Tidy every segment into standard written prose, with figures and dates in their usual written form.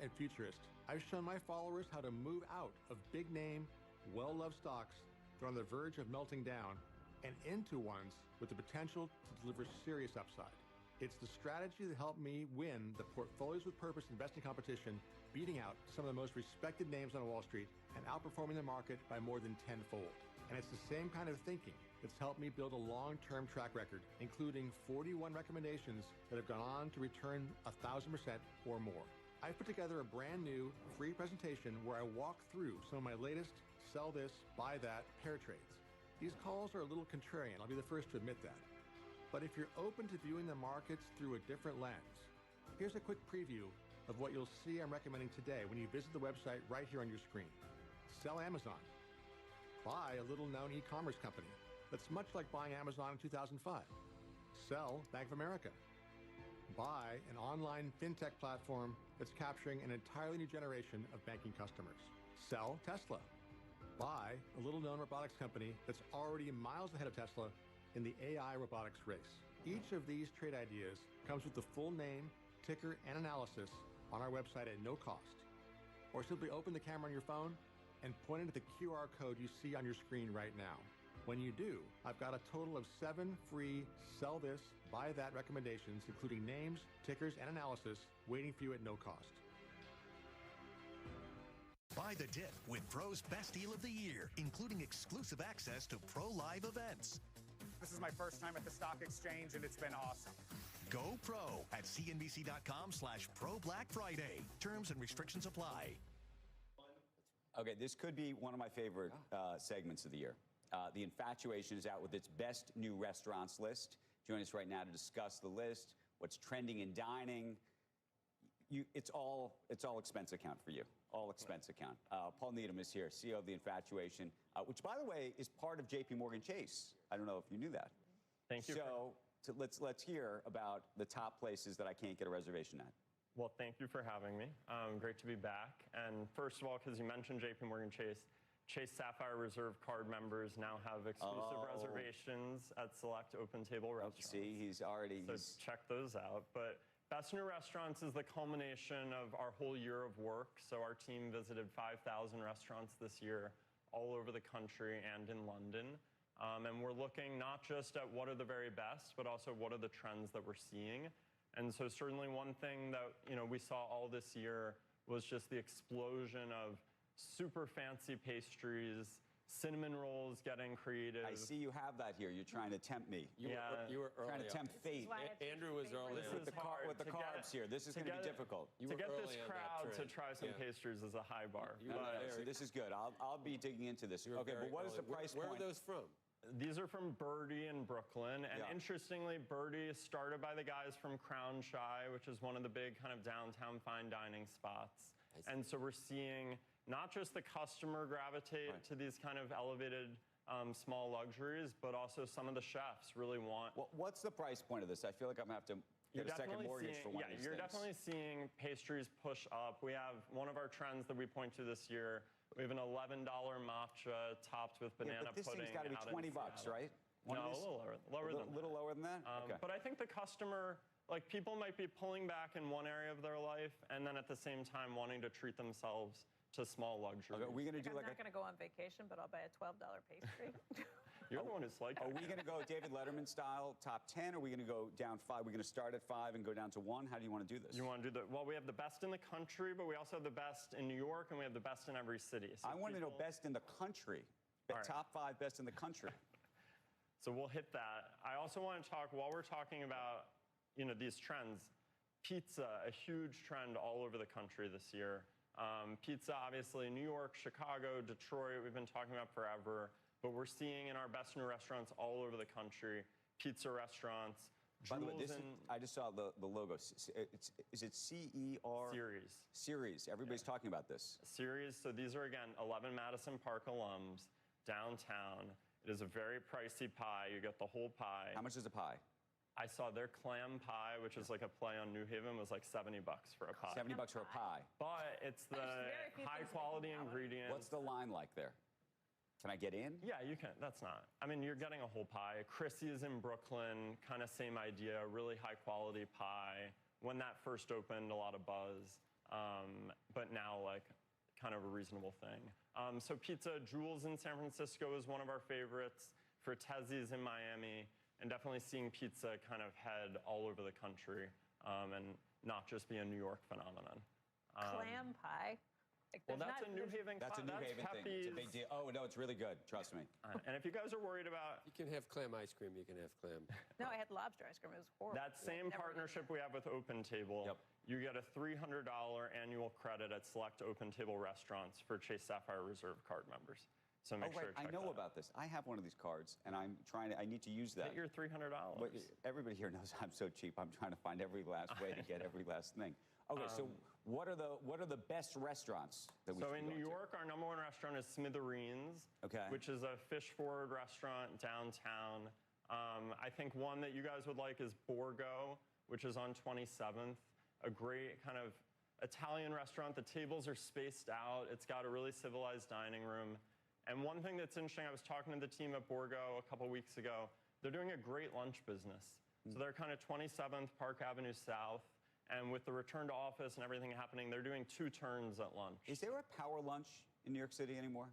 and futurist, I've shown my followers how to move out of big name, well-loved stocks that are on the verge of melting down and into ones with the potential to deliver serious upside. It's the strategy that helped me win the Portfolios with Purpose investing competition, beating out some of the most respected names on Wall Street and outperforming the market by more than tenfold. And it's the same kind of thinking that's helped me build a long-term track record, including 41 recommendations that have gone on to return 1,000% or more. I've put together a brand new free presentation where I walk through some of my latest sell this, buy that pair trades. These calls are a little contrarian, I'll be the first to admit that. But if you're open to viewing the markets through a different lens, here's a quick preview of what you'll see I'm recommending today when you visit the website right here on your screen. Sell Amazon. Buy a little-known e-commerce company that's much like buying Amazon in 2005. Sell Bank of America. Buy an online fintech platform that's capturing an entirely new generation of banking customers. Sell Tesla. Buy a little-known robotics company that's already miles ahead of Tesla in the AI robotics race. Each of these trade ideas comes with the full name, ticker, and analysis on our website at no cost. Or simply open the camera on your phone and point it at the QR code you see on your screen right now. When you do, I've got a total of 7 free sell this, buy that recommendations, including names, tickers, and analysis, waiting for you at no cost. Buy the dip with Pro's best deal of the year, including exclusive access to Pro Live events. This is my first time at the stock exchange, and it's been awesome. Go Pro at cnbc.com/Pro Black Friday. Terms and restrictions apply. Okay, this could be one of my favorite segments of the year. The Infatuation is out with its best new restaurants list. Join us right now to discuss the list, what's trending in dining. It's all expense account for you. All expense account. Paul Needham is here, CEO of The Infatuation, which, by the way, is part of JPMorgan Chase. I don't know if you knew that. Thank you. So let's hear about the top places that I can't get a reservation at. Well, thank you for having me. Great to be back. And first of all, because you mentioned JPMorgan Chase, Chase Sapphire Reserve card members now have exclusive reservations at select open table restaurants. See, he's already... So check those out. But Best New Restaurants is the culmination of our whole year of work. So our team visited 5,000 restaurants this year all over the country and in London. And we're looking not just at what are the very best, but also what are the trends that we're seeing. And so certainly one thing that we saw all this year was just the explosion of super fancy pastries, cinnamon rolls getting creative. I see you have that here. You're trying to tempt me. You were early trying to tempt fate. Andrew was early with the carbs here. This is going to be difficult. To get this crowd to try some pastries is a high bar. So this is good. I'll be digging into this. Okay, but what is the price point? Where are those from? These are from Birdie in Brooklyn. And interestingly, Birdie is started by the guys from Crown Shy, which is one of the big kind of downtown fine dining spots. And so we're seeing not just the customer gravitate to these kind of elevated small luxuries, but also some of the chefs really want. What's the price point of this? I feel like I'm going to have to get a second mortgage for one of these you're things. definitely seeing pastries push up. We have one of our trends that we point to this year. We have an $11 matcha topped with banana but this pudding. Thing's got to be 20 bucks, right? No, a little lower than that. A little lower than that? Okay. But I think the customer, like people might be pulling back in one area of their life and then at the same time wanting to treat themselves to small luxury. Okay, are we going to do I'm not going to go on vacation, but I'll buy a $12 pastry. You're the one who's like. Are we going to go David Letterman style top 10? Or are we going to go down 5? Are we going to start at 5 and go down to 1? How do you want to do this? You want to do well, we have the best in the country, but we also have the best in New York, and we have the best in every city. So I want to know best in the country. Top 5 best in the country. So we'll hit that. I also want to talk, while we're talking about these trends, pizza, a huge trend all over the country this year. Pizza, obviously, New York, Chicago, Detroit, we've been talking about forever. But we're seeing in our best new restaurants all over the country, pizza restaurants. By the way, I just saw the logo. Is it CER? Series. Series. Everybody's talking about this. Series. So these are, again, 11 Madison Park alums, downtown. It is a very pricey pie. You get the whole pie. How much is a pie? I saw their clam pie, which is like a play on New Haven, was like $70 for a pie. $70 for a pie. But it's the high-quality ingredients. What's the line like there? Can I get in? Yeah, you can. That's not. I mean, you're getting a whole pie. Chrissy's in Brooklyn, kind of same idea, really high-quality pie. When that first opened, a lot of buzz. but now like kind of a reasonable thing. So pizza, Jules in San Francisco is one of our favorites. Fratesi's in Miami, and definitely seeing pizza kind of head all over the country and not just be a New York phenomenon. Clam pie. Like, Well, that's a New Haven. That's a New Haven thing. It's a big deal. Oh no, it's really good. Trust me. And if you guys are worried about You can have clam ice cream. You can have clam. No, I had lobster ice cream. It was horrible. that same Never partnership we have with OpenTable, Yep. you get a $300 annual credit at select OpenTable restaurants for Chase Sapphire Reserve card members. So make Oh, right. sure to check I know that about this. I have one of these cards, and I need to use that. Get your $300. But everybody here knows I'm so cheap. I'm trying to find every last way to get every last thing. Okay, so what are the best restaurants that we So should in go New to? York, our #1 restaurant is Smithereens, Okay. which is a fish-forward restaurant downtown. I think one that you guys would like is Borgo, which is on 27th. A great kind of Italian restaurant. The tables are spaced out. It's got a really civilized dining room. And one thing that's interesting, I was talking to the team at Borgo a couple weeks ago. They're doing a great lunch business. So they're kind of 27th Park Avenue South. And with the return to office and everything happening, they're doing 2 turns at lunch. Is there a power lunch in New York City anymore?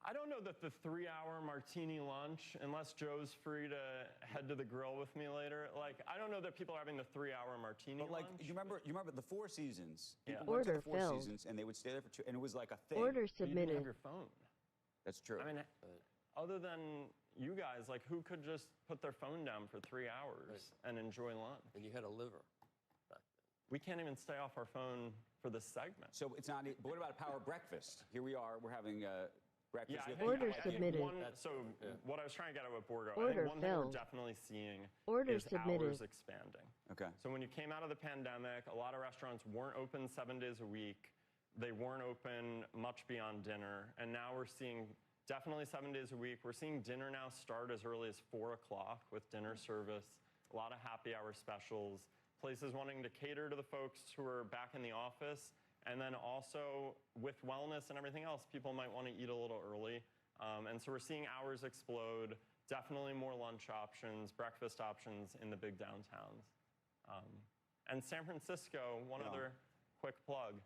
I don't know that the 3-hour martini lunch, unless Joe's free to head to the grill with me later. Like, I don't know that people are having the 3-hour martini But like, lunch. you remember the Four Seasons? Yeah. People went to the Order Four filled. Seasons, and they would stay there for 2, and it was like a thing. Order You didn't have submitted. your phone. That's true. I mean, other than you guys, like, who could just put their phone down for 3 hours and enjoy lunch? And you had a liver. We can't even stay off our phone for this segment. So it's not. But what about a power breakfast? Here we are. We're having breakfast. Yeah, I with think, Order I think submitted. what I was trying to get at with Borgo, I Order think one thing we're filled. definitely seeing Order is submitted. hours expanding. Okay. So when you came out of the pandemic, a lot of restaurants weren't open 7 days a week. They weren't open much beyond dinner. And now we're seeing definitely 7 days a week. We're seeing dinner now start as early as 4 o'clock with dinner service, a lot of happy hour specials, places wanting to cater to the folks who are back in the office. And then also with wellness and everything else, people might want to eat a little early. And so we're seeing hours explode, definitely more lunch options, breakfast options in the big downtowns. And San Francisco, one other quick plug,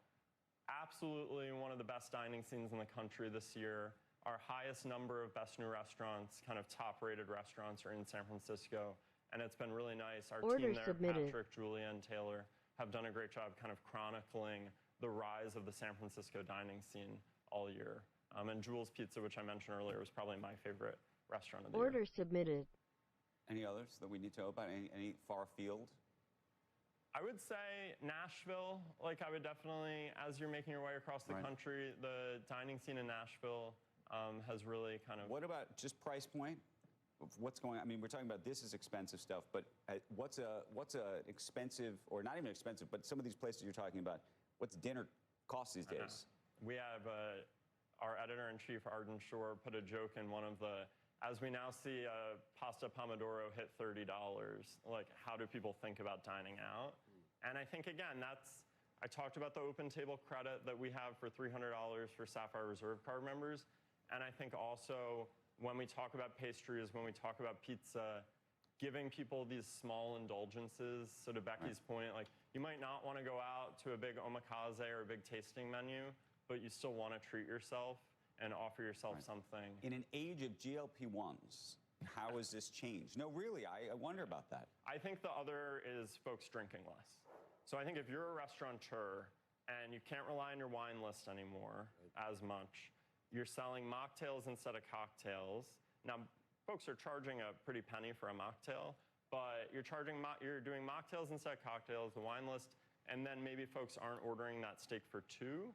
absolutely one of the best dining scenes in the country this year. Our highest number of best new restaurants, kind of top-rated restaurants, are in San Francisco, and it's been really nice. Our Order team there, submitted. Patrick, Julia, and Taylor, have done a great job kind of chronicling the rise of the San Francisco dining scene all year. And Jules Pizza, which I mentioned earlier, was probably my favorite restaurant of the year. Order submitted. Any others that we need to know about? Any far field? I would say Nashville. Like, I would definitely, as you're making your way across the Right. country, the dining scene in Nashville has really kind of... What about just price point? What's going on? I mean, we're talking about this is expensive stuff, but what's a expensive, or not even expensive, but some of these places you're talking about, what's dinner cost these days? We have our editor-in-chief, Arden Shore, put a joke in one of the, as we now see pasta pomodoro hit $30, like, how do people think about dining out? And I think, again, I talked about the open table credit that we have for $300 for Sapphire Reserve card members. And I think also when we talk about pastries, when we talk about pizza, giving people these small indulgences. So to Becky's point, like, you might not want to go out to a big omakase or a big tasting menu, but you still want to treat yourself and offer yourself something. In an age of GLP-1s, how has this changed? No, really, I wonder about that. I think the other is folks drinking less. So I think if you're a restaurateur and you can't rely on your wine list anymore as much, you're selling mocktails instead of cocktails. Now, folks are charging a pretty penny for a mocktail, but you're doing mocktails instead of cocktails, the wine list, and then maybe folks aren't ordering that steak for 2.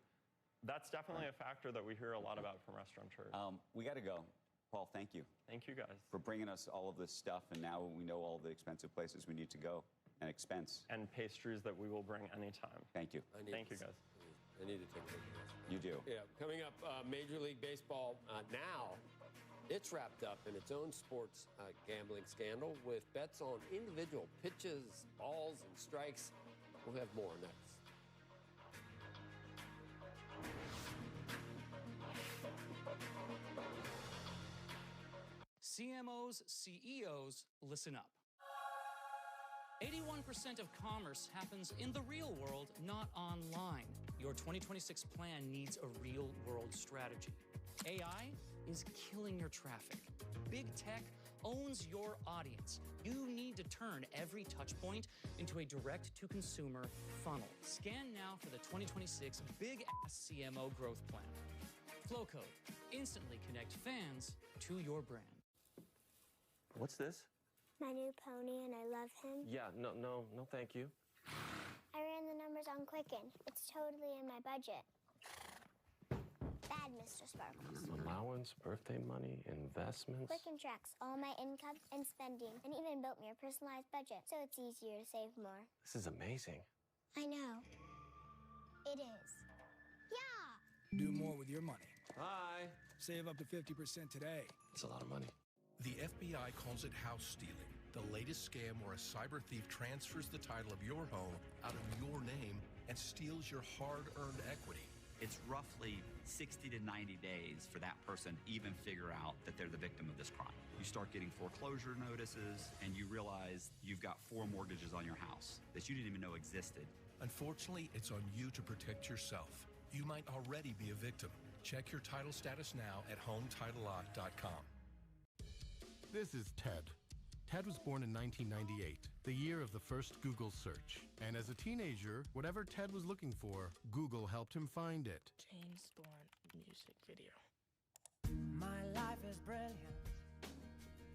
That's definitely a factor that we hear a lot about from restaurateurs. We got to go. Paul, thank you. Thank you, guys. For bringing us all of this stuff, and now we know all the expensive places we need to go and expense. And pastries that we will bring anytime. Thank you. Thank you, guys. I need to take a look at this. You do. Yeah, coming up, Major League Baseball now. It's wrapped up in its own sports gambling scandal with bets on individual pitches, balls, and strikes. We'll have more next. CMOs, CEOs, listen up. 81% of commerce happens in the real world, not online. Your 2026 plan needs a real-world strategy. AI is killing your traffic. Big tech owns your audience. You need to turn every touch point into a direct-to-consumer funnel. Scan now for the 2026 big-ass CMO growth plan. Flowcode. Instantly connect fans to your brand. What's this? My new pony, and I love him. Yeah, no, thank you. I ran the numbers on Quicken. It's totally in my budget. Bad, Mr. Sparkles. Allowance, birthday money, investments. Quicken tracks all my income and spending, and even built me a personalized budget, so it's easier to save more. This is amazing. I know. It is. Yeah! Do more with your money. Hi. Save up to 50% today. It's a lot of money. The FBI calls it house stealing, the latest scam where a cyber thief transfers the title of your home out of your name and steals your hard-earned equity. It's roughly 60 to 90 days for that person to even figure out that they're the victim of this crime. You start getting foreclosure notices, and you realize you've got 4 mortgages on your house that you didn't even know existed. Unfortunately, it's on you to protect yourself. You might already be a victim. Check your title status now at HomeTitleLock.com. This is Ted. Ted was born in 1998, the year of the first Google search. And as a teenager, whatever Ted was looking for, Google helped him find it. James Bond music video. My life is brilliant.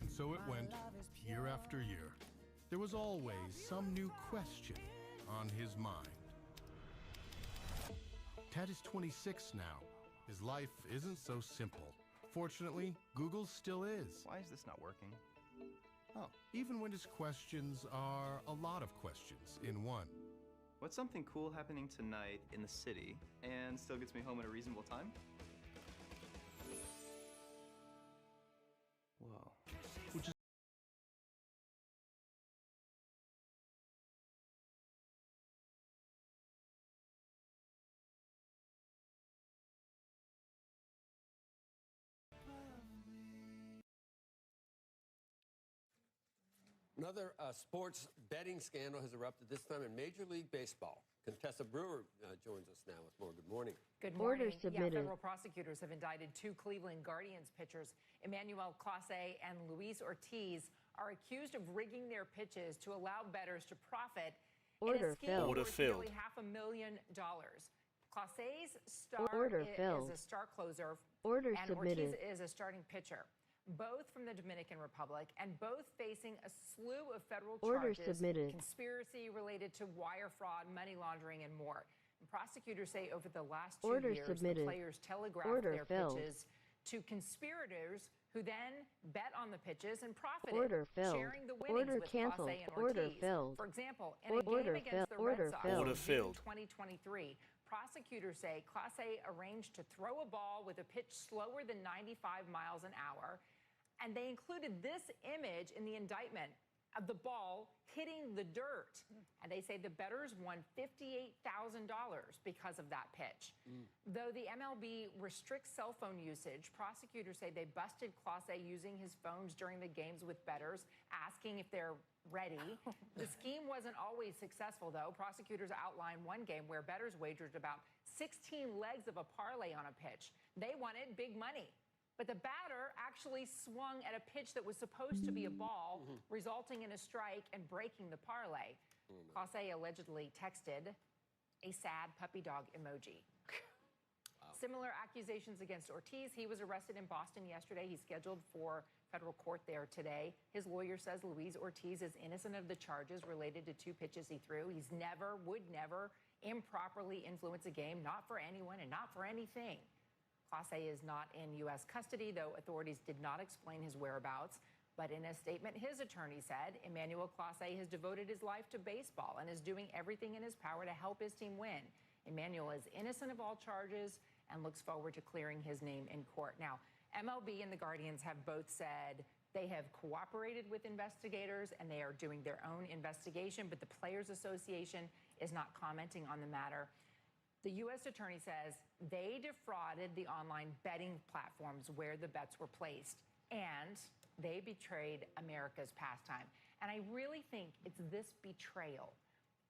And so it went, year after year. There was always some new question on his mind. Ted is 26 now. His life isn't so simple. Fortunately, Google still is. Why is this not working? Oh. Even when his questions are a lot of questions in one. What's something cool happening tonight in the city and still gets me home at a reasonable time? Whoa. Which is Another sports betting scandal has erupted, this time in Major League Baseball. Contessa Brewer joins us now with more. Good morning. Good morning. Order submitted. Federal prosecutors have indicted 2 Cleveland Guardians pitchers, Emmanuel Clase and Luis Ortiz, are accused of rigging their pitches to allow bettors to profit in a scheme worth nearly $500,000. Clase's star is a star closer, and Ortiz is a starting pitcher. Both from the Dominican Republic, and both facing a slew of federal charges, conspiracy related to wire fraud, money laundering, and more. And prosecutors say over the last 2 years, the players telegraphed their pitches to conspirators who then bet on the pitches and profited, sharing the winnings with Clase and Ortiz. For example, in a game against the Red Sox in 2023, prosecutors say Clase arranged to throw a ball with a pitch slower than 95 miles an hour, and they included this image in the indictment of the ball hitting the dirt. And they say the bettors won $58,000 because of that pitch. Though the MLB restricts cell phone usage, prosecutors say they busted Clase using his phones during the games with bettors, asking if they're ready. The scheme wasn't always successful, though. Prosecutors outlined one game where bettors wagered about 16 legs of a parlay on a pitch. They wanted big money. But the batter actually swung at a pitch that was supposed to be a ball, resulting in a strike and breaking the parlay. Clase allegedly texted a sad puppy dog emoji. Similar accusations against Ortiz. He was arrested in Boston yesterday. He's scheduled for federal court there today. His lawyer says Luis Ortiz is innocent of the charges related to 2 pitches he threw. He's would never improperly influence a game, not for anyone and not for anything. Clase is not in U.S. custody, though authorities did not explain his whereabouts. But in a statement, his attorney said Emmanuel Clase has devoted his life to baseball and is doing everything in his power to help his team win. Emmanuel is innocent of all charges and looks forward to clearing his name in court. Now, MLB and the Guardians have both said they have cooperated with investigators and they are doing their own investigation, but the Players Association is not commenting on the matter. The U.S. attorney says they defrauded the online betting platforms where the bets were placed. and they betrayed America's pastime. And I really think it's this betrayal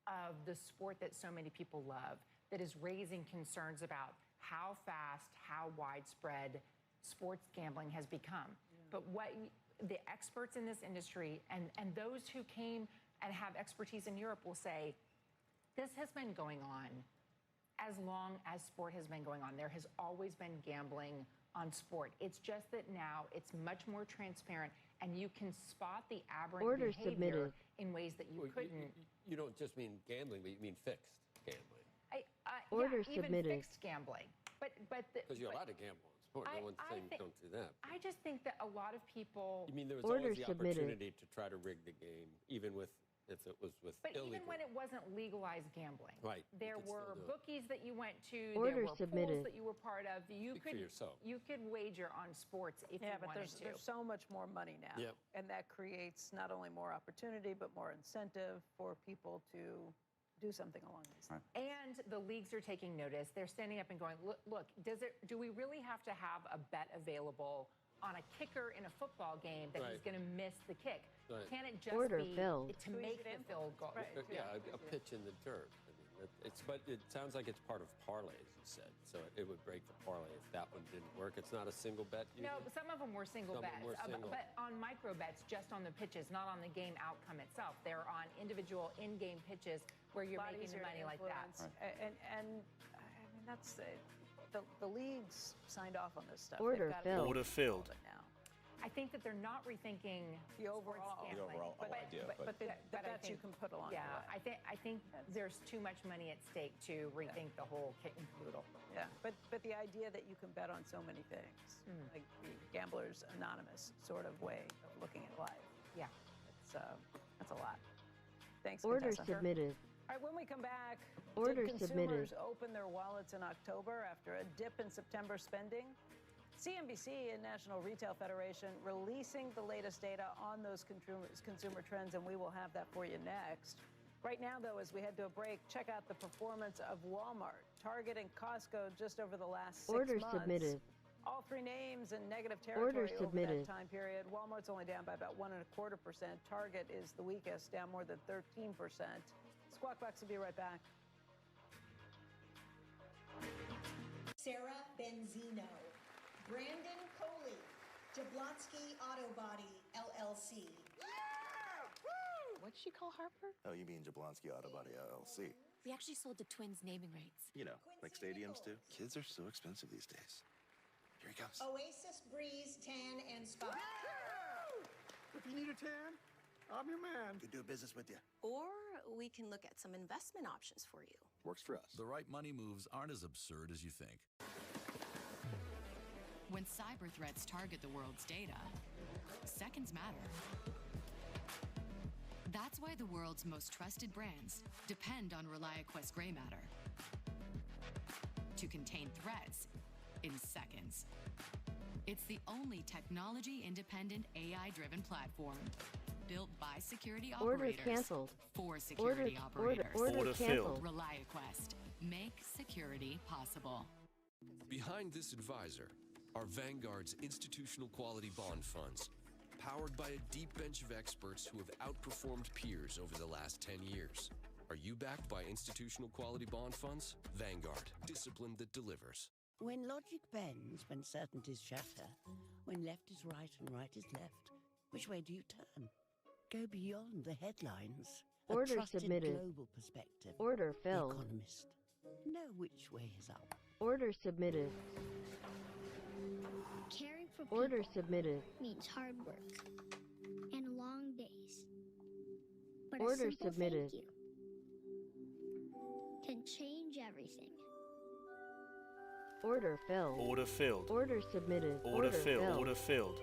of the sport that so many people love that is raising concerns about how fast, how widespread sports gambling has become. But what the experts in this industry and those who came and have expertise in Europe will say, this has been going on as long as sport has been going on. There has always been gambling on sport. It's just that now it's much more transparent and you can spot the aberrant behavior in ways that you couldn't. You don't just mean gambling, but you mean fixed gambling. Even fixed gambling. Because you're allowed to gamble on sport. No one's saying don't do that. I just think that a lot of people. You mean there was always the opportunity to try to rig the game, even if it was with illegal. Even when it wasn't legalized gambling. Right. There were bookies that you went to. Order there were pools that you were part of. You could wager on sports if you wanted to. There's so much more money now. Yep. And that creates not only more opportunity, but more incentive for people to do something along these lines. And the leagues are taking notice. They're standing up and going, look, do we really have to have a bet available on a kicker in a football game that he's going to miss the kick? Right. Can it just be to make the field goal? Yeah, a pitch in the dirt. I mean, but it sounds like it's part of parlays, you said. So it would break the parlay if that one didn't work. It's not a single bet. No, but some of them were single bets. But on micro bets, just on the pitches, not on the game outcome itself. They're on individual in-game pitches where you're making money like that. And I mean, that's the leagues signed off on this stuff. Order filled. Now. I think that they're not rethinking the overall idea, but that you can put along. Yeah, I think there's too much money at stake to rethink the whole kit and caboodle. Yeah, but the idea that you can bet on so many things, like the Gamblers Anonymous sort of way of looking at life. Yeah, that's a lot. Thanks. Order Contessa. submitted. All right, when we come back, Order did submitted. consumers open their wallets in October after a dip in September spending? CNBC and National Retail Federation releasing the latest data on those consumer trends, and we will have that for you next. Right now, though, as we head to a break, check out the performance of Walmart, Target, and Costco just over the last 6 Order months. submitted. All three names in negative territory over submitted. that time period. Walmart's only down by about 1.25%. Target is the weakest, down more than 13%. Squawk Box will be right back. Sarah Benzino, Brandon Coley, Jablonski Auto Body, LLC. What'd she call Harper? Oh, you mean Jablonski Auto Body, LLC. We actually sold the twins' naming rights. You know, like stadiums do. Kids are so expensive these days. Here he comes. Oasis Breeze Tan and Spa. If you need a tan, I'm your man. Could do business with you. Or we can look at some investment options for you. Works for us. The right money moves aren't as absurd as you think. When cyber threats target the world's data, seconds matter. That's why the world's most trusted brands depend on ReliaQuest Gray Matter to contain threats in seconds. It's the only technology-independent, AI-driven platform built by security operators canceled. for security operators. Order canceled. ReliaQuest. Make security possible. Behind this advisor are Vanguard's institutional quality bond funds, powered by a deep bench of experts who have outperformed peers over the last 10 years. Are you backed by institutional quality bond funds? Vanguard, discipline that delivers. When logic bends, when certainties shatter, when left is right and right is left, which way do you turn? Go beyond the headlines. Order a trusted submitted. global perspective. Order The filled. Economist. Know which way is up. Order submitted. Caring for people Order submitted. means hard work and long days. But Order a simple submitted. thank you can change everything. Order filled. Order filled. Order submitted. Order filled. Order filled.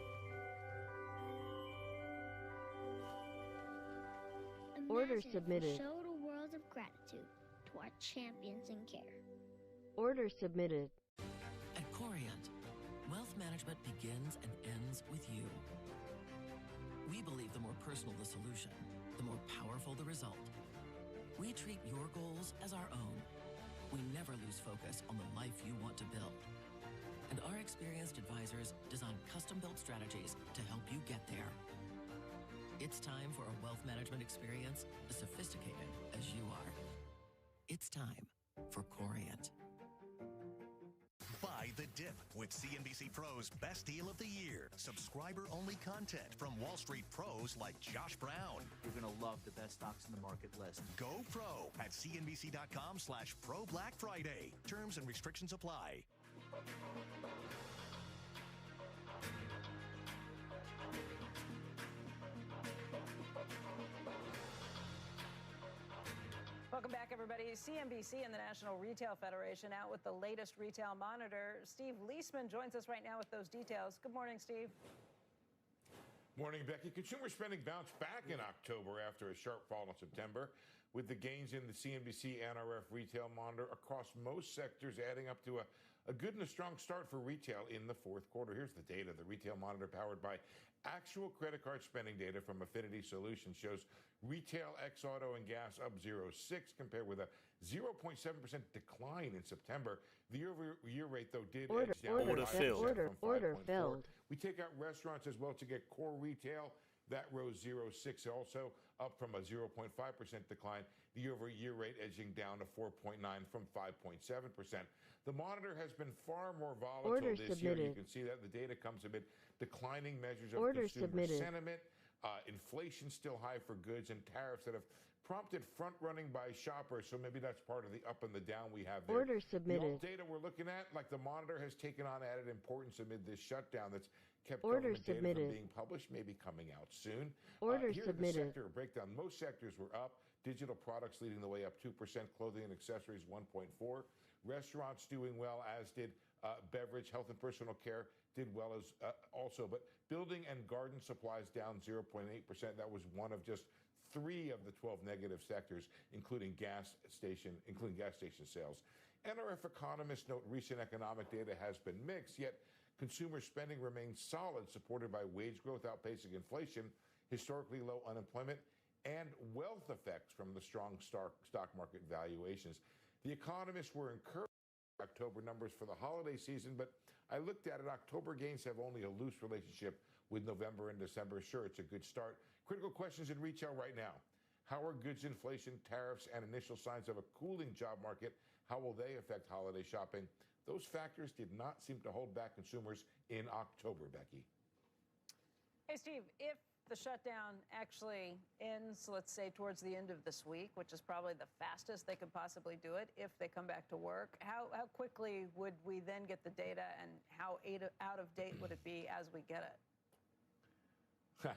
Order Imagine if we submitted. showed a world of gratitude to our champions in care. Order submitted. At Corient, wealth management begins and ends with you. We believe the more personal the solution, the more powerful the result. We treat your goals as our own. We never lose focus on the life you want to build. and our experienced advisors design custom-built strategies to help you get there. It's time for a wealth management experience as sophisticated as you are. It's time for Corient. Buy the Dip with CNBC Pro's Best Deal of the Year. Subscriber-only content from Wall Street pros like Josh Brown. You're going to love the best stocks in the market list. Go pro at cnbc.com/Pro Black Friday. Terms and restrictions apply. Welcome back, everybody. CNBC and the National Retail Federation out with the latest retail monitor. Steve Leisman joins us right now with those details. Good morning, Steve. Morning, Becky. Consumer spending bounced back in October after a sharp fall in September, with the gains in the CNBC NRF retail monitor across most sectors adding up to a good and a strong start for retail in the fourth quarter. Here's the data. The retail monitor, powered by actual credit card spending data from Phidias Solutions, shows retail ex auto and gas up 0.6 compared with a 0.7% decline in September. The year-over-year rate, though, did edge down order filled. We take out restaurants as well to get core retail. That rose 0.6, also up from a 0.5% decline. The year-over-year rate edging down to 4.9 from 5.7%. The monitor has been far more volatile this year. You can see that the data comes amid declining measures of consumer sentiment, inflation still high for goods, and tariffs that have prompted front-running by shoppers. So maybe that's part of the up and the down we have there. The old data we're looking at, like the monitor, has taken on added importance amid this shutdown that's kept government data from being published, maybe coming out soon. Here's the sector breakdown. Most sectors were up. Digital products leading the way up 2%. Clothing and accessories 1.4%. Restaurants doing well, as did beverage. Health and personal care did well as also. But building and garden supplies down 0.8%. That was one of just 3 of the 12 negative sectors, including gas station sales. NRF economists note recent economic data has been mixed, yet consumer spending remains solid, supported by wage growth outpacing inflation, historically low unemployment, and wealth effects from the strong stock market valuations. The economists were encouraged by October numbers for the holiday season, but I looked at it. October gains have only a loose relationship with November and December. Sure, it's a good start. Critical questions in retail right now. How are goods inflation, tariffs, and initial signs of a cooling job market? How will they affect holiday shopping? Those factors did not seem to hold back consumers in October, Becky. Hey, Steve, if the shutdown actually ends, let's say, towards the end of this week, which is probably the fastest they could possibly do it if they come back to work, how quickly would we then get the data, and how out of date would it be as we get it?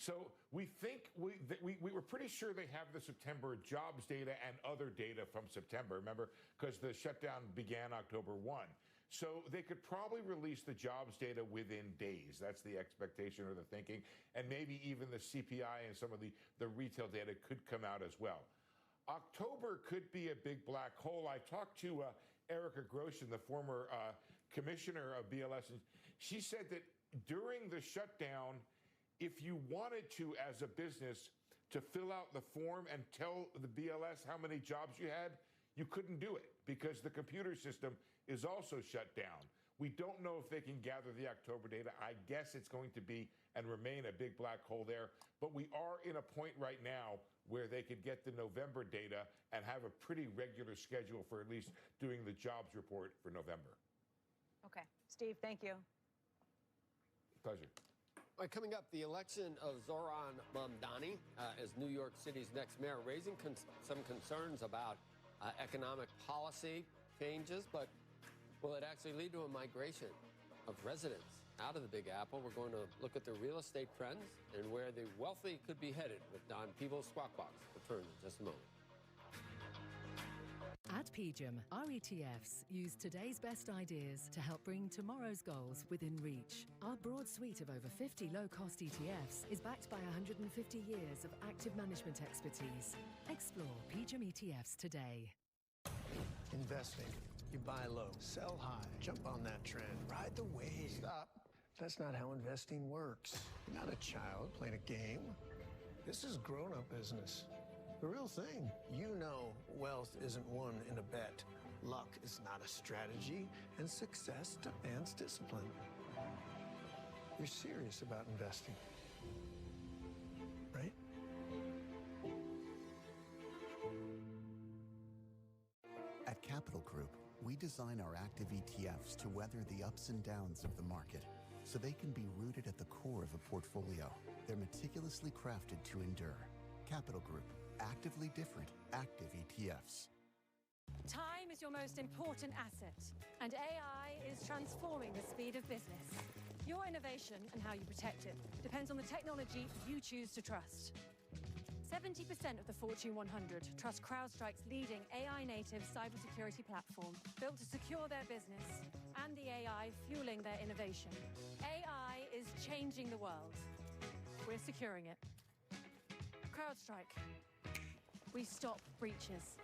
So we think we were pretty sure they have the September jobs data and other data from September, remember, because the shutdown began October 1. So they could probably release the jobs data within days. That's the expectation or the thinking. And maybe even the CPI and some of the retail data could come out as well. October could be a big black hole. I talked to Erica Groshin, the former commissioner of BLS, and she said that during the shutdown, if you wanted to, as a business, to fill out the form and tell the BLS how many jobs you had, you couldn't do it because the computer system is also shut down. We don't know if they can gather the October data. I guess it's going to be and remain a big black hole there. But we are in a point right now where they could get the November data and have a pretty regular schedule for at least doing the jobs report for November. Okay. Steve, thank you. Pleasure. All right, coming up, the election of Zohran Mamdani as New York City's next mayor, raising some concerns about economic policy changes, but will it actually lead to a migration of residents out of the Big Apple? We're going to look at the real estate trends and where the wealthy could be headed with Don Peebles' Squawk Box. Return in just a moment. At PGIM, our ETFs use today's best ideas to help bring tomorrow's goals within reach. Our broad suite of over 50 low-cost ETFs is backed by 150 years of active management expertise. Explore PGIM ETFs today. Investing. You buy low, sell high, jump on that trend, ride the wave. Stop. That's not how investing works. You're not a child playing a game. This is grown-up business. The real thing. You know wealth isn't won in a bet Luck is not a strategy, and success demands discipline. You're serious about investing, right? At Capital Group, we design our active ETFs to weather the ups and downs of the market, so they can be rooted at the core of a portfolio. They're meticulously crafted to endure. Capital Group, actively different, active ETFs. Time is your most important asset, and AI is transforming the speed of business. Your innovation and how you protect it depends on the technology you choose to trust. 70% of the Fortune 100 trust CrowdStrike's leading AI-native cybersecurity platform, built to secure their business and the AI fueling their innovation. AI is changing the world. We're securing it. CrowdStrike. We stop breaches.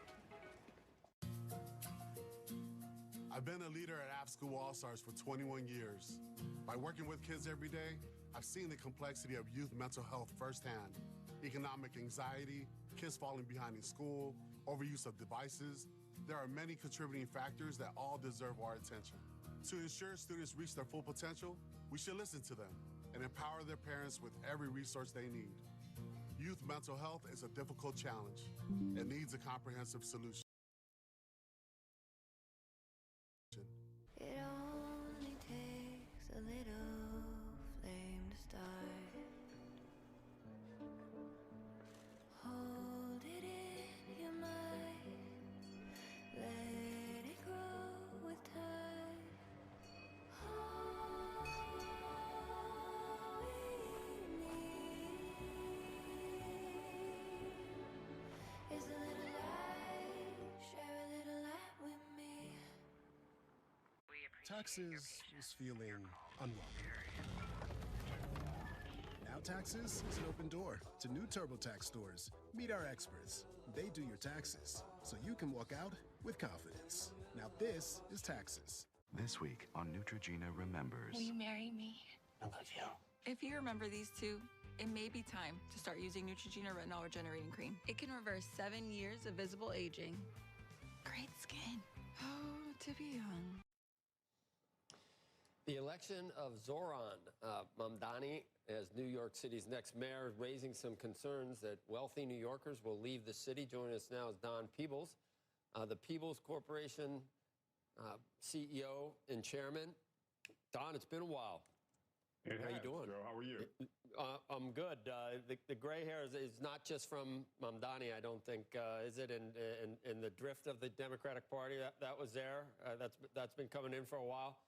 I've been a leader at App School All-Stars for 21 years. By working with kids every day, I've seen the complexity of youth mental health firsthand. Economic anxiety, kids falling behind in school, overuse of devices. There are many contributing factors that all deserve our attention. To ensure students reach their full potential, we should listen to them and empower their parents with every resource they need. Youth mental health is a difficult challenge. It needs a comprehensive solution. It only takes a little flame to start. Hold it in your mind. Let it grow with time. All we need is a little light. Share a little light with me. Taxes is feeling unwelcome. Now Taxes is an open door to new TurboTax stores. Meet our experts. They do your taxes, so you can walk out with confidence. Now this is Taxes. This week on Neutrogena Remembers. Will you marry me? I love you. If you remember these two, it may be time to start using Neutrogena Retinol Regenerating Cream. It can reverse 7 years of visible aging. Great skin. Oh, to be young. The election of Zoran Mamdani as New York City's next mayor is raising some concerns that wealthy New Yorkers will leave the city. Joining us now is Don Peebles, the Peebles Corporation CEO and chairman. Don, it's been a while. How you doing? Joe, how are you? I'm good. The gray hair is not just from Mamdani, I don't think. Is it in the drift of the Democratic Party that was there? That's been coming in for a while?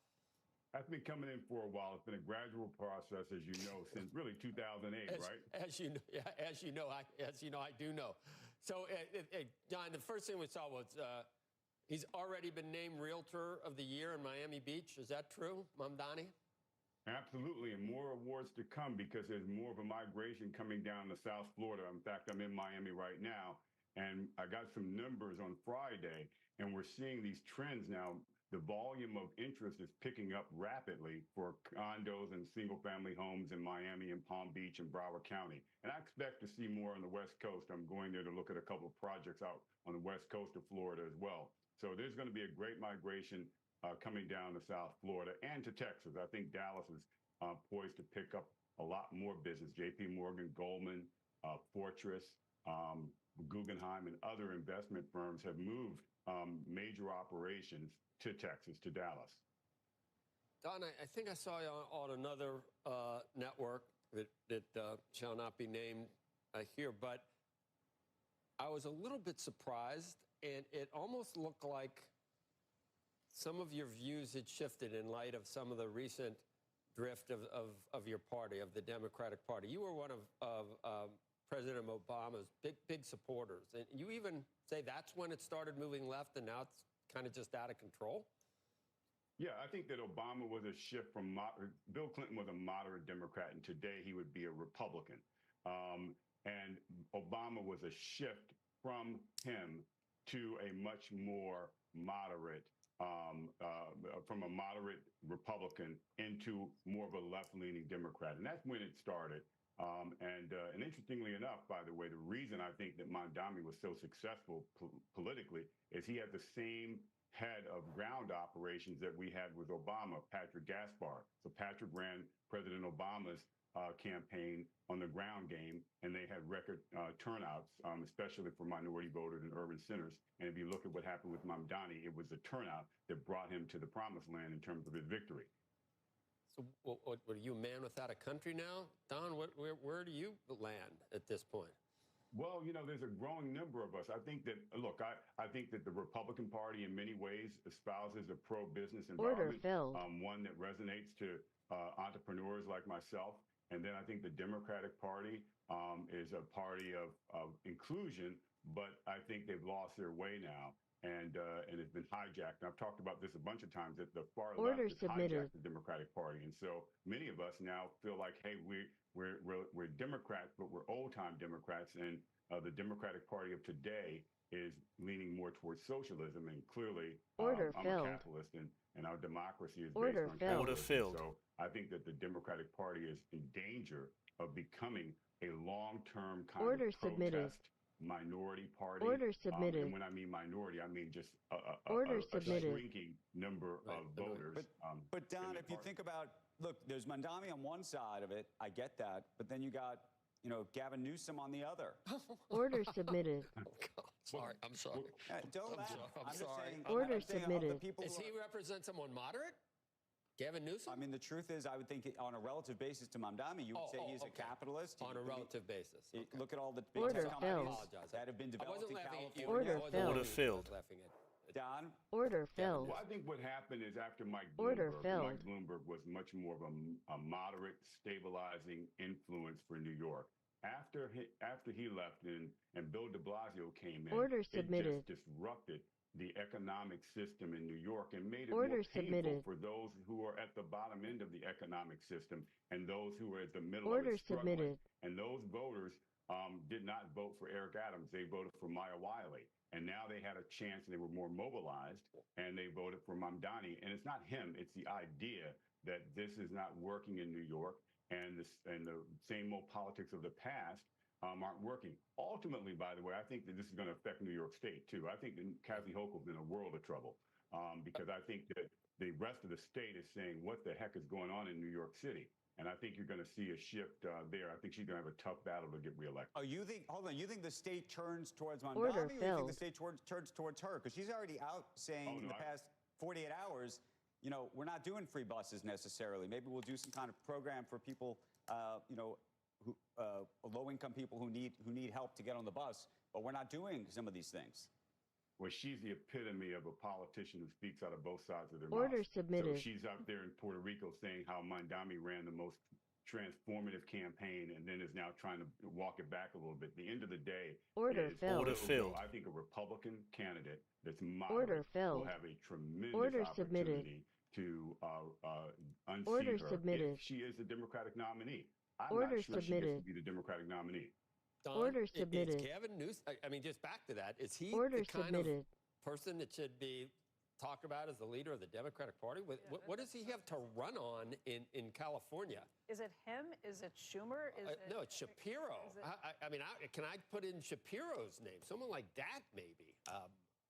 That's been coming in for a while. It's been a gradual process, as you know, since really 2008, right? As you know, I do know. So, Don, the first thing we saw was he's already been named Realtor of the Year in Miami Beach. Is that true, Mamdani? Absolutely, and more awards to come because there's more of a migration coming down to South Florida. In fact, I'm in Miami right now, and I got some numbers on Friday, and we're seeing these trends now. The volume of interest is picking up rapidly for condos and single-family homes in Miami and Palm Beach and Broward County. And I expect to see more on the West Coast. I'm going there to look at a couple of projects out on the West Coast of Florida as well. So there's going to be a great migration coming down to South Florida and to Texas. I think Dallas is poised to pick up a lot more business. J.P. Morgan, Goldman, Fortress, Guggenheim, and other investment firms have moved major operations to Texas, to Dallas. Don, I think I saw you on another network that shall not be named here, but I was a little bit surprised, and it almost looked like some of your views had shifted in light of some of the recent drift of your party, of the Democratic Party. You were one of President Obama's big supporters, and you even say that's when it started moving left, and now it's kind of just out of control? Yeah, I think that Obama was a shift from Bill Clinton was a moderate Democrat, and today he would be a Republican. And Obama was a shift from him to a much more moderate, from a moderate Republican into more of a left-leaning Democrat. And that's when it started. And interestingly enough, by the way, the reason I think that Mamdani was so successful politically is he had the same head of ground operations that we had with Obama, Patrick Gaspar. So Patrick ran President Obama's campaign on the ground game, and they had record turnouts, especially for minority voters in urban centers. And if you look at what happened with Mamdani, it was the turnout that brought him to the promised land in terms of his victory. So what are you a man without a country now? Don, where do you land at this point? Well, you know, there's a growing number of us. I think that, look, I think that the Republican Party in many ways espouses a pro-business environment, one that resonates to entrepreneurs like myself. And then I think the Democratic Party is a party of inclusion, but I think they've lost their way now. And it's been hijacked. And I've talked about this a bunch of times, that the far left has hijacked the Democratic Party. And so many of us now feel like, hey, we're Democrats, but we're old-time Democrats. And the Democratic Party of today is leaning more towards socialism. And clearly, I'm a capitalist, and our democracy is based on capitalism. So I think that the Democratic Party is in danger of becoming a long-term kind of protest minority party. And when I mean minority, I mean just a shrinking number of voters. But Don, if you think about, look, there's Mamdani on one side of it, I get that, but then you got, you know, Gavin Newsom on the other. Order submitted. Oh, God. Sorry, I'm sorry. Don't laugh. I'm sorry. Order submitted. Does he represent someone moderate? Gavin Newsom? I mean, the truth is, I would think on a relative basis to Mamdani, you would say he's a capitalist. On a relative basis. Look at all the big tech companies that have been developed in California. Order filled. Don? Order filled. Well, I think what happened is after Mike Bloomberg was much more of a moderate, stabilizing influence for New York. After he left and Bill de Blasio came in, it just disrupted the economic system in New York and made it more painful for those who are at the bottom end of the economic system and those who are at the middle of it struggling. And those voters did not vote for Eric Adams. They voted for Maya Wiley. And now they had a chance, and they were more mobilized, and they voted for Mamdani. And it's not him. It's the idea that this is not working in New York, and the same old politics of the past aren't working. Ultimately, by the way, I think that this is going to affect New York State, too. I think that Kathy Hochul's in a world of trouble because I think that the rest of the state is saying, what the heck is going on in New York City? And I think you're going to see a shift there. I think she's going to have a tough battle to get reelected. Oh, you think, hold on, you think the state turns towards Mamdani, or you think the state turns towards her? Because she's already out saying in the past 48 hours, you know, we're not doing free buses necessarily. Maybe we'll do some kind of program for people, you know, low-income people who need help to get on the bus, but we're not doing some of these things. Well, she's the epitome of a politician who speaks out of both sides of their Order mouth. submitted. So she's out there in Puerto Rico saying how Mamdani ran the most transformative campaign and then is now trying to walk it back a little bit. At the end of the day, Order filled. I think a Republican candidate that's moderate will have a tremendous opportunity to unseat her if she is the Democratic nominee. I'm not sure she gets to be the Democratic nominee. Don, is Gavin Newsom, I mean, just back to that, is he the kind of person that should be talked about as the leader of the Democratic Party? What does he have to run on in California? Is it him? Is it Schumer? No, it's Shapiro. I mean, can I put in Shapiro's name? Someone like that, maybe.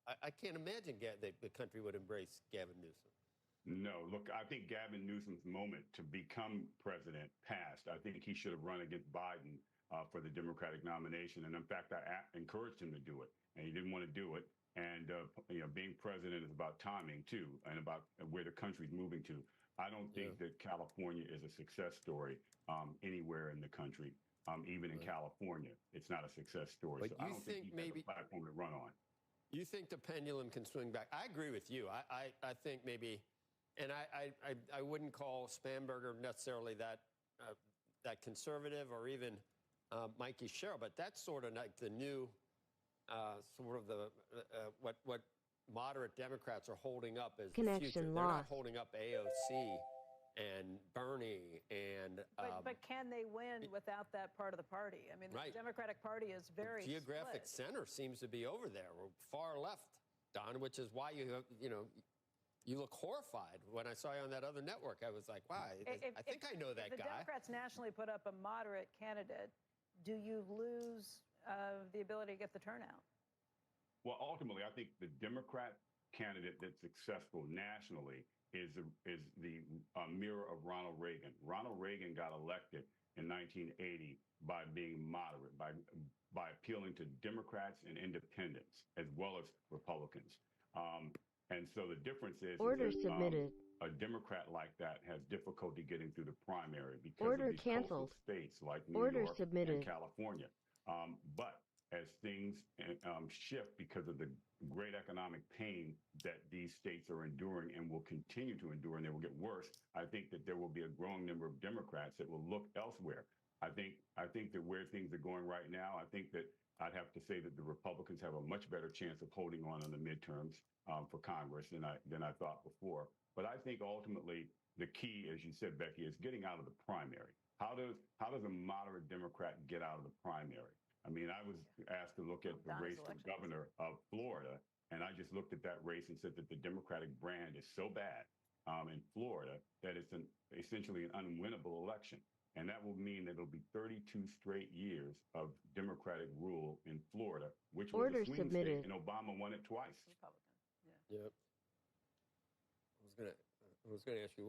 I can't imagine that the country would embrace Gavin Newsom. No, look, I think Gavin Newsom's moment to become president passed. I think he should have run against Biden for the Democratic nomination. And in fact, I encouraged him to do it, and he didn't want to do it. And, you know, being president is about timing, too, and about where the country's moving to. I don't think that California is a success story anywhere in the country, even in California. It's not a success story. But so I don't think he has a platform to run on. You think the pendulum can swing back? I agree with you. I think maybe... And I wouldn't call Spanberger necessarily that conservative or even Mikey Sherrill, but that's sort of like the new sort of the what moderate Democrats are holding up as the future. They're not holding up AOC and Bernie and. But can they win without that part of the party? I mean, the Democratic Party is very geographic center seems to be over there, or far left, Don, which is why you know. You look horrified when I saw you on that other network. I was like, wow, I think I know that guy. If the Democrats nationally put up a moderate candidate, do you lose the ability to get the turnout? Well, ultimately, I think the Democrat candidate that's successful nationally is the mirror of Ronald Reagan. Ronald Reagan got elected in 1980 by being moderate, by appealing to Democrats and independents as well as Republicans. And so the difference is that, a Democrat like that has difficulty getting through the primary because of these coastal states like New York and California. But as things shift because of the great economic pain that these states are enduring and will continue to endure, and they will get worse, I think that there will be a growing number of Democrats that will look elsewhere. I think that where things are going right now, I think that I'd have to say that the Republicans have a much better chance of holding on in the midterms for Congress than I thought before. But I think ultimately the key, as you said, Becky, is getting out of the primary. How does a moderate Democrat get out of the primary? I mean, I was asked to look at the race for governor of Florida, and I just looked at that race and said that the Democratic brand is so bad in Florida that it's essentially an unwinnable election. And that will mean that it'll be 32 straight years of Democratic rule in Florida, which was a swing state, and Obama won it twice. Yep. I was gonna ask you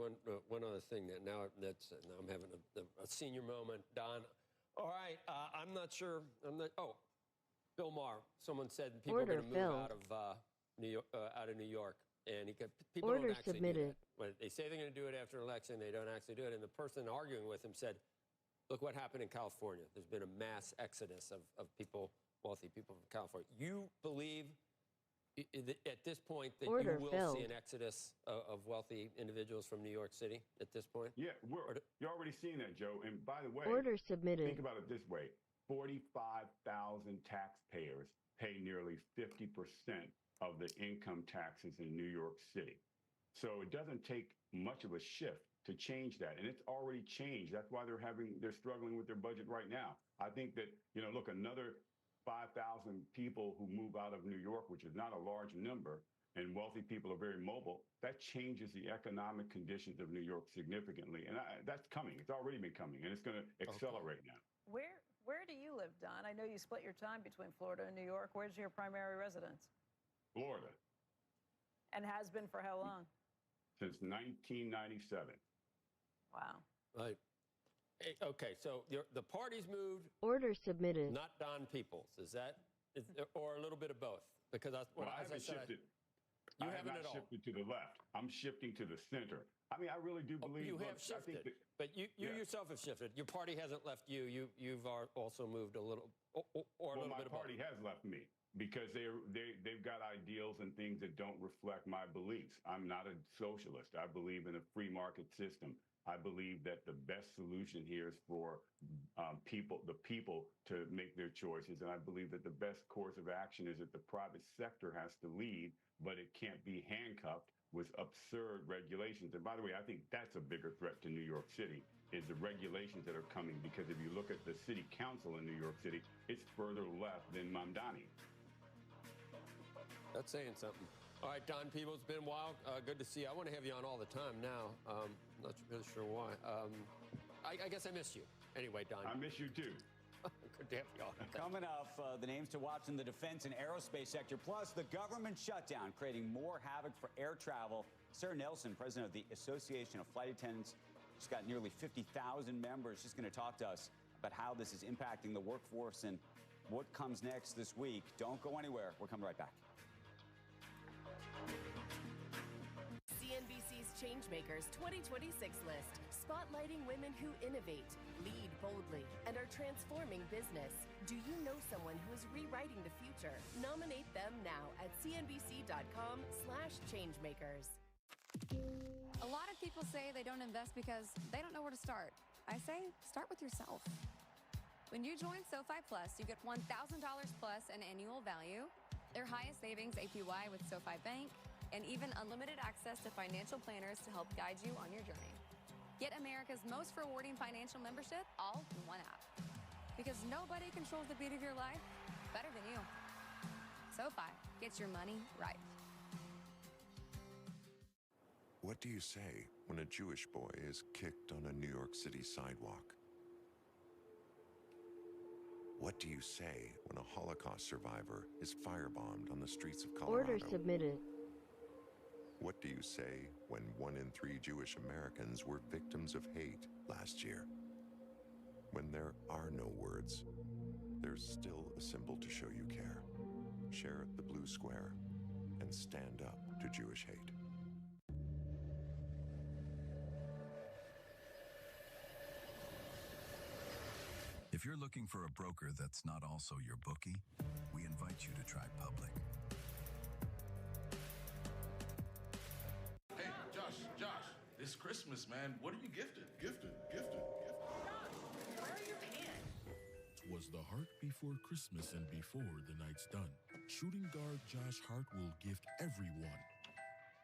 one other thing that now I'm having a senior moment, Don. All right, I'm not sure. Bill Maher. Someone said people are going to move out of New York, and people don't actually do that. When they say they're going to do it after an election, they don't actually do it. And the person arguing with him said, "Look what happened in California. There's been a mass exodus of people, wealthy people from California. You believe at this point that you will see an exodus of wealthy individuals from New York City at this point?" Yeah, you're already seeing that, Joe. And by the way, think about it this way. 45,000 taxpayers pay nearly 50% of the income taxes in New York City. So it doesn't take much of a shift to change that. And it's already changed. That's why they're struggling with their budget right now. I think that, look, another 5,000 people who move out of New York, which is not a large number, and wealthy people are very mobile, that changes the economic conditions of New York significantly. And that's coming. It's already been coming, and it's going to accelerate now. Where do you live, Don? I know you split your time between Florida and New York. Where's your primary residence? Florida. And has been for how long? Since 1997. Wow. Right. Okay, so the party's moved. Order submitted. Not Don Peoples. Is that, or a little bit of both? Because I haven't shifted. I have not shifted to the left. I'm shifting to the center. I mean, I really do believe you have shifted, but you yourself have shifted. Your party hasn't left you. You've also moved a little, or a little bit of both. My party has left me because they've got ideals and things that don't reflect my beliefs. I'm not a socialist. I believe in a free market system. I believe that the best solution here is for the people to make their choices. And I believe that the best course of action is that the private sector has to lead, but it can't be handcuffed with absurd regulations. And by the way, I think that's a bigger threat to New York City, is the regulations that are coming. Because if you look at the city council in New York City, it's further left than Mamdani. That's saying something. All right, Don Peoples, it's been a while. Good to see you. I want to have you on all the time now. Not really sure why. I guess I missed you. Anyway, Don. I miss you too. Good to have you on. Coming up, the names to watch in the defense and aerospace sector, plus the government shutdown creating more havoc for air travel. Sarah Nelson, president of the Association of Flight Attendants, she's got nearly 50,000 members. She's going to talk to us about how this is impacting the workforce and what comes next this week. Don't go anywhere. We're coming right back. CNBC's Changemakers 2026 list, spotlighting women who innovate, lead boldly, and are transforming business. Do you know someone who is rewriting the future? Nominate them now at cnbc.com/changemakers. A lot of people say they don't invest because they don't know where to start. I say, start with yourself. When you join SoFi Plus, you get $1,000 plus in annual value, their highest savings APY with SoFi Bank, and even unlimited access to financial planners to help guide you on your journey. Get America's most rewarding financial membership all in one app. Because nobody controls the beat of your life better than you. SoFi, get your money right. What do you say when a Jewish boy is kicked on a New York City sidewalk? What do you say when a Holocaust survivor is firebombed on the streets of Colorado? Order submitted. What do you say when 1 in 3 Jewish Americans were victims of hate last year? When there are no words, there's still a symbol to show you care. Share the blue square and stand up to Jewish hate. If you're looking for a broker that's not also your bookie, we invite you to try Public. Hey, Josh, this Christmas, man, what are you gifted? Gifted. Where are your pants? 'Twas the heart before Christmas and before the night's done. Shooting guard Josh Hart will gift everyone.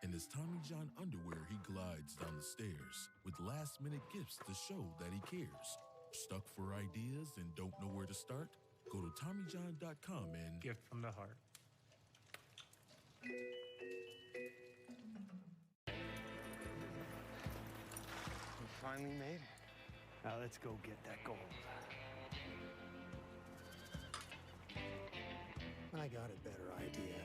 In his Tommy John underwear, he glides down the stairs with last-minute gifts to show that he cares. Stuck for ideas and don't know where to start? Go to TommyJohn.com and gift from the heart. We finally made it. Now let's go get that gold. I got a better idea.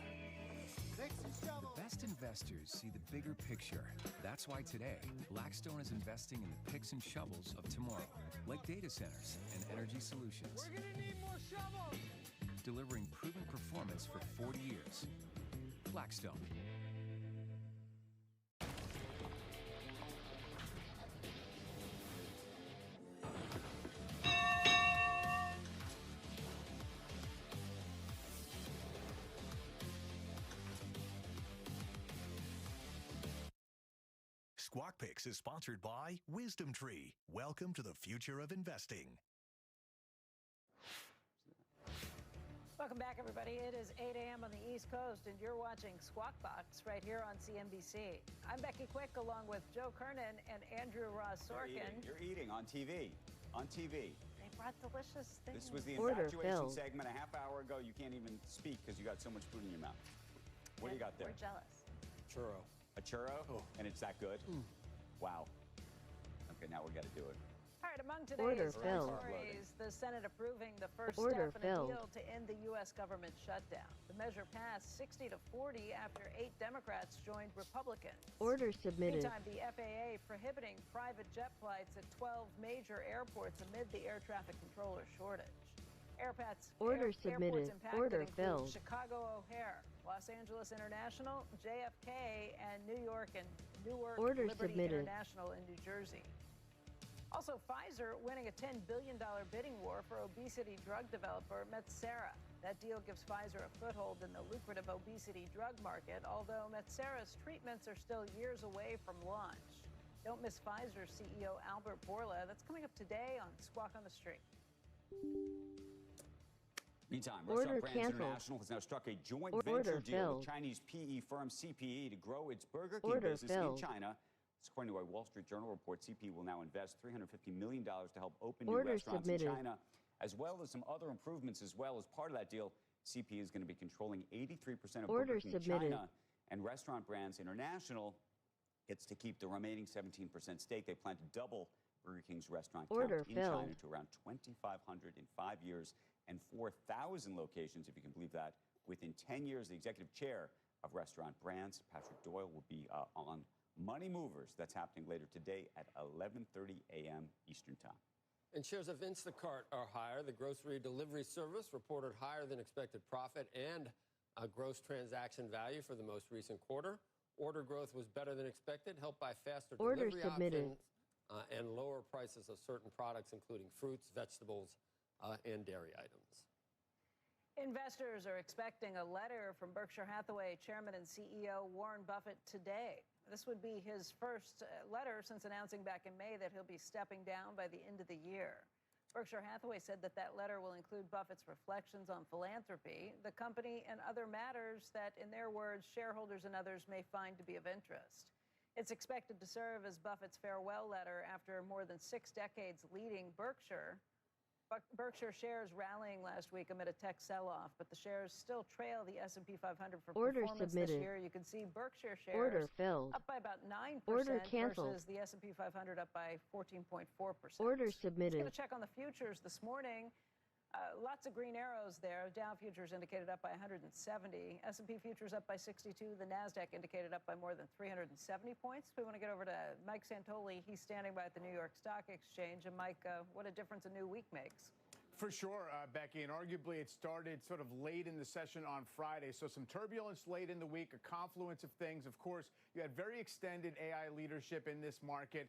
The best investors see the bigger picture. That's why today, Blackstone is investing in the picks and shovels of tomorrow, like data centers and energy solutions. We're gonna need more shovels! Delivering proven performance for 40 years. Blackstone. Squawk Picks is sponsored by Wisdom Tree. Welcome to the future of investing. Welcome back, everybody. It is 8 a.m. on the East Coast, and you're watching Squawk Box right here on CNBC. I'm Becky Quick, along with Joe Kernan and Andrew Ross Sorkin. You're eating on TV. On TV. They brought delicious things. This was the infatuation segment a half hour ago. You can't even speak because you got so much food in your mouth. What do you got there? We're jealous. Churro. A churro? Oh. And it's that good? Wow. Okay, now we got to do it. All right, among today's stories, the Senate approving the first step in a deal to end the U.S. government shutdown. The measure passed 60 to 40 after 8 Democrats joined Republicans. Order submitted. Meantime, the FAA prohibiting private jet flights at 12 major airports amid the air traffic controller shortage. Airports submitted. impacted Order include filled. Chicago O'Hare, Los Angeles International, JFK, and New York and Newark Order Liberty submitted. International in New Jersey. Also, Pfizer winning a $10 billion bidding war for obesity drug developer Metsera. That deal gives Pfizer a foothold in the lucrative obesity drug market, although Metsera's treatments are still years away from launch. Don't miss Pfizer CEO Albert Bourla. That's coming up today on Squawk on the Street. Meantime, Order Restaurant Brands canceled. International has now struck a joint Order venture deal filled. with Chinese PE firm CPE to grow its Burger King Order business filled. in China. According to a Wall Street Journal report, CPE will now invest $350 million to help open new Order restaurants submitted. in China, as well as some other improvements as well. As part of that deal, CPE is going to be controlling 83% of Order Burger King submitted. China, and Restaurant Brands International gets to keep the remaining 17% stake. They plan to double Burger King's restaurant Order count in filled. China to around 2,500 in 5 years and 4,000 locations, if you can believe that, within 10 years. The executive chair of Restaurant Brands, Patrick Doyle, will be on Money Movers. That's happening later today at 11:30 a.m. Eastern Time. And shares of Instacart are higher. The grocery delivery service reported higher than expected profit and gross transaction value for the most recent quarter. Order growth was better than expected, helped by faster Order delivery submitted. options and lower prices of certain products, including fruits, vegetables, and dairy items. Investors are expecting a letter from Berkshire Hathaway Chairman and CEO Warren Buffett today. This would be his first letter since announcing back in May that he'll be stepping down by the end of the year. Berkshire Hathaway said that that letter will include Buffett's reflections on philanthropy, the company, and other matters that, in their words, shareholders and others may find to be of interest. It's expected to serve as Buffett's farewell letter after more than 6 decades leading Berkshire. Berkshire shares rallying last week amid a tech sell-off, but the shares still trail the S&P 500 for Order performance submitted. this year. You can see Berkshire shares Order filled. up by about 9% Order canceled. versus the S&P 500 up by 14.4%. Order Just submitted. going to check on the futures this morning. Lots of green arrows there. Dow futures indicated up by 170. S&P futures up by 62. The NASDAQ indicated up by more than 370 points. We want to get over to Mike Santoli. He's standing by at the New York Stock Exchange. And Mike, what a difference a new week makes. For sure, Becky, and arguably it started sort of late in the session on Friday. So some turbulence late in the week, a confluence of things. Of course, you had very extended AI leadership in this market,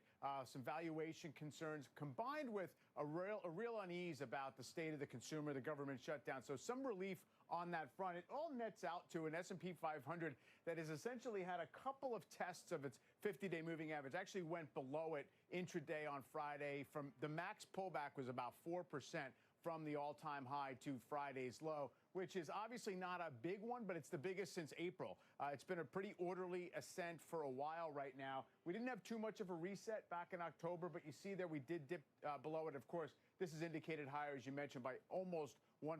some valuation concerns combined with a real unease about the state of the consumer, the government shutdown. So some relief on that front. It all nets out to an S&P 500 that has essentially had a couple of tests of its 50-day moving average. Actually went below it intraday on Friday. From the max pullback was about 4%. From the all-time high to Friday's low, which is obviously not a big one, but it's the biggest since April. It's been a pretty orderly ascent for a while right now. We didn't have too much of a reset back in October, but you see there we did dip below it. Of course, this is indicated higher, as you mentioned, by almost 1%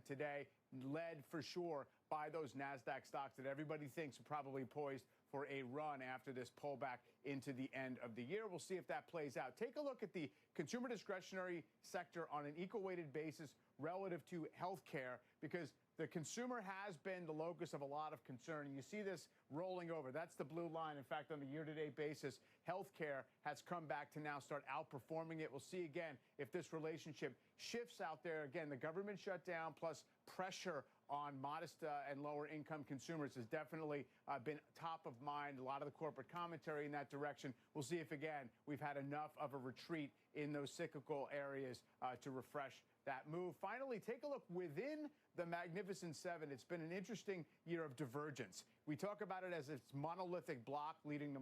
today, led for sure by those NASDAQ stocks that everybody thinks are probably poised for a run after this pullback into the end of the year. We'll see if that plays out. Take a look at the consumer discretionary sector on an equal-weighted basis relative to healthcare, because the consumer has been the locus of a lot of concern. And you see this rolling over. That's the blue line. In fact, on a year-to-date basis, healthcare has come back to now start outperforming it. We'll see again if this relationship shifts out there. Again, the government shutdown plus pressure on modest and lower income consumers has definitely been top of mind. A lot of the corporate commentary in that direction. We'll see if, again, we've had enough of a retreat in those cyclical areas to refresh that move. Finally, take a look within the Magnificent Seven. It's been an interesting year of divergence. We talk about it as its monolithic block leading the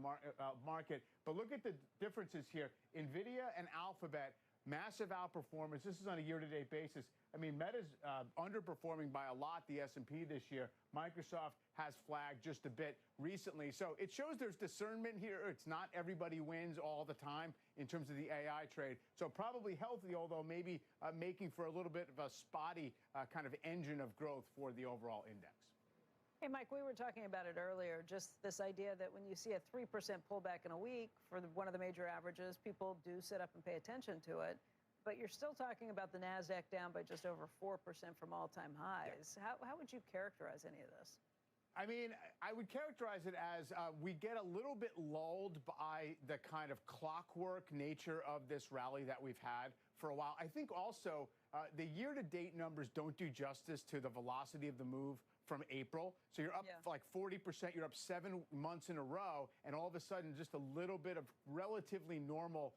market, but look at the differences here. NVIDIA and Alphabet, massive outperformance. This is on a year-to-date basis. I mean, Meta's underperforming by a lot the S&P this year. Microsoft has flagged just a bit recently. So it shows there's discernment here. It's not everybody wins all the time in terms of the AI trade. So probably healthy, although maybe making for a little bit of a spotty kind of engine of growth for the overall index. Hey, Mike, we were talking about it earlier, just this idea that when you see a 3% pullback in a week for one of the major averages, people do sit up and pay attention to it. But you're still talking about the NASDAQ down by just over 4% from all-time highs. Yeah. How would you characterize any of this? I mean, I would characterize it as we get a little bit lulled by the kind of clockwork nature of this rally that we've had for a while. I think also the year-to-date numbers don't do justice to the velocity of the move from April. So you're up like 40%, you're up 7 months in a row, and all of a sudden just a little bit of relatively normal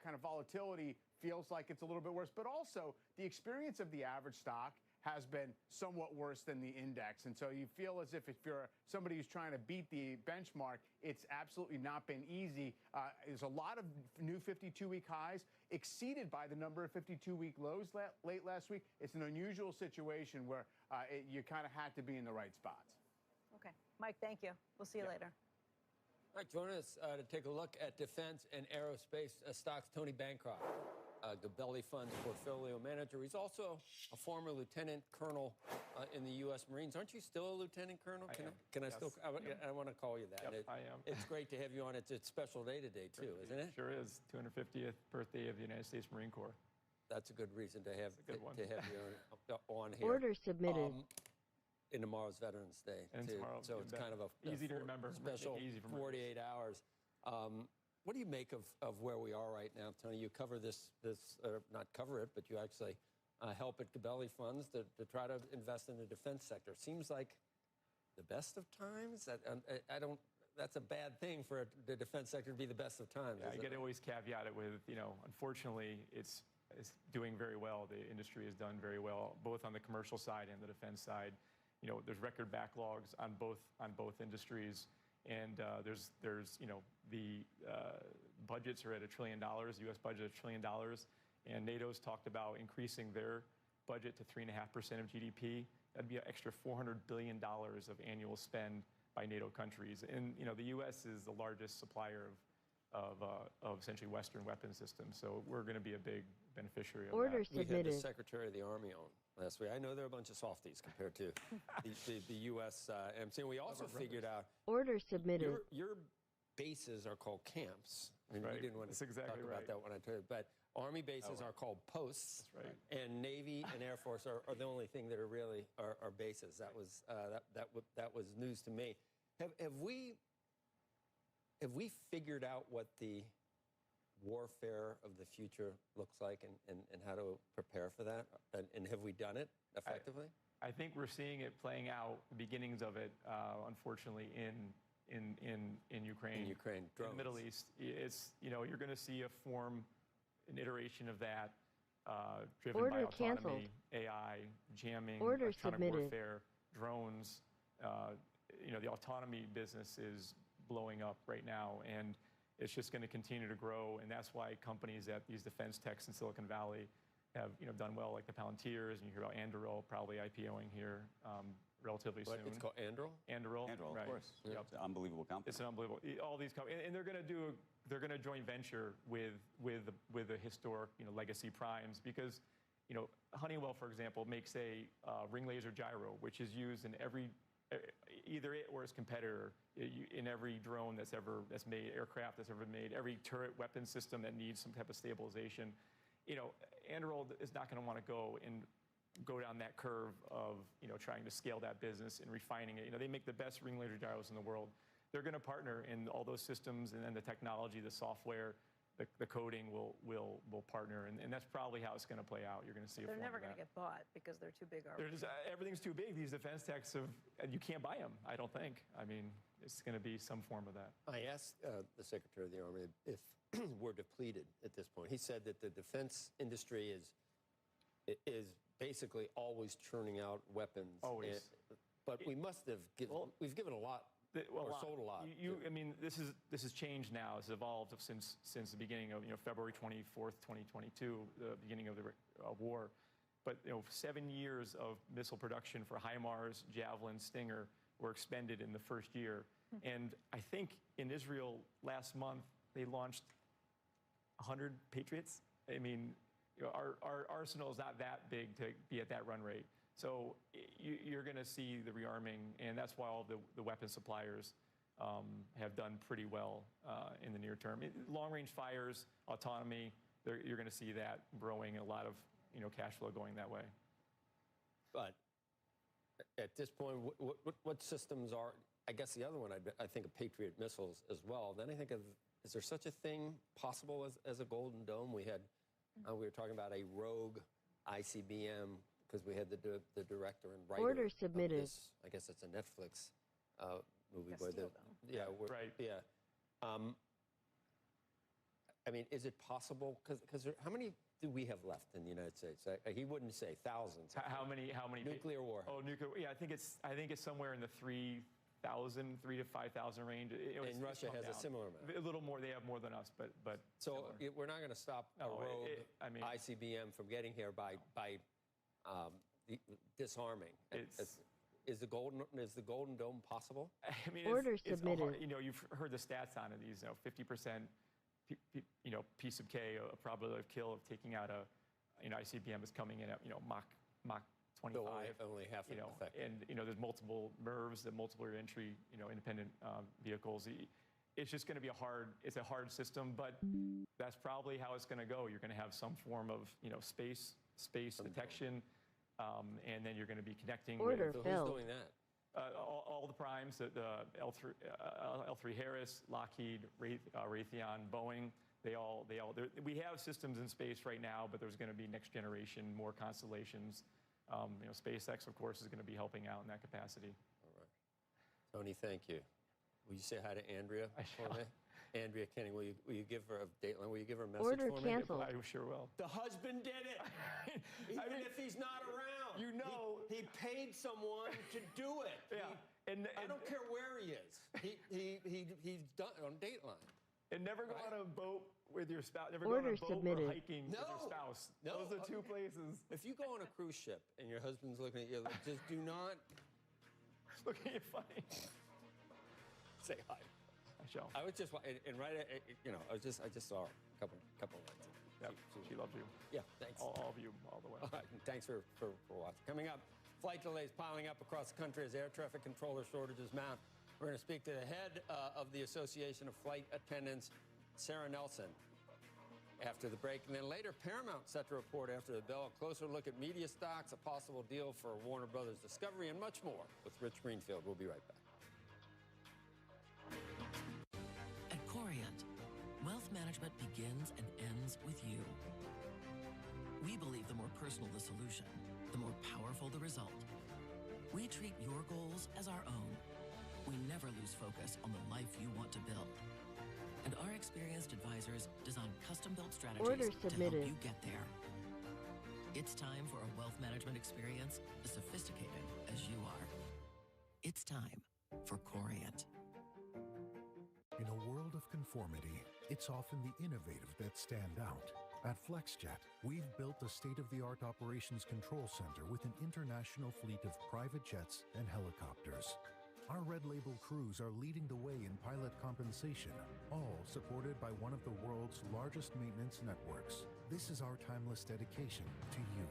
kind of volatility feels like it's a little bit worse. But also the experience of the average stock has been somewhat worse than the index. And so you feel as if you're somebody who's trying to beat the benchmark, it's absolutely not been easy. There's a lot of new 52-week highs exceeded by the number of 52-week lows late last week. It's an unusual situation where you kind of had to be in the right spots. Okay. Mike, thank you. We'll see you later. All right, join us to take a look at defense and aerospace stocks. Tony Bancroft, Gabelli Funds portfolio manager. He's also a former lieutenant colonel in the U.S. Marines. Aren't you still a lieutenant colonel? Can I still? I want to call you that. Yep, I am. It's great to have you on. It's a special day today, too, isn't it? Sure is. 250th birthday of the United States Marine Corps. That's a good reason to have you on here. Order submitted. In tomorrow's Veterans Day, and too. Tomorrow, so it's kind of a easy to remember. Special easy 48 hours. What do you make of where we are right now, Tony? You cover this not cover it, but you actually help at Gabelli Funds to try to invest in the defense sector. Seems like the best of times. I don't. That's a bad thing for the defense sector to be the best of times. Yeah, I get to always caveat it with, unfortunately, it's doing very well. The industry has done very well, both on the commercial side and the defense side. There's record backlogs on both industries, and there's the budgets are at $1 trillion. The U.S. budget is $1 trillion, and NATO's talked about increasing their budget to 3.5% of GDP. That'd be an extra $400 billion of annual spend by NATO countries, and the U.S. is the largest supplier of essentially Western weapon systems. So we're going to be a big beneficiary of Order that. submitted. We had the Secretary of the Army on last week. I know they're a bunch of softies compared to the U.S. MC. We also figured out Order submitted. Your bases are called camps. And right. you didn't want to That's exactly talk about that when I told you. But Army bases are called posts. That's right. And Navy and Air Force are the only thing that are really are bases. That was that was news to me. Have we figured out what the warfare of the future looks like and how to prepare for that? And have we done it effectively? I think we're seeing it playing out, the beginnings of it, unfortunately, in Ukraine. In Ukraine, drones. In the Middle East. It's, you're going to see an iteration of that driven by autonomy, AI, jamming, electronic warfare, drones. The autonomy business is blowing up right now, and it's just going to continue to grow. And that's why companies at these defense techs in Silicon Valley have done well, like the Palantirs, and you hear about Anduril probably IPOing here relatively soon. It's called Anduril? Anduril, right. of course. Yep. It's an unbelievable company. It's an unbelievable. All these companies, and they're going to joint venture with the historic legacy primes, because Honeywell, for example, makes a ring laser gyro, which is used in either it or its competitor in every drone that's made, aircraft that's ever made, every turret weapon system that needs some type of stabilization. Anduril is not going to want to go down that curve of trying to scale that business and refining it. They make the best ring laser gyros in the world. They're going to partner in all those systems, and then the technology, the software, the coding will partner, and that's probably how it's going to play out. You're going to see. They're never going to get bought because they're too big already. Everything's too big. These defense techs you can't buy them. I don't think. I mean, it's going to be some form of that. I asked the Secretary of the Army if we're depleted at this point. He said that the defense industry is basically always churning out weapons. Always. But we must have we've given a lot. Sold a lot. I mean, this has changed now. It's evolved since the beginning of February 24th, 2022, the beginning of the war. But 7 years of missile production for HIMARS, Javelin, Stinger were expended in the first year. And I think in Israel last month they launched 100 Patriots. I mean, our arsenal is not that big to be at that run rate. So you're going to see the rearming, and that's why all the weapon suppliers have done pretty well in the near term. Long-range fires, autonomy, you're going to see that growing, a lot of cash flow going that way. But at this point, what systems are? I guess the other one, I think of Patriot missiles as well. Then I think of, is there such a thing possible as a Golden Dome? We were talking about a rogue ICBM, because we had the director and writer. Order submitted. Of this, I guess it's a Netflix movie. I mean, is it possible? Because how many do we have left in the United States? He wouldn't say thousands. How many nuclear warheads? Oh, nuclear. Yeah, I think it's somewhere in the 3,000 to 5,000 range. And Russia has a similar amount. A little more. They have more than us, but so we're not going to stop a rogue ICBM from getting here by disarming. Is the Golden Dome possible? I mean, Order submitted. You've heard the stats on it. These 50%, piece of K, a probability of kill of taking out a ICBM is coming in at Mach 25. Only half the effect. And there's multiple MIRVs, multiple entry independent vehicles. It's just going to be a hard system, but that's probably how it's going to go. You're going to have some form of space detection, and then you're going to be connecting. Order with, filled. Who's doing that? All the primes, the L3 Harris, Lockheed, Raytheon, Boeing. We have systems in space right now, but there's going to be next generation, more constellations. SpaceX, of course, is going to be helping out in that capacity. All right, Tony, thank you. Will you say hi to Andrea for me? Andrea Kenny, will you give her a dateline? Will you give her a message Order for me? canceled. I sure will. The husband did it, even if he's not around. He paid someone to do it. Yeah, and I don't care where he is. He's done on Dateline. And never go on a boat with your spouse. Never Order go on a boat submitted. or hiking with your spouse. No. Those are two places. If you go on a cruise ship and your husband's looking at you, just do not look at you funny. Say hi. I shall. I was just, and right, I just saw her a couple of nights. Yep. She loves you. Yeah, thanks. All of you, all the way. All right, thanks for watching. Coming up, flight delays piling up across the country as air traffic controller shortages mount. We're going to speak to the head of the Association of Flight Attendants, Sarah Nelson. after the break. And then later, Paramount set to report after the bell. A closer look at media stocks, a possible deal for Warner Brothers Discovery, and much more with Rich Greenfield. We'll be right back. At Corient, wealth management begins and ends with you. We believe the more personal the solution, the more powerful the result. We treat your goals as our own. We never lose focus on the life you want to build. And our experienced advisors design custom-built strategies to help you get there. It's time for a wealth management experience as sophisticated as you are. It's time for Corient. In a world of conformity, it's often the innovative that stand out. At FlexJet, we've built a state-of-the-art operations control center with an international fleet of private jets and helicopters. Our Red Label crews are leading the way in pilot compensation, all supported by one of the world's largest maintenance networks. This is our timeless dedication to you.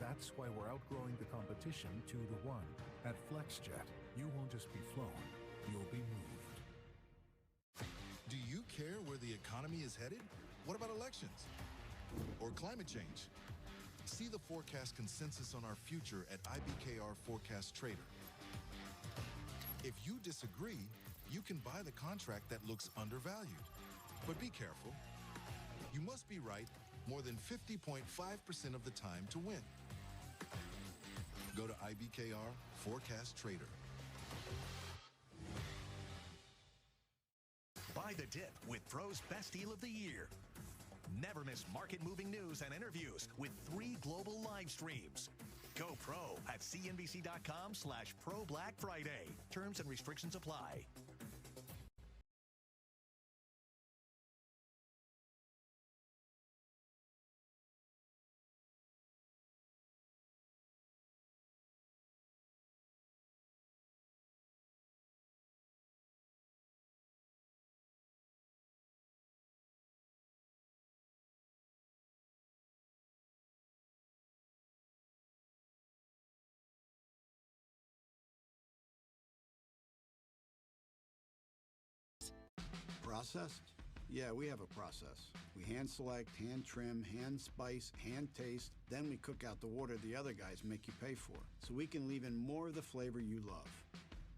That's why we're outgrowing the competition 2-1. At FlexJet, you won't just be flown, you'll be moved. Do you care where the economy is headed? What about elections? Or climate change? See the forecast consensus on our future at IBKR Forecast Trader. If you disagree, you can buy the contract that looks undervalued. But be careful. You must be right more than 50.5% of the time to win. Go to IBKR Forecast Trader. Buy the dip with Pro's best deal of the year. Never miss market-moving news and interviews with 3 global live streams. Go pro at cnbc.com/Pro Black Friday. Terms and restrictions apply. Processed? Yeah, we have a process. We hand select, hand trim, hand spice, hand taste, then we cook out the water the other guys make you pay for, so we can leave in more of the flavor you love.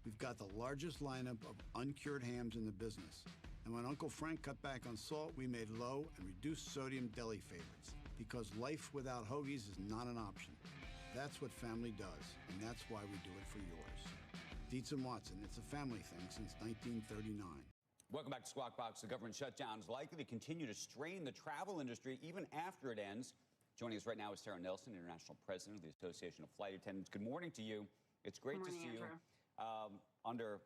We've got the largest lineup of uncured hams in the business. And when Uncle Frank cut back on salt, we made low and reduced sodium deli favorites, because life without hoagies is not an option. That's what family does, and that's why we do it for yours. Dietz & Watson, it's a family thing since 1939. Welcome back to Squawk Box. The government shutdown is likely to continue to strain the travel industry even after it ends. Joining us right now is Sarah Nelson, International President of the Association of Flight Attendants. Good morning to you. It's great to see you under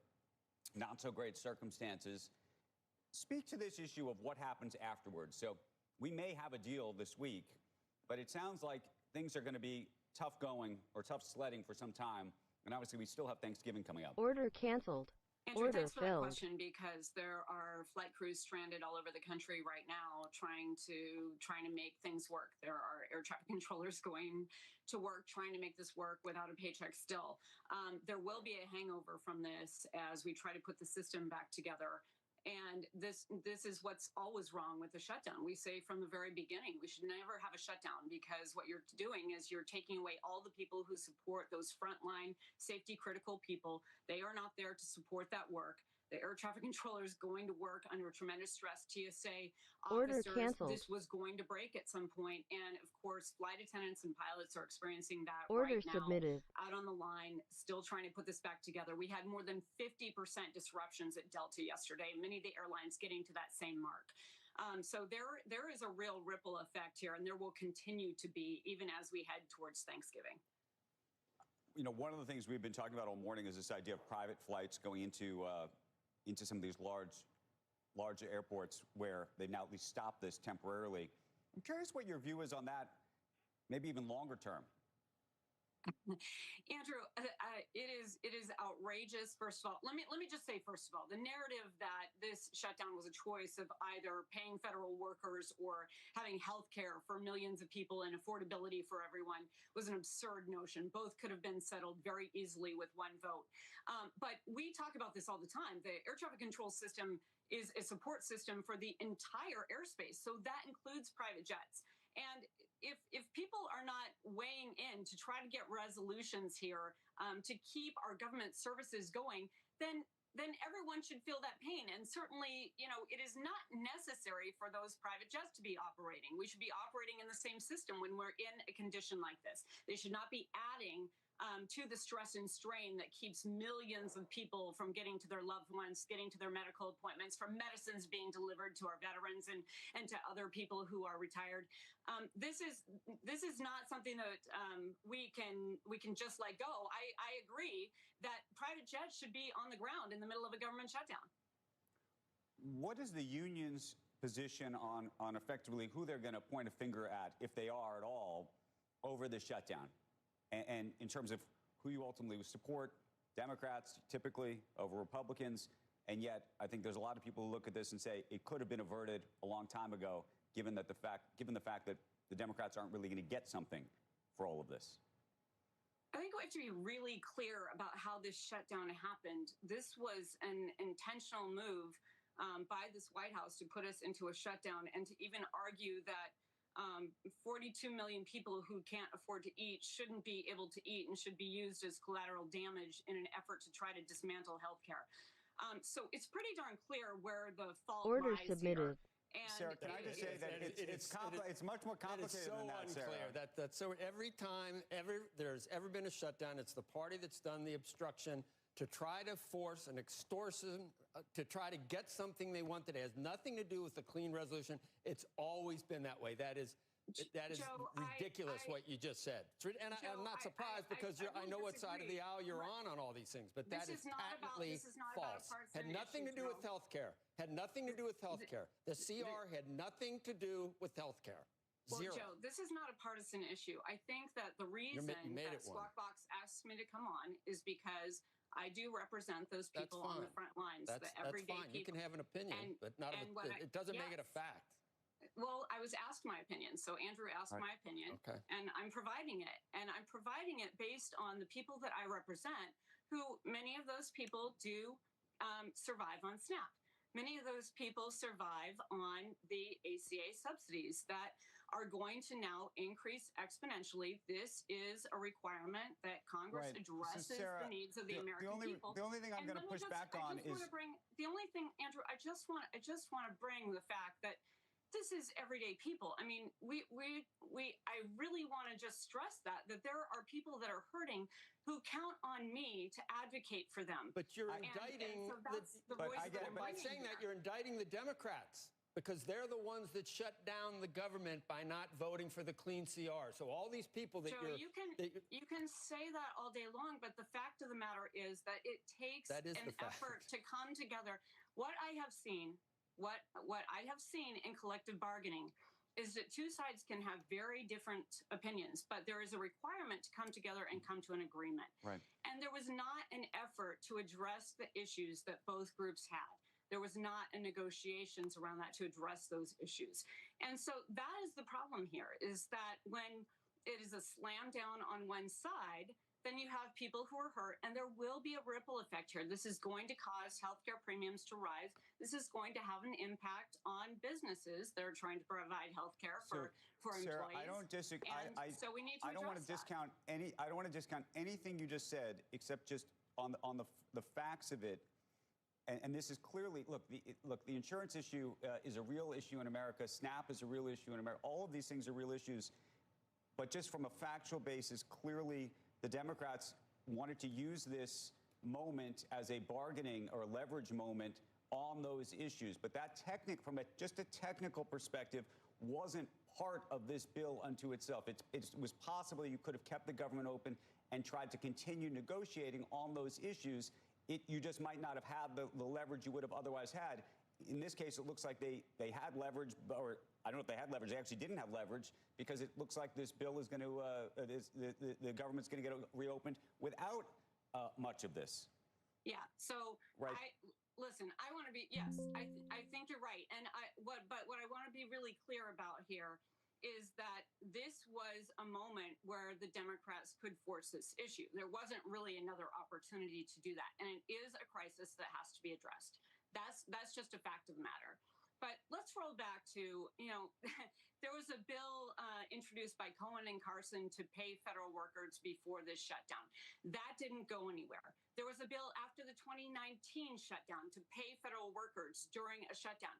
not so great circumstances. Speak to this issue of what happens afterwards. So we may have a deal this week, but it sounds like things are going to be tough going or tough sledding for some time. And obviously we still have Thanksgiving coming up. Order canceled. Andrew, thanks for that question, because there are flight crews stranded all over the country right now trying to make things work. There are air traffic controllers going to work trying to make this work without a paycheck still. There will be a hangover from this as we try to put the system back together. And this is what's always wrong with the shutdown. We say from the very beginning, we should never have a shutdown, because what you're doing is you're taking away all the people who support those frontline safety critical people. They are not there to support that work. The air traffic controllers going to work under tremendous stress. TSA officers, this was going to break at some point. And of course, flight attendants and pilots are experiencing that right now, out on the line, still trying to put this back together. We had more than 50% disruptions at Delta yesterday, many of the airlines getting to that same mark. So there is a real ripple effect here, and there will continue to be even as we head towards Thanksgiving. You know, one of the things we've been talking about all morning is this idea of private flights going into some of these large airports where they've now at least stopped this temporarily. I'm curious what your view is on that, maybe even longer term. Andrew, it is outrageous. First of all, let me just say, first of all, the narrative that this shutdown was a choice of either paying federal workers or having health care for millions of people and affordability for everyone was an absurd notion. Both could have been settled very easily with one vote. But we talk about this all the time. The air traffic control system is a support system for the entire airspace. So that includes private jets. And if people are not weighing in to try to get resolutions here to keep our government services going, then everyone should feel that pain. And certainly, it is not necessary for those private jets to be operating. We should be operating in the same system when we're in a condition like this. They should not be adding to the stress and strain that keeps millions of people from getting to their loved ones, getting to their medical appointments, from medicines being delivered to our veterans and to other people who are retired. This is not something that we can just let go. I agree that private jets should be on the ground in the middle of a government shutdown. What is the union's position on effectively who they're going to point a finger at, if they are at all, over the shutdown? And in terms of who you ultimately would support, Democrats typically over Republicans, and yet I think there's a lot of people who look at this and say it could have been averted a long time ago, given the fact that the Democrats aren't really going to get something for all of this. I think we have to be really clear about how this shutdown happened. This was an intentional move by this White House to put us into a shutdown and to even argue that 42 million people who can't afford to eat shouldn't be able to eat and should be used as collateral damage in an effort to try to dismantle healthcare. So it's pretty darn clear where the fault lies submitted. Here. And Sarah, can I just say that it's much more complicated than that, Sarah. So every time there's ever been a shutdown, it's the party that's done the obstruction to try to force an extortion, to try to get something they want that has nothing to do with the clean resolution. It's always been that way. That is Joe, ridiculous what you just said. And Joe, I'm not surprised because I know what side of the aisle you're on all these things, but that is patently false. Had nothing to do with health care. Had nothing to do with health care. The CR had nothing to do with health care. Well, Zero. Joe, this is not a partisan issue. I think that the reason that Squawk Box asked me to come on is because I do represent those people on the front lines, the everyday people. You can have an opinion, but not it doesn't make it a fact. Well, I was asked my opinion. So Andrew asked my opinion, and I'm providing it. And I'm providing it based on the people that I represent, who many of those people do survive on SNAP. Many of those people survive on the ACA subsidies that are going to now increase exponentially. This is a requirement that Congress addresses the needs of the American people. The only thing I'm going to push back on is the only thing, Andrew. I just want to bring the fact that this is everyday people. I mean, I really want to just stress that there are people that are hurting who count on me to advocate for them. But you're indicting by saying that you're indicting the Democrats, because they're the ones that shut down the government by not voting for the clean CR. So all these people that Joe, you can say that all day long, but the fact of the matter is that it takes an effort to come together. What I have seen in collective bargaining is that two sides can have very different opinions, but there is a requirement to come together and come to an agreement. Right. And there was not an effort to address the issues that both groups had. There was not a negotiations around that to address those issues. And so that is the problem here, is that when it is a slam down on one side, then you have people who are hurt, and there will be a ripple effect here. This is going to cause healthcare premiums to rise. This is going to have an impact on businesses that are trying to provide healthcare for employees. Sarah, I don't disagree. So we need to I don't want to discount anything you just said, except just on the facts of it. And this is clearly, look, the insurance issue is a real issue in America. SNAP is a real issue in America. All of these things are real issues. But just from a factual basis, clearly the Democrats wanted to use this moment as a bargaining or leverage moment on those issues. But that from just a technical perspective wasn't part of this bill unto itself. It was possible you could have kept the government open and tried to continue negotiating on those issues. You just might not have had the leverage you would have otherwise had. In this case, it looks like they had leverage, or I don't know if they had leverage. They actually didn't have leverage because it looks like this bill is going to, the government's going to get reopened without much of this. Yeah. So right. Listen, I want to be, yes, I think you're right. And what I want to be really clear about here is that this was a moment where the Democrats could force this issue. There wasn't really another opportunity to do that. And it is a crisis that has to be addressed. That's just a fact of the matter. But let's roll back to, there was a bill introduced by Cohen and Carson to pay federal workers before this shutdown. That didn't go anywhere. There was a bill after the 2019 shutdown to pay federal workers during a shutdown.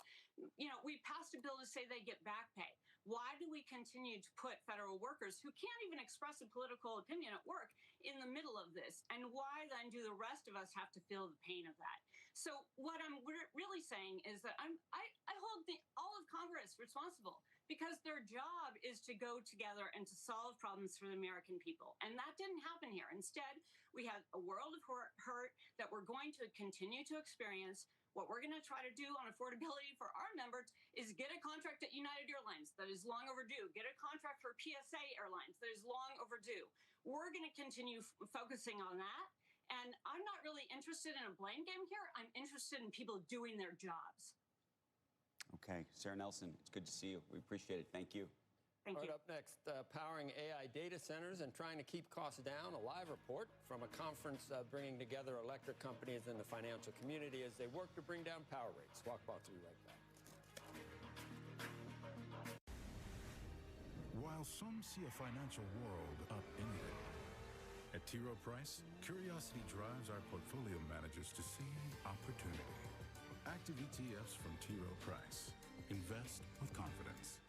We passed a bill to say they get back pay. Why do we continue to put federal workers who can't even express a political opinion at work in the middle of this? And why then do the rest of us have to feel the pain of that? So what I'm really saying is that I hold all of Congress responsible because their job is to go together and to solve problems for the American people. And that didn't happen here. Instead, we have a world of hurt that we're going to continue to experience. What we're going to try to do on affordability for our members is get a contract at United Airlines that is long overdue. Get a contract for PSA Airlines that is long overdue. We're going to continue focusing on that. And I'm not really interested in a blame game here. I'm interested in people doing their jobs. Okay. Sarah Nelson, it's good to see you. We appreciate it. Thank you. Thank you. Up next, powering AI data centers and trying to keep costs down, a live report from a conference bringing together electric companies and the financial community as they work to bring down power rates. Squawk Box will be right back. While some see a financial world upended, at T. Rowe Price, curiosity drives our portfolio managers to see opportunity. Active ETFs from T. Rowe Price. Invest with confidence.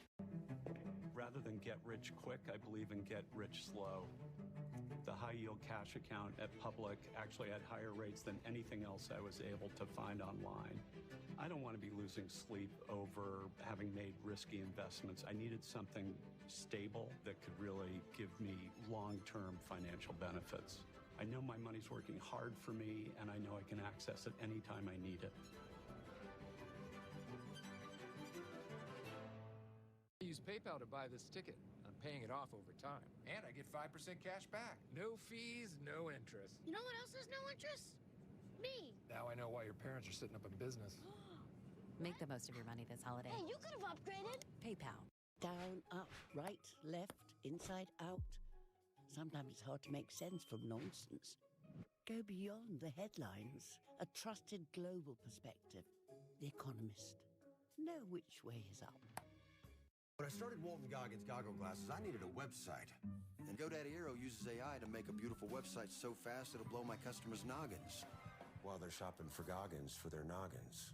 Rather than get rich quick, I believe in get rich slow. The high yield cash account at Public actually had higher rates than anything else I was able to find online. I don't want to be losing sleep over having made risky investments. I needed something stable that could really give me long-term financial benefits. I know my money's working hard for me, and I know I can access it anytime I need it. I use PayPal to buy this ticket. I'm paying it off over time. And I get 5% cash back. No fees, no interest. You know what else has no interest? Me. Now I know why your parents are sitting up in business. Make the most of your money this holiday. Hey, you could have upgraded. PayPal. Down, up, right, left, inside, out. Sometimes it's hard to make sense from nonsense. Go beyond the headlines. A trusted global perspective. The Economist. Know which way is up. When I started Walton Goggins Goggle Glasses, I needed a website. And GoDaddy Aero uses AI to make a beautiful website so fast it'll blow my customers' noggins. While they're shopping for Goggins for their noggins.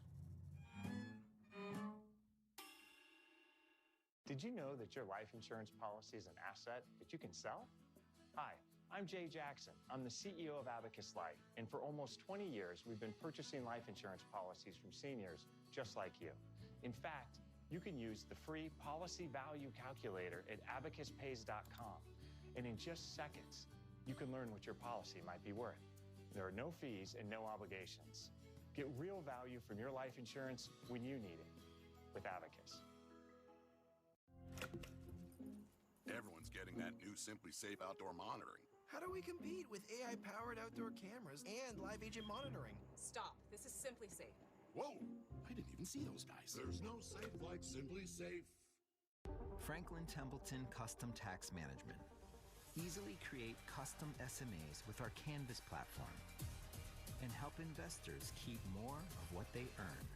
Did you know that your life insurance policy is an asset that you can sell? Hi, I'm Jay Jackson. I'm the CEO of Abacus Life. And for almost 20 years, we've been purchasing life insurance policies from seniors just like you. In fact, you can use the free policy value calculator at abacuspays.com. And in just seconds, you can learn what your policy might be worth. There are no fees and no obligations. Get real value from your life insurance when you need it with Abacus. Everyone's getting that new Simply Safe outdoor monitoring. How do we compete with AI-powered outdoor cameras and live agent monitoring? Stop. This is Simply Safe. Whoa! I didn't even see those guys. There's no safe like Simply Safe. Franklin Templeton Custom Tax Management. Easily create custom SMAs with our Canvas platform and help investors keep more of what they earn.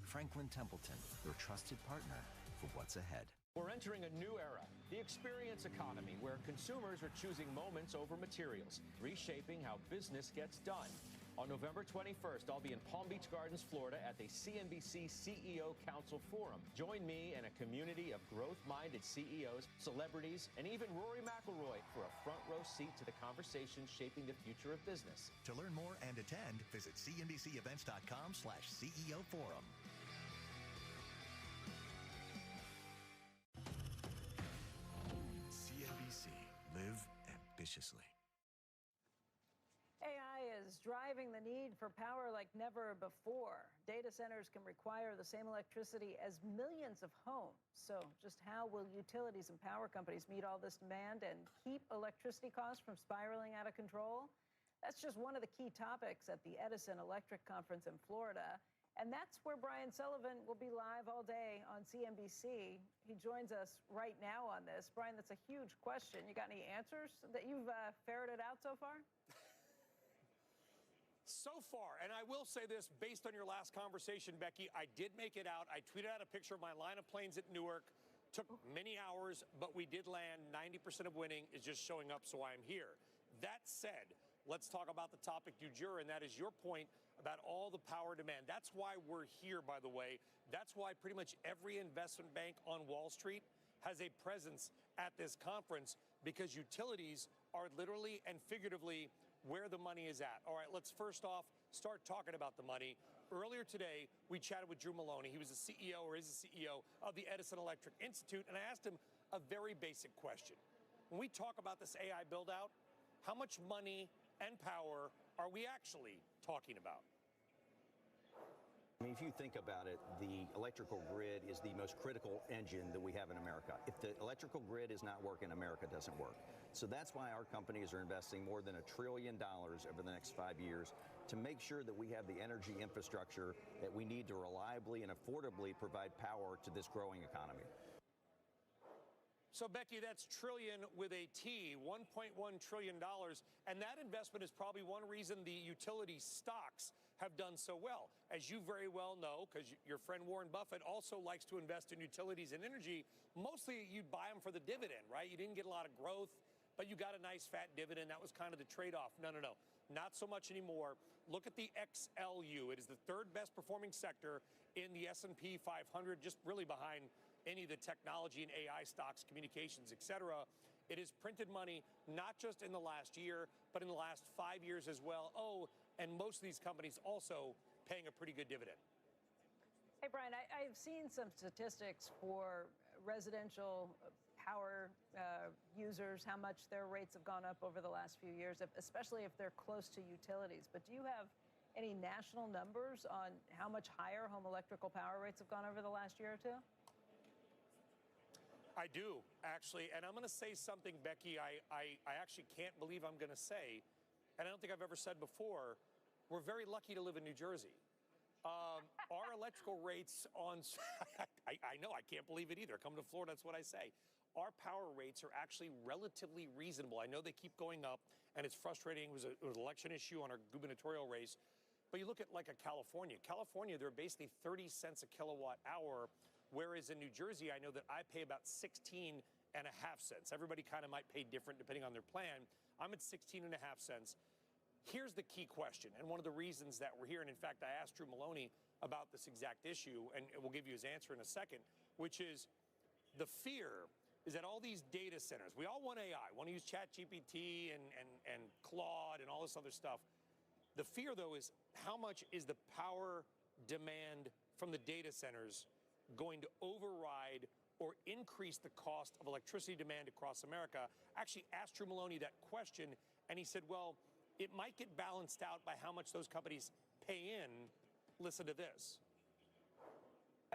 Franklin Templeton, your trusted partner for what's ahead. We're entering a new era, the experience economy, where consumers are choosing moments over materials, reshaping how business gets done. On November 21st, I'll be in Palm Beach Gardens, Florida at the CNBC CEO Council Forum. Join me and a community of growth-minded CEOs, celebrities, and even Rory McIlroy for a front row seat to the conversation shaping the future of business. To learn more and attend, visit cnbcevents.com/CEO Forum. CNBC. Live ambitiously. AI is is driving the need for power like never before. Data centers can require the same electricity as millions of homes. So just how will utilities and power companies meet all this demand and keep electricity costs from spiraling out of control? That's just one of the key topics at the Edison Electric Conference in Florida. And that's where Brian Sullivan will be live all day on CNBC. He joins us right now on this. Brian, that's a huge question. You got any answers that you've ferreted out so far? So far, and I will say this, based on your last conversation, Becky, I did make it out. I tweeted out a picture of my line of planes at Newark. Took many hours, but we did land. 90% of winning is just showing up, so I'm here. That said, let's talk about the topic du jour, and that is your point about all the power demand. That's why we're here, by the way. That's why pretty much every investment bank on Wall Street has a presence at this conference, because utilities are literally and figuratively where the money is at. All right, let's first off start talking about the money. Earlier today, we chatted with Drew Maloney. He was the CEO, or is the CEO, of the Edison Electric Institute, and I asked him a very basic question. When we talk about this AI build-out, how much money and power are we actually talking about? I mean, if you think about it, the electrical grid is the most critical engine that we have in America. If the electrical grid is not working, America doesn't work. So that's why our companies are investing more than $1 trillion over the next 5 years to make sure that we have the energy infrastructure that we need to reliably and affordably provide power to this growing economy. So, Becky, that's trillion with a T, $1.1 trillion. And that investment is probably one reason the utility stocks have done so well. As you very well know, because your friend Warren Buffett also likes to invest in utilities and energy, mostly you'd buy them for the dividend, right? You didn't get a lot of growth, but you got a nice fat dividend. That was kind of the trade-off. No. Not so much anymore. Look at the XLU. It is the third best performing sector in the S&P 500, just really behind any of the technology and AI stocks, communications, et cetera. It has printed money not just in the last year, but in the last 5 years as well. Oh, and most of these companies also paying a pretty good dividend. Hey, Brian, I've seen some statistics for residential power users, how much their rates have gone up over the last few years, especially if they're close to utilities. But do you have any national numbers on how much higher home electrical power rates have gone over the last year or two? I do, actually, and I'm going to say something, Becky, I actually can't believe I'm going to say, and I don't think I've ever said before. We're very lucky to live in New Jersey. Our electrical rates on, I know, I can't believe it either. Coming to Florida, that's what I say. Our power rates are actually relatively reasonable. I know they keep going up, and it's frustrating. It was an election issue on our gubernatorial race. But you look at like a California. California, they're basically 30 cents a kilowatt hour. Whereas in New Jersey, I know that I pay about 16.5 cents. Everybody kind of might pay different depending on their plan. I'm at 16.5 cents. Here's the key question, and one of the reasons that we're here, and in fact, I asked Drew Maloney about this exact issue, and we'll give you his answer in a second, which is the fear is that all these data centers, we all want AI, want to use ChatGPT and Claude and all this other stuff. The fear, though, is how much is the power demand from the data centers going to override or increase the cost of electricity demand across America? I actually asked Drew Maloney that question, and he said, well, it might get balanced out by how much those companies pay in. Listen to this.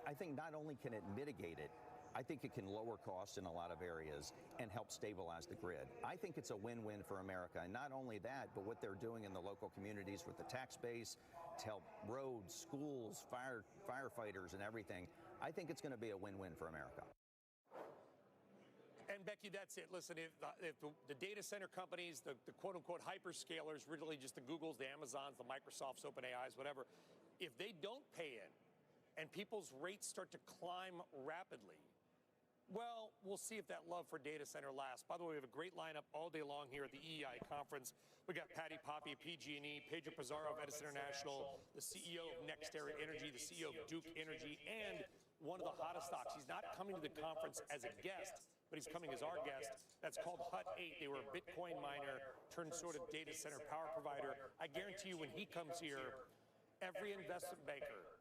I think not only can it mitigate it, I think it can lower costs in a lot of areas and help stabilize the grid. I think it's a win-win for America. And not only that, but what they're doing in the local communities with the tax base to help roads, schools, firefighters, and everything. I think it's going to be a win-win for America. And Becky, that's it. Listen, if the data center companies, the quote-unquote hyperscalers, really just the Googles, the Amazons, the Microsofts, OpenAIs, whatever, if they don't pay in and people's rates start to climb rapidly, well, we'll see if that love for data center lasts. By the way, we have a great lineup all day long here at the EEI conference. We got Patty Poppe of PG&E, Pedro Pizarro of Edison International, the CEO of NextEra Energy, the CEO of Duke Energy, and one of the hottest stocks. He's not coming to the conference as a guest, but he's coming as our guest. That's called Hut 8. They were a Bitcoin miner turned sort of data center power provider. I guarantee you when he comes here, every investment banker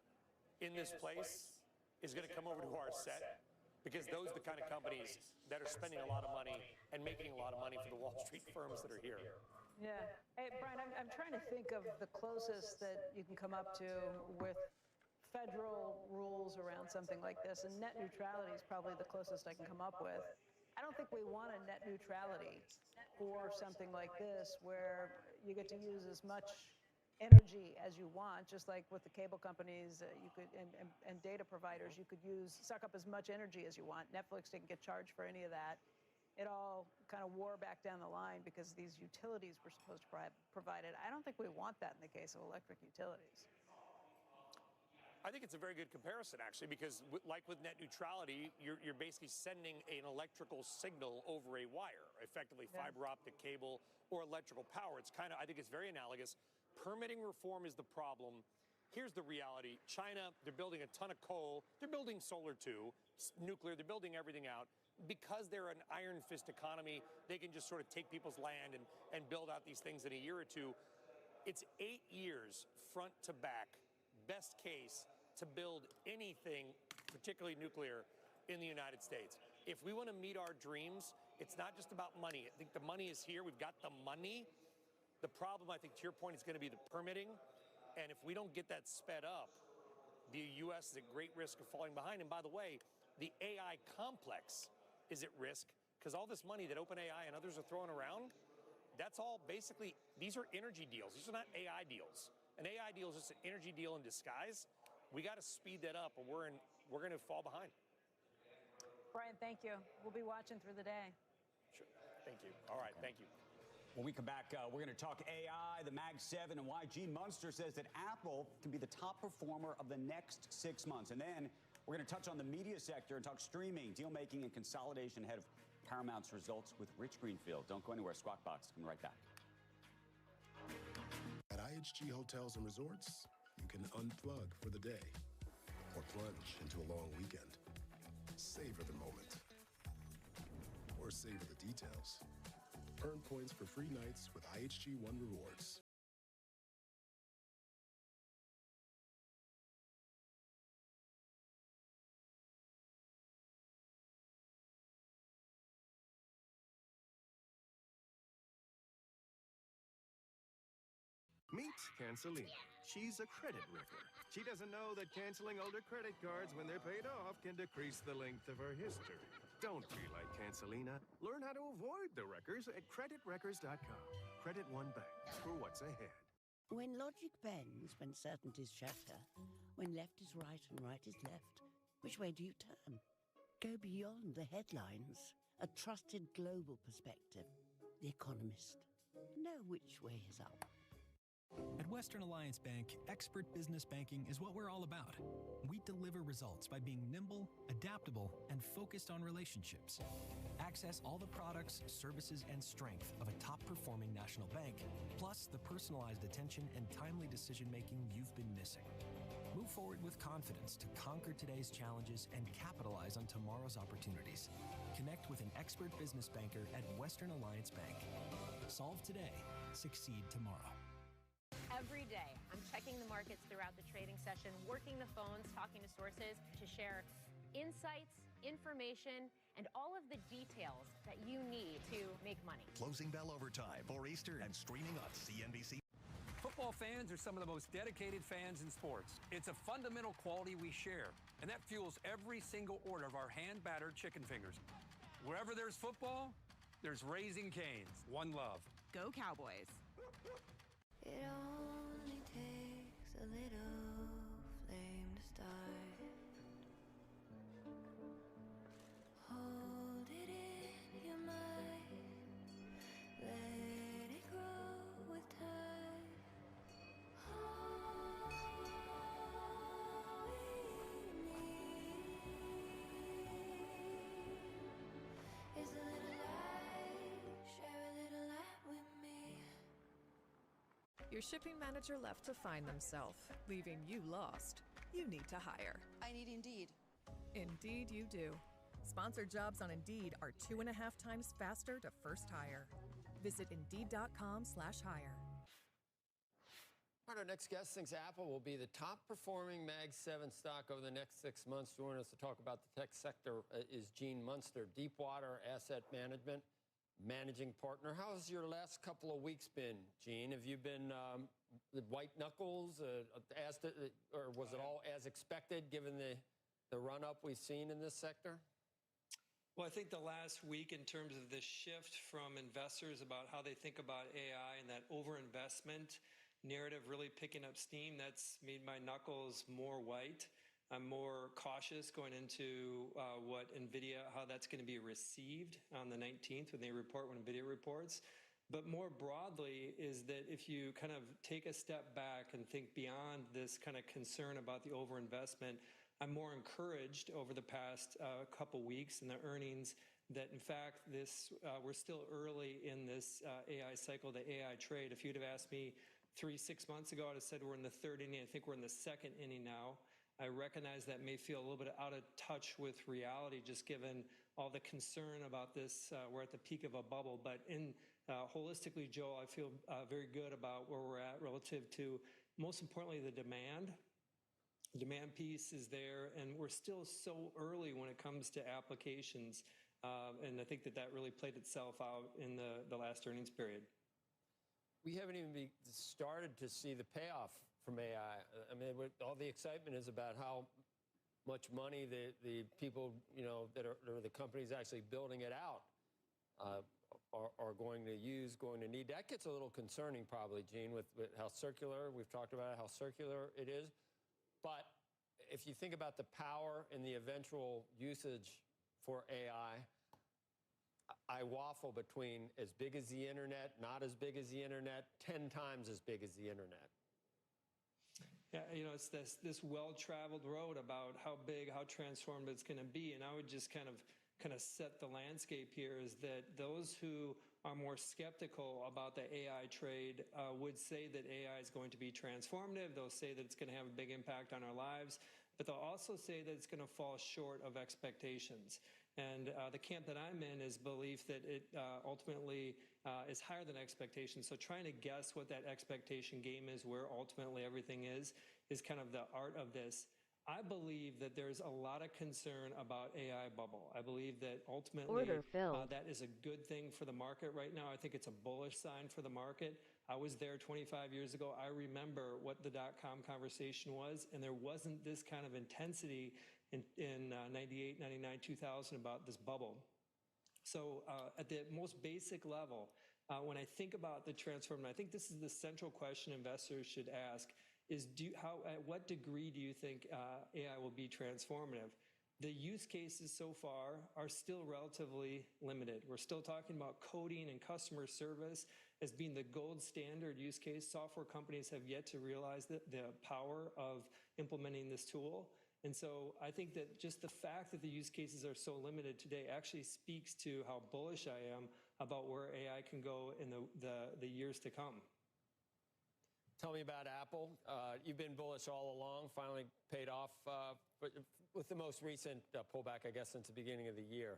in this place is going to come over to our set, because those are the kind of companies that are spending a lot of money and making a lot of money for the Wall Street firms that are here. Yeah. Hey, Brian, I'm trying to think of the closest that you can come up to with federal rules around something like this, and net neutrality is probably the closest I can come up with. I don't think we want a net neutrality for something like this where you get to use as much energy as you want, just like with the cable companies you could and data providers, you could suck up as much energy as you want. Netflix didn't get charged for any of that. It all kind of wore back down the line because these utilities were supposed to provide it. I don't think we want that in the case of electric utilities. I think it's a very good comparison, actually, because like with net neutrality, you're basically sending an electrical signal over a wire, effectively fiber optic cable or electrical power. It's kind of, I think it's very analogous. Permitting reform is the problem. Here's the reality. China, they're building a ton of coal. They're building solar too, nuclear. They're building everything out. Because they're an iron fist economy, they can just sort of take people's land and build out these things in a year or two. It's 8 years front to back, best case, to build anything, particularly nuclear, in the United States. If we want to meet our dreams, it's not just about money. I think the money is here. We've got the money. The problem, I think, to your point, is going to be the permitting. And if we don't get that sped up, the U.S. is at great risk of falling behind. And by the way, the AI complex is at risk because all this money that OpenAI and others are throwing around, that's all basically, these are energy deals. These are not AI deals. An AI deal is just an energy deal in disguise. We got to speed that up or we're going to fall behind. Brian, thank you. We'll be watching through the day. Sure. Thank you. All right. Thank you. When we come back, we're going to talk AI, the Mag 7, and why Gene Munster says that Apple can be the top performer of the next 6 months. And then we're going to touch on the media sector and talk streaming, deal-making, and consolidation ahead of Paramount's results with Rich Greenfield. Don't go anywhere. Squawk Box. Coming right back. At IHG Hotels and Resorts, you can unplug for the day or plunge into a long weekend. Savor the moment or savor the details. Earn points for free nights with IHG One Rewards. Meet Cancelina. She's a credit wrecker. She doesn't know that canceling older credit cards when they're paid off can decrease the length of her history. Don't be like Cancelina. Learn how to avoid the wreckers at creditwreckers.com. Credit One Bank for what's ahead. When logic bends, when certainties shatter, when left is right and right is left, which way do you turn? Go beyond the headlines. A trusted global perspective. The Economist. Know which way is up. At Western Alliance Bank, expert business banking is what we're all about. We deliver results by being nimble, adaptable, and focused on relationships. Access all the products, services, and strength of a top-performing national bank, plus the personalized attention and timely decision-making you've been missing. Move forward with confidence to conquer today's challenges and capitalize on tomorrow's opportunities. Connect with an expert business banker at Western Alliance Bank. Solve today, succeed tomorrow. Every day, I'm checking the markets throughout the trading session, working the phones, talking to sources to share insights, information, and all of the details that you need to make money. Closing bell overtime for Easter and streaming on CNBC. Football fans are some of the most dedicated fans in sports. It's a fundamental quality we share, and that fuels every single order of our hand-battered chicken fingers. Wherever there's football, there's Raising Cane's. One love. Go Cowboys. It only takes a little flame to start. Hold it in your mind. Let it grow with time. All we need is a little light. Share a little light with me. Your shipping manager left to find themselves, leaving you lost. You need to hire. I need Indeed. Indeed you do. Sponsored jobs on Indeed are 2.5 times faster to first hire. Visit Indeed.com/hire. All right, our next guest thinks Apple will be the top-performing Mag 7 stock over the next 6 months. Joining us to talk about the tech sector is Gene Munster, Deepwater Asset Management. managing partner. How's your last couple of weeks been, Gene? Have you been white knuckles, or was it all as expected given the run-up we've seen in this sector? Well, I think the last week in terms of the shift from investors about how they think about AI and that overinvestment narrative really picking up steam, that's made my knuckles more white. I'm more cautious going into what NVIDIA, how that's going to be received on the 19th when NVIDIA reports. But more broadly is that if you kind of take a step back and think beyond this kind of concern about the overinvestment, I'm more encouraged over the past couple weeks in the earnings that, in fact, we're still early in this AI cycle, the AI trade. If you'd have asked me 3-6 months ago, I'd have said we're in the third inning. I think we're in the second inning now. I recognize that may feel a little bit out of touch with reality, just given all the concern about this. We're at the peak of a bubble. But holistically, Joel, I feel very good about where we're at relative to, most importantly, the demand. The demand piece is there, and we're still so early when it comes to applications. And I think that really played itself out in the last earnings period. We haven't even started to see the payoff from AI. I mean, all the excitement is about how much money the people, that are the companies actually building it out are going to use, going to need. That gets a little concerning probably, Gene, with how circular, we've talked about how circular it is. But if you think about the power and the eventual usage for AI, I waffle between as big as the internet, not as big as the internet, 10 times as big as the internet. Yeah, it's this well-traveled road about how big, how transformed it's going to be. And I would just kind of set the landscape here is that those who are more skeptical about the AI trade would say that AI is going to be transformative. They'll say that it's going to have a big impact on our lives, but they'll also say that it's going to fall short of expectations. And the camp that I'm in is belief that it ultimately is higher than expectations. So trying to guess what that expectation game is, where ultimately everything is kind of the art of this. I believe that there's a lot of concern about AI bubble. I believe that ultimately that is a good thing for the market right now. I think it's a bullish sign for the market. I was there 25 years ago. I remember what the dot-com conversation was, and there wasn't this kind of intensity in 98, 99, 2000 about this bubble. So at the most basic level, when I think about the transform, I think this is the central question investors should ask, is at what degree do you think AI will be transformative? The use cases so far are still relatively limited. We're still talking about coding and customer service as being the gold standard use case. Software companies have yet to realize the power of implementing this tool. And so I think that just the fact that the use cases are so limited today actually speaks to how bullish I am about where AI can go in the years to come. Tell me about Apple. You've been bullish all along, finally paid off with the most recent pullback, I guess, since the beginning of the year.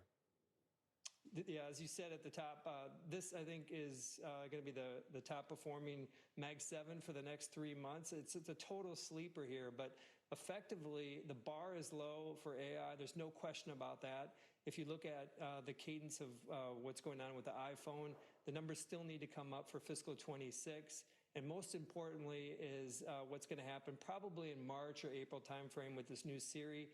Yeah, as you said at the top, this, I think, is going to be the top performing Mag 7 for the next 3 months. It's a total sleeper here, but effectively, the bar is low for AI. There's no question about that. If you look at the cadence of what's going on with the iPhone, the numbers still need to come up for fiscal 26. And most importantly is what's going to happen probably in March or April timeframe with this new Siri.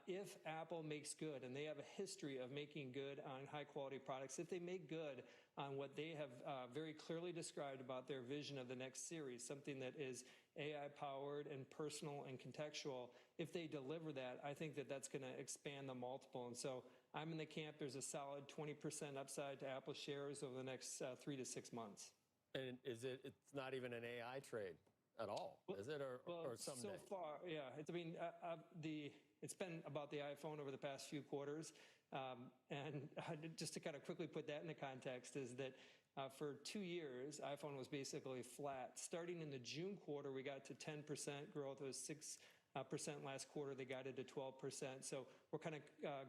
If Apple makes good, and they have a history of making good on high-quality products, if they make good on what they have very clearly described about their vision of the next series, something that is AI-powered and personal and contextual, if they deliver that, I think that that's going to expand the multiple. And so I'm in the camp, there's a solid 20% upside to Apple shares over the next 3 to 6 months. And it's not even an AI trade at all, is it, or someday? So far, yeah. It's been about the iPhone over the past few quarters. And just to kind of quickly put that into context is that for 2 years, iPhone was basically flat. Starting in the June quarter, we got to 10% growth. It was 6% last quarter. They got it to 12%. So we're kind of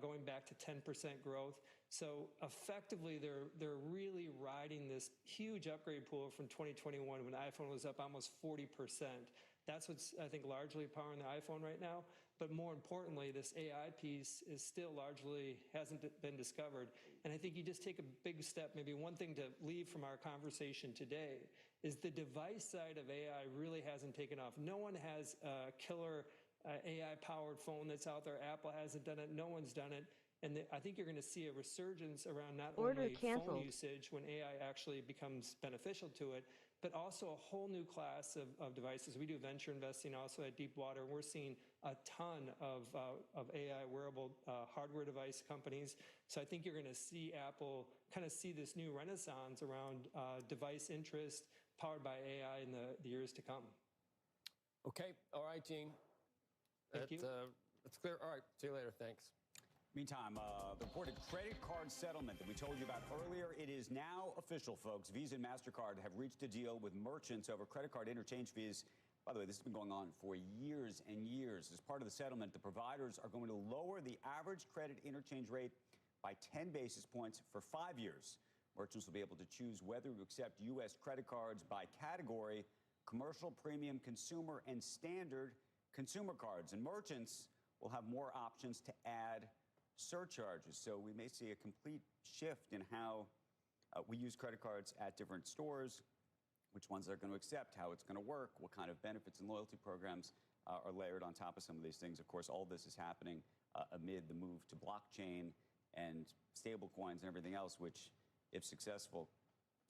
going back to 10% growth. So effectively, they're really riding this huge upgrade pool from 2021 when the iPhone was up almost 40%. That's what's, I think, largely powering the iPhone right now. But more importantly, this AI piece is still largely hasn't been discovered. And I think you just take a big step. Maybe one thing to leave from our conversation today is the device side of AI really hasn't taken off. No one has a killer AI-powered phone that's out there. Apple hasn't done it. No one's done it. And I think you're going to see a resurgence around not only phone usage when AI actually becomes beneficial to it, but also a whole new class of devices. We do venture investing also at Deepwater, and we're seeing a ton of AI wearable hardware device companies. So I think you're going to see Apple kind of see this new renaissance around device interest powered by AI in the years to come. Okay. All right, Gene. Thank you. It's clear. All right. See you later. Thanks. Meantime, the reported credit card settlement that we told you about earlier, it is now official, folks. Visa and MasterCard have reached a deal with merchants over credit card interchange fees. By the way, this has been going on for years and years. As part of the settlement, the providers are going to lower the average credit interchange rate by 10 basis points for 5 years. Merchants will be able to choose whether to accept U.S. credit cards by category, commercial, premium, consumer, and standard consumer cards. And merchants will have more options to add surcharges. So we may see a complete shift in how we use credit cards at different stores, which ones they're going to accept, how it's going to work, what kind of benefits and loyalty programs are layered on top of some of these things. Of course, all this is happening amid the move to blockchain and stable coins and everything else, which, if successful,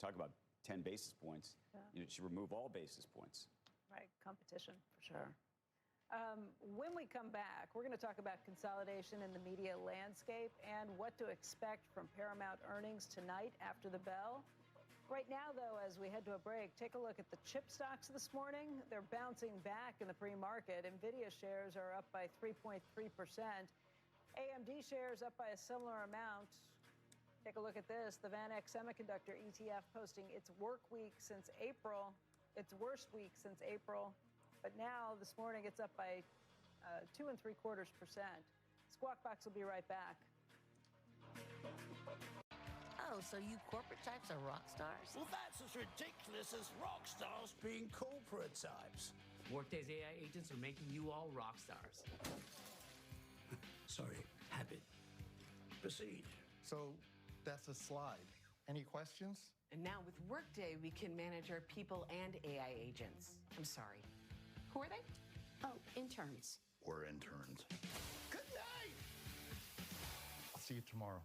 talk about 10 basis points, you should remove all basis points. Right, competition for sure. When we come back, we're going to talk about consolidation in the media landscape and what to expect from Paramount earnings tonight after the bell. Right now, though, as we head to a break, take a look at the chip stocks this morning. They're bouncing back in the pre-market. NVIDIA shares are up by 3.3%. AMD shares up by a similar amount. Take a look at this. The VanEck Semiconductor ETF posting its work week since April, its worst week since April. But now, this morning, it's up by 2.75%. Squawk Box will be right back. Oh, so you corporate types are rock stars? Well, that's as ridiculous as rock stars being corporate types. Workday's AI agents are making you all rock stars. Sorry, habit. Proceed. So that's a slide. Any questions? And now with Workday, we can manage our people and AI agents. I'm sorry. Who are they? Oh, interns. We're interns. Good night! I'll see you tomorrow.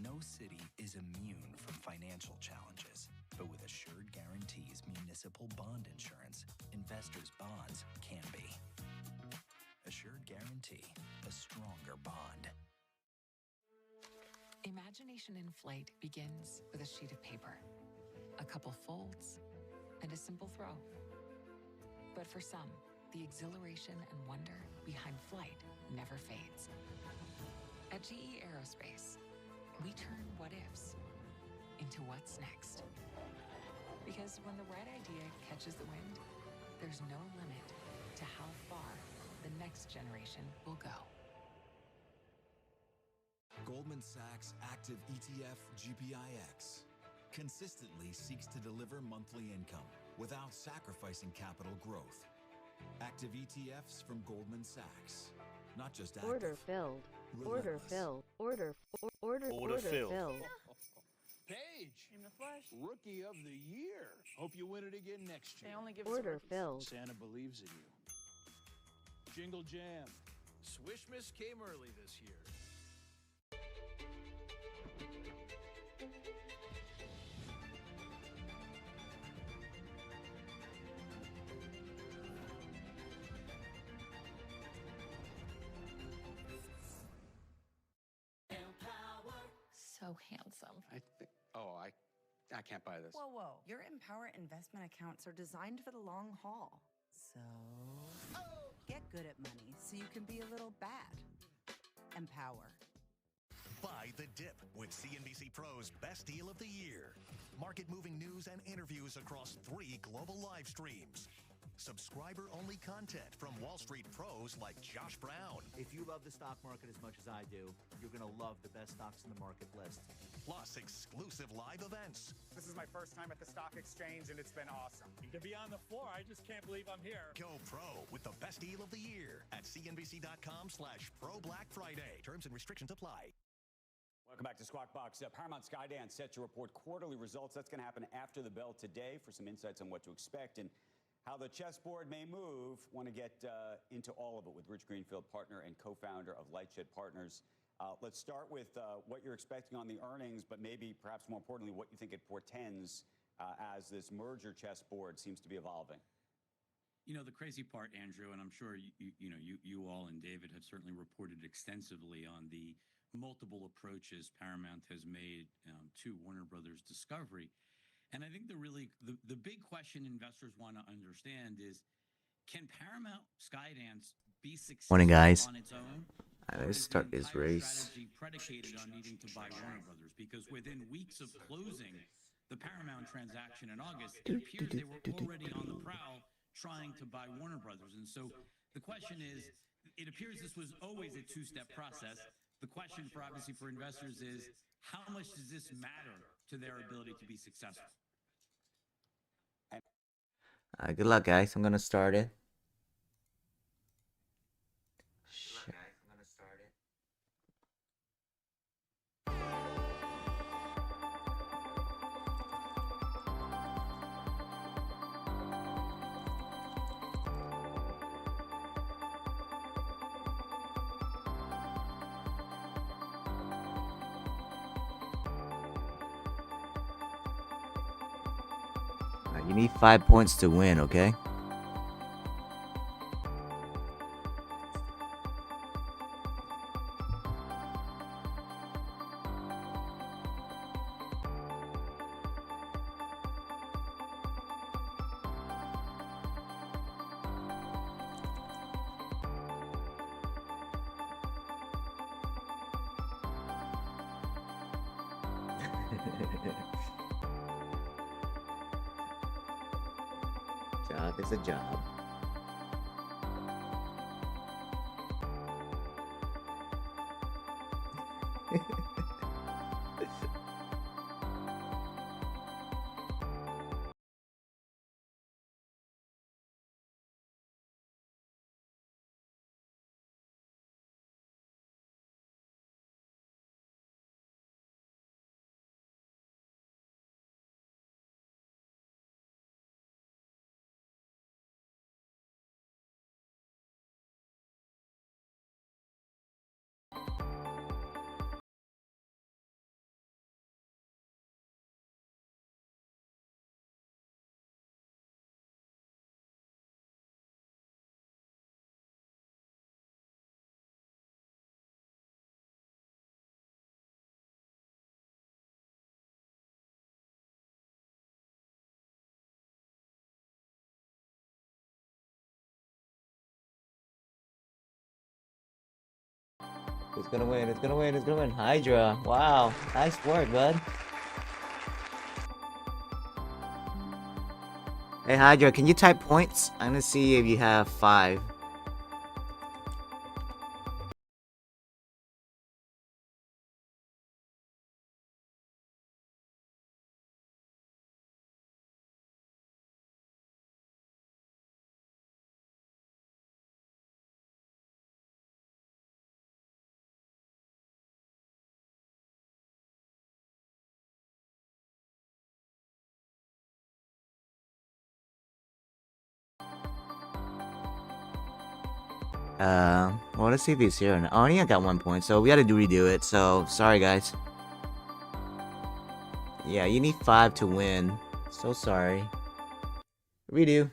No city is immune from financial challenges, but with Assured Guarantees municipal bond insurance, investors' bonds can be. Assured Guarantee, a stronger bond. Imagination in flight begins with a sheet of paper, a couple folds, and a simple throw. But for some, the exhilaration and wonder behind flight never fades. At GE Aerospace, we turn what-ifs into what's next. Because when the right idea catches the wind, there's no limit to how far the next generation will go. Goldman Sachs Active ETF GPIX consistently seeks to deliver monthly income without sacrificing capital growth. Active ETFs from Goldman Sachs. Not just active. Order filled. Order filled. Order filled. Paige. In the flesh. Rookie of the year. Hope you win it again next year. They only give Order us filled. Santa believes in you. Jingle Jam. Swish Miss came early this year. So handsome. I can't buy this. Whoa. Your Empower investment accounts are designed for the long haul. So, get good at money so you can be a little bad. Empower. Buy the Dip with CNBC Pro's Best Deal of the Year. Market-moving news and interviews across 3 global live streams. Subscriber-only content from Wall Street pros like Josh Brown. If you love the stock market as much as I do, you're going to love the best stocks in the market list. Plus exclusive live events. This is my first time at the stock exchange, and it's been awesome. To be on the floor, I just can't believe I'm here. Go pro with the Best Deal of the Year at cnbc.com/Pro Black Friday. Terms and restrictions apply. Welcome back to Squawk Box. Paramount Skydance set to report quarterly results. That's going to happen after the bell today. For some insights on what to expect and how the chessboard may move, want to get into all of it with Rich Greenfield, partner and co-founder of Lightshed Partners. Let's start with what you're expecting on the earnings, but maybe perhaps more importantly, what you think it portends as this merger chessboard seems to be evolving. You know, the crazy part, Andrew, and I'm sure you all and David have certainly reported extensively on the multiple approaches Paramount has made to Warner Brothers Discovery. And I think the big question investors want to understand is, can Paramount Skydance be successful Morning, guys. on its own? Let's start this race. Strategy predicated on needing to buy Warner Brothers, because within weeks of closing the Paramount transaction in August, it appears they were already on the prowl trying to buy Warner Brothers. And so the question is, it appears this was always a two-step process. The question obviously for investors is, how much does this matter to their ability to be successful? Good luck, guys. I'm gonna start it. You need 5 points to win, okay? Job is a job. Who's gonna win? Who's gonna win? Who's gonna win? Hydra. Wow. Nice work, bud. Hey, Hydra, can you type points? I'm gonna see if you have 5. Well, let's see if he's here. Oh, he got 1 point, so we gotta redo it. So, sorry, guys. Yeah, you need 5 to win. So sorry. Redo.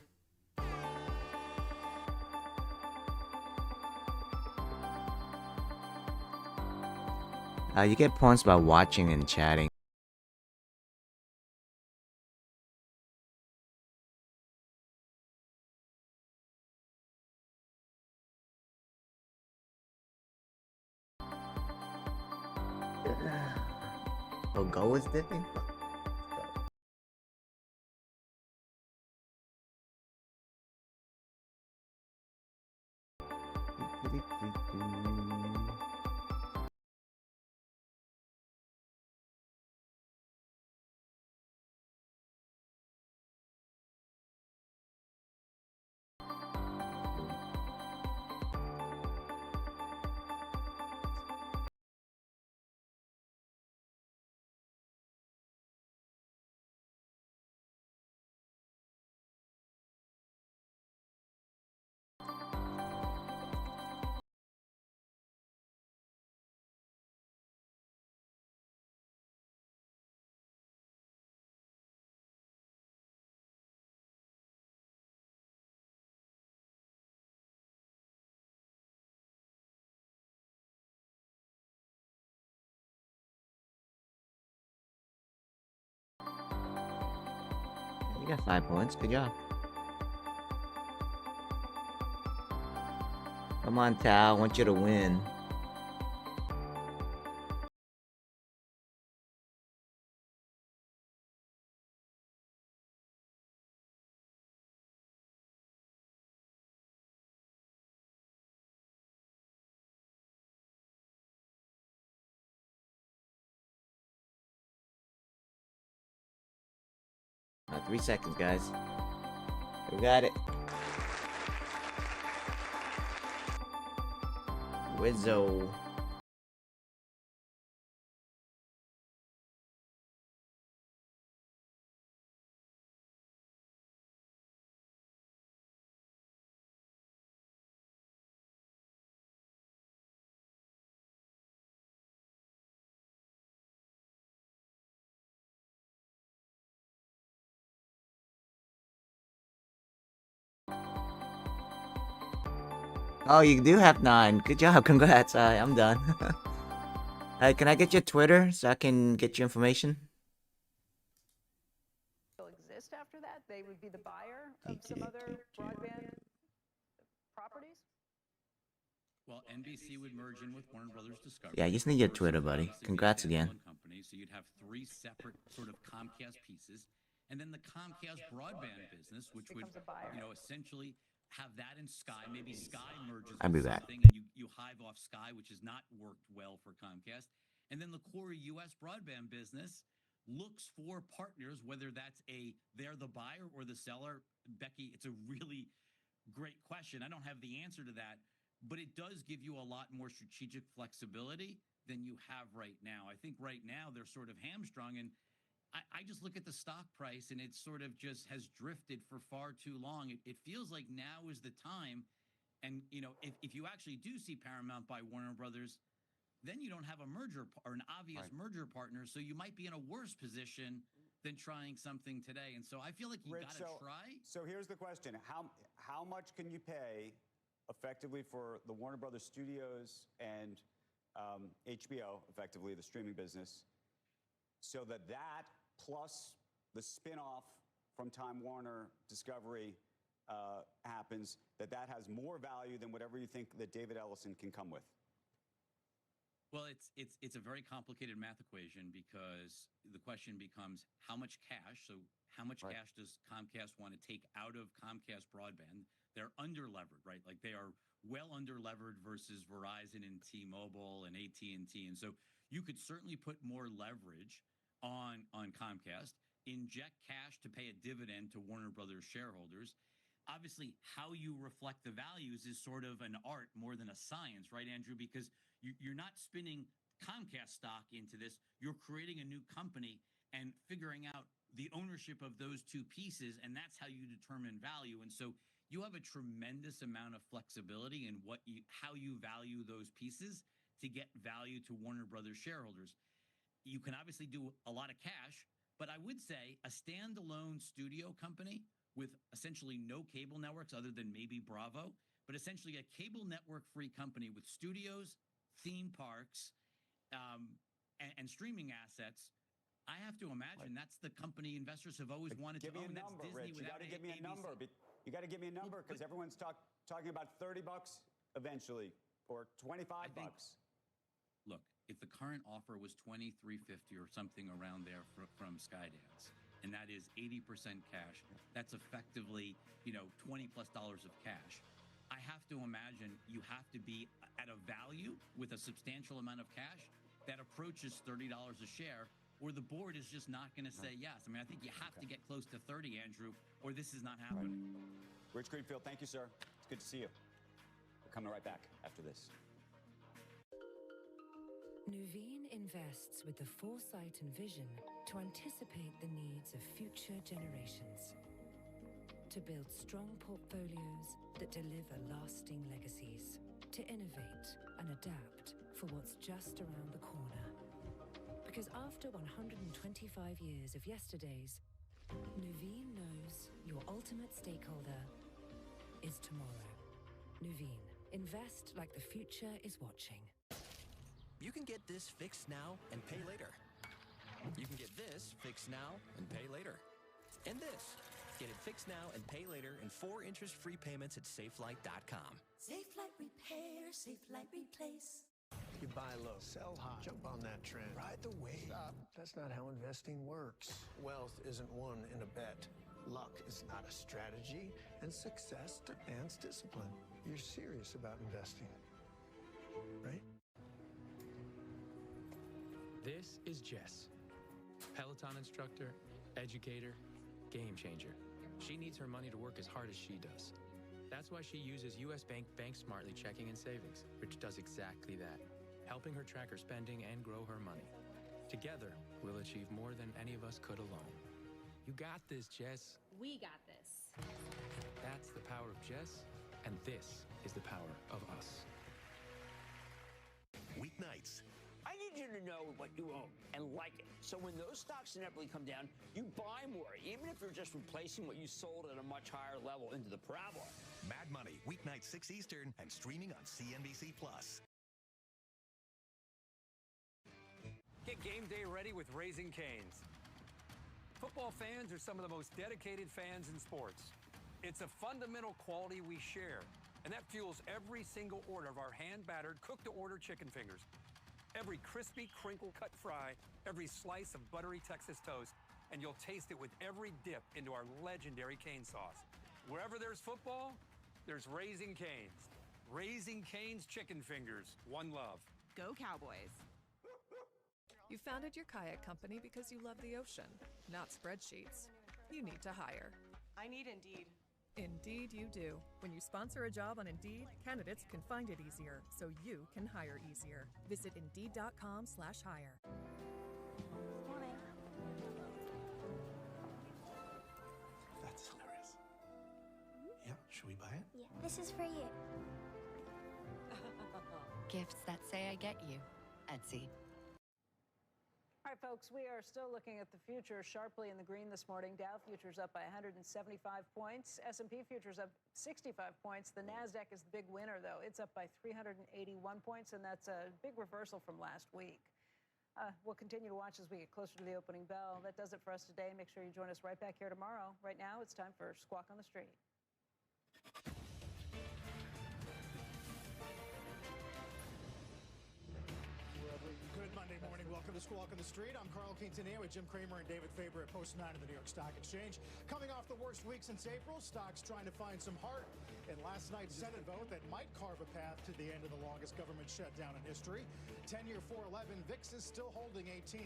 You get points by watching and chatting. Oh, Go is dipping? You got 5 points. Good job. Come on, Tao. I want you to win. About 3 seconds, guys. We got it. Wizzo. Oh, you do have 9. Good job. Congrats. I'm done. Can I get your Twitter so I can get your information? Exist after that? They would be the buyer of some other broadband properties? Well, NBC would merge in with Warner Brothers Discovery. Yeah, I just need your Twitter, buddy. Congrats again. Company, so you'd have 3 separate sort of Comcast pieces, and then the Comcast broadband business, which would, essentially have that in Sky. Maybe Sky merges I'll be with back. something, and you hive off Sky, which has not worked well for Comcast. And then the core U.S. broadband business looks for partners, whether that's they're the buyer or the seller. Becky, it's a really great question. I don't have the answer to that, but it does give you a lot more strategic flexibility than you have right now. I think right now they're sort of hamstrung, and I just look at the stock price, and it sort of just has drifted for far too long. It feels like now is the time, and if you actually do see Paramount buy Warner Brothers, then you don't have a merger or an obvious merger partner, so you might be in a worse position than trying something today. And so I feel like you got to try. So here's the question: how much can you pay effectively for the Warner Brothers Studios and HBO, effectively the streaming business, so that plus the spinoff from Time Warner Discovery happens, that has more value than whatever you think that David Ellison can come with? Well, it's a very complicated math equation, because the question becomes how much cash. So how much cash does Comcast want to take out of Comcast broadband? They're under-levered, right? Like they are well under-levered versus Verizon and T-Mobile and AT&T. And so you could certainly put more leverage on Comcast, inject cash to pay a dividend to Warner Brothers shareholders. Obviously, how you reflect the values is sort of an art more than a science, right, Andrew? Because you're not spinning Comcast stock into this. You're creating a new company and figuring out the ownership of those two pieces, and that's how you determine value. And so you have a tremendous amount of flexibility in how you value those pieces to get value to Warner Brothers shareholders. You can obviously do a lot of cash, but I would say a standalone studio company with essentially no cable networks other than maybe Bravo, but essentially a cable network-free company with studios, theme parks, and streaming assets. I have to imagine that's the company investors have always wanted to own. That's Disney. Rich, you got to give me a number. You got to give me a number, because everyone's talking about $30 eventually, or $25. look, if the current offer was $23.50 or something around there from Skydance, and that is 80% cash, that's effectively, $20+ of cash. I have to imagine you have to be at a value with a substantial amount of cash that approaches $30 a share, or the board is just not going to say yes. I mean, I think you have to get close to 30, Andrew, or this is not happening. Rich Greenfield, thank you, sir. It's good to see you. We're coming right back after this. Nuveen invests with the foresight and vision to anticipate the needs of future generations, to build strong portfolios that deliver lasting legacies, to innovate and adapt for what's just around the corner. Because after 125 years of yesterdays, Nuveen knows your ultimate stakeholder is tomorrow. Nuveen, invest like the future is watching. You can get this fixed now and pay later. You can get this fixed now and pay later. And this. Get it fixed now and pay later in 4 interest-free payments at safelight.com. Safelite Repair, Safelite Replace. You buy low, sell high, jump on that trend, ride the wave. Stop. That's not how investing works. Wealth isn't won in a bet. Luck is not a strategy, and success demands discipline. You're serious about investing, right? This is Jess, Peloton instructor, educator, game changer. She needs her money to work as hard as she does. That's why she uses U.S. Bank Smartly Checking and Savings, which does exactly that, helping her track her spending and grow her money. Together, we'll achieve more than any of us could alone. You got this, Jess. We got this. That's the power of Jess, and this is the power of us. Weeknights. I need you to know what you own and like it. So when those stocks inevitably come down, you buy more, even if you're just replacing what you sold at a much higher level into the parabola. Mad Money, weeknight 6 Eastern and streaming on CNBC+. Get game day ready with Raising Cane's. Football fans are some of the most dedicated fans in sports. It's a fundamental quality we share, and that fuels every single order of our hand-battered, cooked-to-order chicken fingers. Every crispy, crinkle-cut fry, every slice of buttery Texas toast, and you'll taste it with every dip into our legendary cane sauce. Wherever there's football, there's Raising Cane's. Raising Cane's chicken fingers. One love. Go Cowboys. You founded your kayak company because you love the ocean, not spreadsheets. You need to hire. I need Indeed. Indeed you do. When you sponsor a job on Indeed, candidates can find it easier, so you can hire easier. Visit Indeed.com/hire. Morning. That's hilarious. Yep, should we buy it? Yeah, this is for you. Gifts that say I get you. Etsy. All right, folks, we are still looking at the future sharply in the green this morning. Dow futures up by 175 points. S&P futures up 65 points. The NASDAQ is the big winner, though. It's up by 381 points, and that's a big reversal from last week. We'll continue to watch as we get closer to the opening bell. That does it for us today. Make sure you join us right back here tomorrow. Right now, it's time for Squawk on the Street. Good Monday morning. Welcome to Squawk on the Street. I'm Carl Quintanilla with Jim Cramer and David Faber at Post 9 of the New York Stock Exchange. Coming off the worst week since April, stocks trying to find some heart in last night's Senate vote that might carve a path to the end of the longest government shutdown in history. 10-year 411, VIX is still holding 18.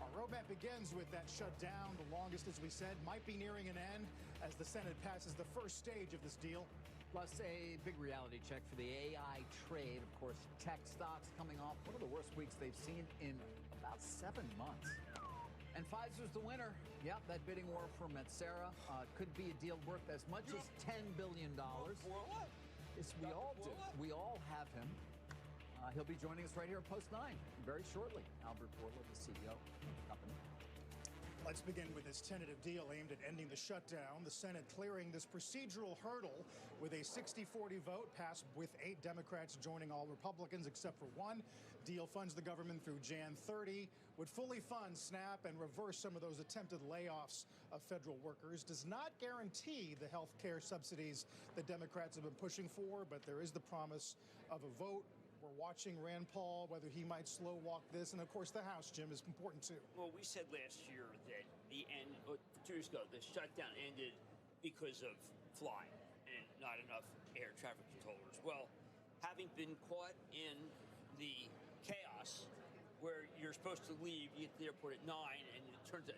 Our roadmap begins with that shutdown. The longest, as we said, might be nearing an end as the Senate passes the first stage of this deal. Plus, a big reality check for the AI trade. Of course, tech stocks coming off one of the worst weeks they've seen in about 7 months. And Pfizer's the winner. Yep, that bidding war for Metsera could be a deal worth as much as $10 billion. Yes, we all do. We all have him. He'll be joining us right here at Post 9 very shortly. Albert Bourla, the CEO of the company. Let's begin with this tentative deal aimed at ending the shutdown. The Senate clearing this procedural hurdle with a 60-40 vote passed with 8 Democrats joining all Republicans except for one. Deal funds the government through Jan 30, would fully fund SNAP and reverse some of those attempted layoffs of federal workers. Does not guarantee the health care subsidies that Democrats have been pushing for, but there is the promise of a vote We're watching Rand Paul, whether he might slow walk this. And, of course, the House, Jim, is important, too. Well, we said last year that the end, 2 years ago, the shutdown ended because of flying and not enough air traffic controllers. Well, having been caught in the chaos where you're supposed to leave, you get to the airport at 9, and it turns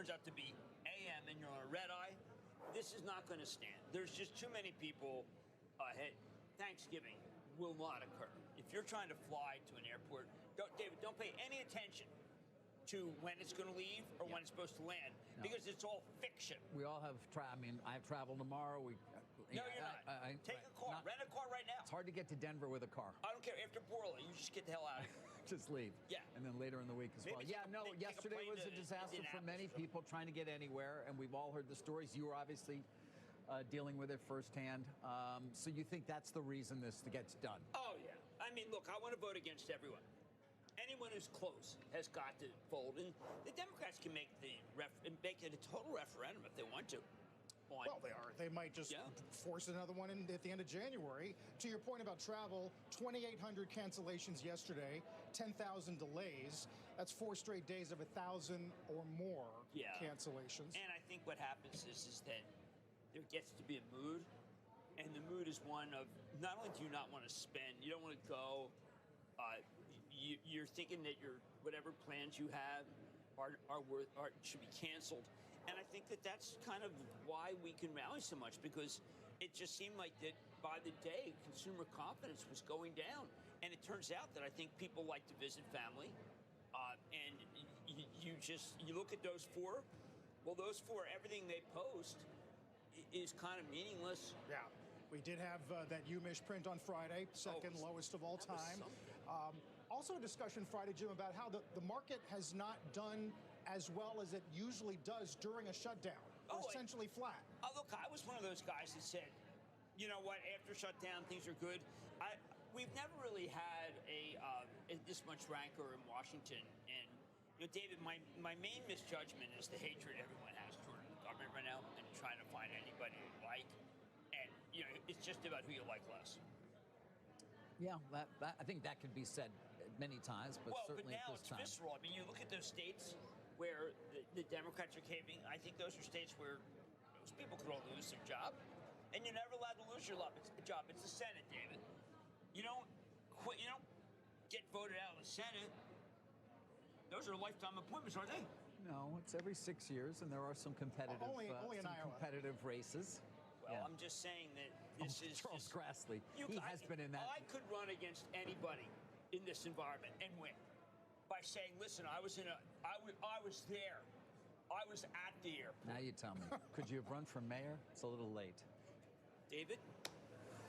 out to be a.m. and you're on a red eye, this is not going to stand. There's just too many people ahead. Thanksgiving will not occur. If you're trying to fly to an airport, David, don't pay any attention to when it's going to leave or when it's supposed to land, because it's all fiction. We all have I mean, I have travel tomorrow. No, you're not. Take a car. Rent a car right now. It's hard to get to Denver with a car. I don't care. After Borla, you just get the hell out of here. Just leave. Yeah. And then later in the week as well. Yeah, no, yesterday was a disaster for many people trying to get anywhere, and we've all heard the stories. You were obviously dealing with it firsthand. So you think that's the reason this gets done? Oh, yeah. I mean, look, I want to vote against everyone. Anyone who's close has got to fold. And the Democrats can make make it a total referendum if they want to. Well, they are. They might just force another one at the end of January. To your point about travel, 2,800 cancellations yesterday, 10,000 delays. That's 4 straight days of 1,000 or more cancellations. And I think what happens is that there gets to be a mood, and the mood is one of not only do you not want to spend, you don't want to go, you're thinking that your whatever plans you have should be canceled. And I think that that's kind of why we can rally so much, because it just seemed like that by the day, consumer confidence was going down. And it turns out that I think people like to visit family. And you look at those 4, well, those 4, everything they post is kind of meaningless. Yeah. We did have that UMISH print on Friday, second lowest of all time. Also a discussion Friday, Jim, about how the market has not done as well as it usually does during a shutdown. Essentially flat. Look, I was one of those guys that said, you know what, after shutdown, things are good. We've never really had this much rancor in Washington. And, you know, David, my main misjudgment is the hatred everyone has toward the government right now and trying to find anybody you like. And, you know, it's just about who you like less. Yeah, I think that could be said many times, but certainly now at this time. It's visceral. I mean, you look at those states where the Democrats are caving. I think those are states where those people could all lose their job, and you're never allowed to lose your job. It's the Senate, David. You don't quit. You don't get voted out of the Senate. Those are lifetime appointments, aren't they? No, it's every 6 years, and there are some competitive, competitive races. Well, I'm just saying that this is Charles Grassley. He has been in that. I could run against anybody in this environment and win by saying, "Listen, I was there. I was at the airport." Now you tell me, could you have run for mayor? It's a little late. David,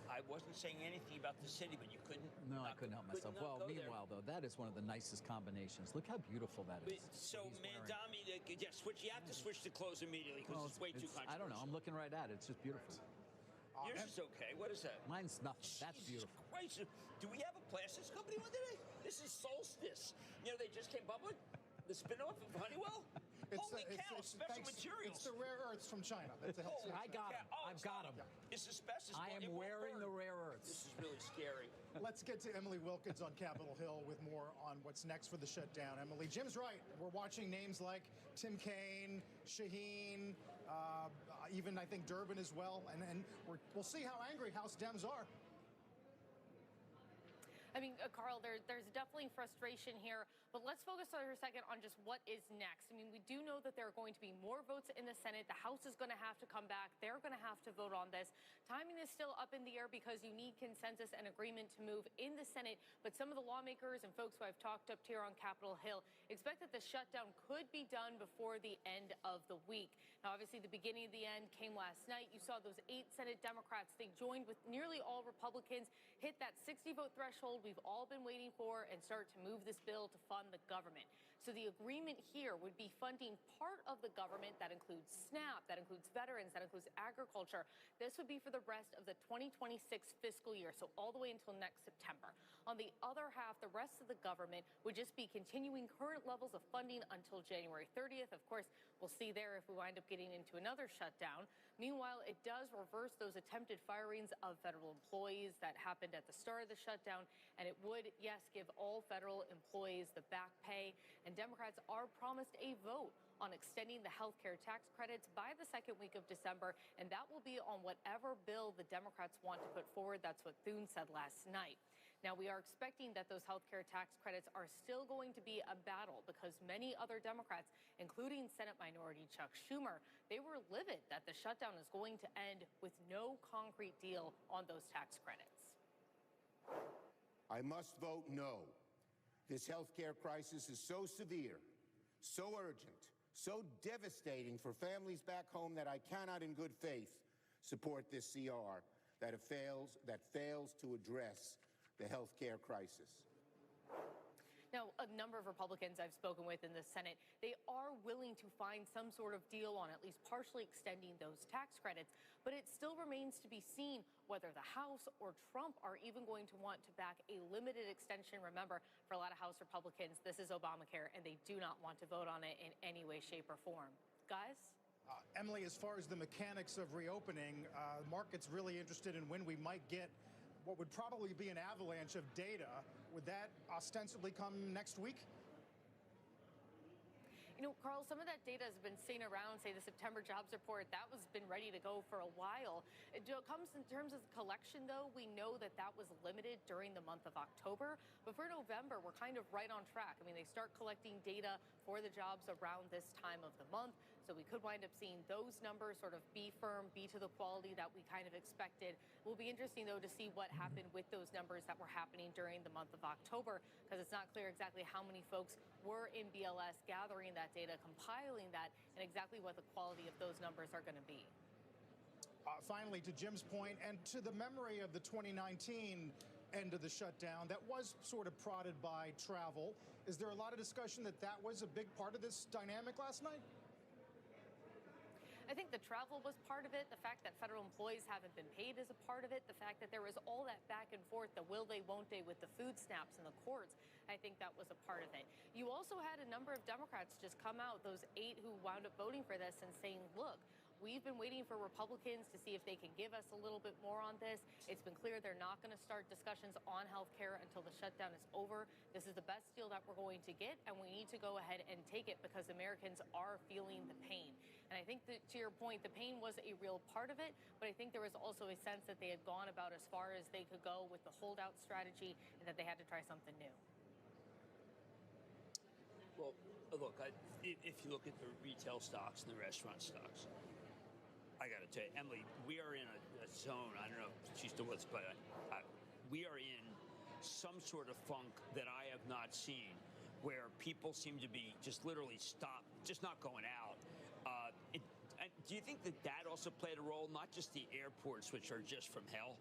I wasn't saying anything about the city, but you couldn't. No, I couldn't help myself. Well, meanwhile, though, that is one of the nicest combinations. Look how beautiful that is. So, Mandami, you have to switch to clothes immediately because it's way too controversial. I don't know. I'm looking right at it. It's just beautiful. Yours is okay. What is that? Mine's nothing. That's beautiful. Christ. Do we have a plastics company one today? This is Solstice. You know, they just came public. The spin-off of Honeywell. Holy cow! Special materials. It's the rare earths from China. That's a health I got them. I've got them. It's asbestos. I am wearing the rare earths. This is really scary. Let's get to Emily Wilkins on Capitol Hill with more on what's next for the shutdown. Emily, Jim's right. We're watching names like Tim Kaine, Shaheen, even I think Durbin as well, and we'll see how angry House Dems are. I mean, Carl, there's definitely frustration here, but let's focus for a second on just what is next. I mean, we do know that there are going to be more votes in the Senate. The House is going to have to come back. They're going to have to vote on this. Timing is still up in the air because you need consensus and agreement to move in the Senate, but some of the lawmakers and folks who I've talked up here on Capitol Hill expect that the shutdown could be done before the end of the week. Now, obviously, the beginning of the end came last night. You saw those 8 Senate Democrats. They joined with nearly all Republicans, hit that 60-vote threshold we've all been waiting for, and start to move this bill to fund the government. So the agreement here would be funding part of the government. That includes SNAP, that includes veterans, that includes agriculture. This would be for the rest of the 2026 fiscal year, so all the way until next September. On the other half, the rest of the government would just be continuing current levels of funding until January 30th. Of course, We'll see there if we wind up getting into another shutdown. Meanwhile, it does reverse those attempted firings of federal employees that happened at the start of the shutdown, and it would, yes, give all federal employees the back pay. And Democrats are promised a vote on extending the health care tax credits by the second week of December, and that will be on whatever bill the Democrats want to put forward. That's what Thune said last night. Now, we are expecting that those health care tax credits are still going to be a battle because many other Democrats, including Senate Minority Chuck Schumer, they were livid that the shutdown is going to end with no concrete deal on those tax credits. I must vote no. This health care crisis is so severe, so urgent, so devastating for families back home that I cannot in good faith support this CR that fails to address the health care crisis. Now, a number of Republicans I've spoken with in the Senate, they are willing to find some sort of deal on at least partially extending those tax credits, but it still remains to be seen whether the House or Trump are even going to want to back a limited extension. Remember, for a lot of House Republicans, this is Obamacare, and they do not want to vote on it in any way, shape, or form. Guys? Emily, as far as the mechanics of reopening, the market's really interested in when we might get what would probably be an avalanche of data. Would that ostensibly come next week? You know, Carl, some of that data has been seen around, say, the September jobs report. That was been ready to go for a while. It comes in terms of the collection, though. We know that that was limited during the month of October. But for November, we're kind of right on track. I mean, they start collecting data for the jobs around this time of the month. So we could wind up seeing those numbers sort of be firm, be to the quality that we kind of expected. It will be interesting, though, to see what happened with those numbers that were happening during the month of October, because it's not clear exactly how many folks were in BLS gathering that data, compiling that, and exactly what the quality of those numbers are going to be. Finally, to Jim's point, and to the memory of the 2019 end of the shutdown, that was sort of prodded by travel. Is there a lot of discussion that that was a big part of this dynamic last night? I think the travel was part of it. The fact that federal employees haven't been paid is a part of it. The fact that there was all that back and forth, the will they, won't they with the food snaps in the courts, I think that was a part of it. You also had a number of Democrats just come out, those 8 who wound up voting for this, and saying, look, we've been waiting for Republicans to see if they can give us a little bit more on this. It's been clear they're not going to start discussions on health care until the shutdown is over. This is the best deal that we're going to get, and we need to go ahead and take it because Americans are feeling the pain. And I think that, to your point, the pain was a real part of it, but I think there was also a sense that they had gone about as far as they could go with the holdout strategy and that they had to try something new. Well, look, if you look at the retail stocks and the restaurant stocks, I got to tell you, Emily, we are in a zone, I don't know if she's still with us, but we are in some sort of funk that I have not seen, where people seem to be just literally stopped, just not going out. Do you think that that also played a role, not just the airports, which are just from hell?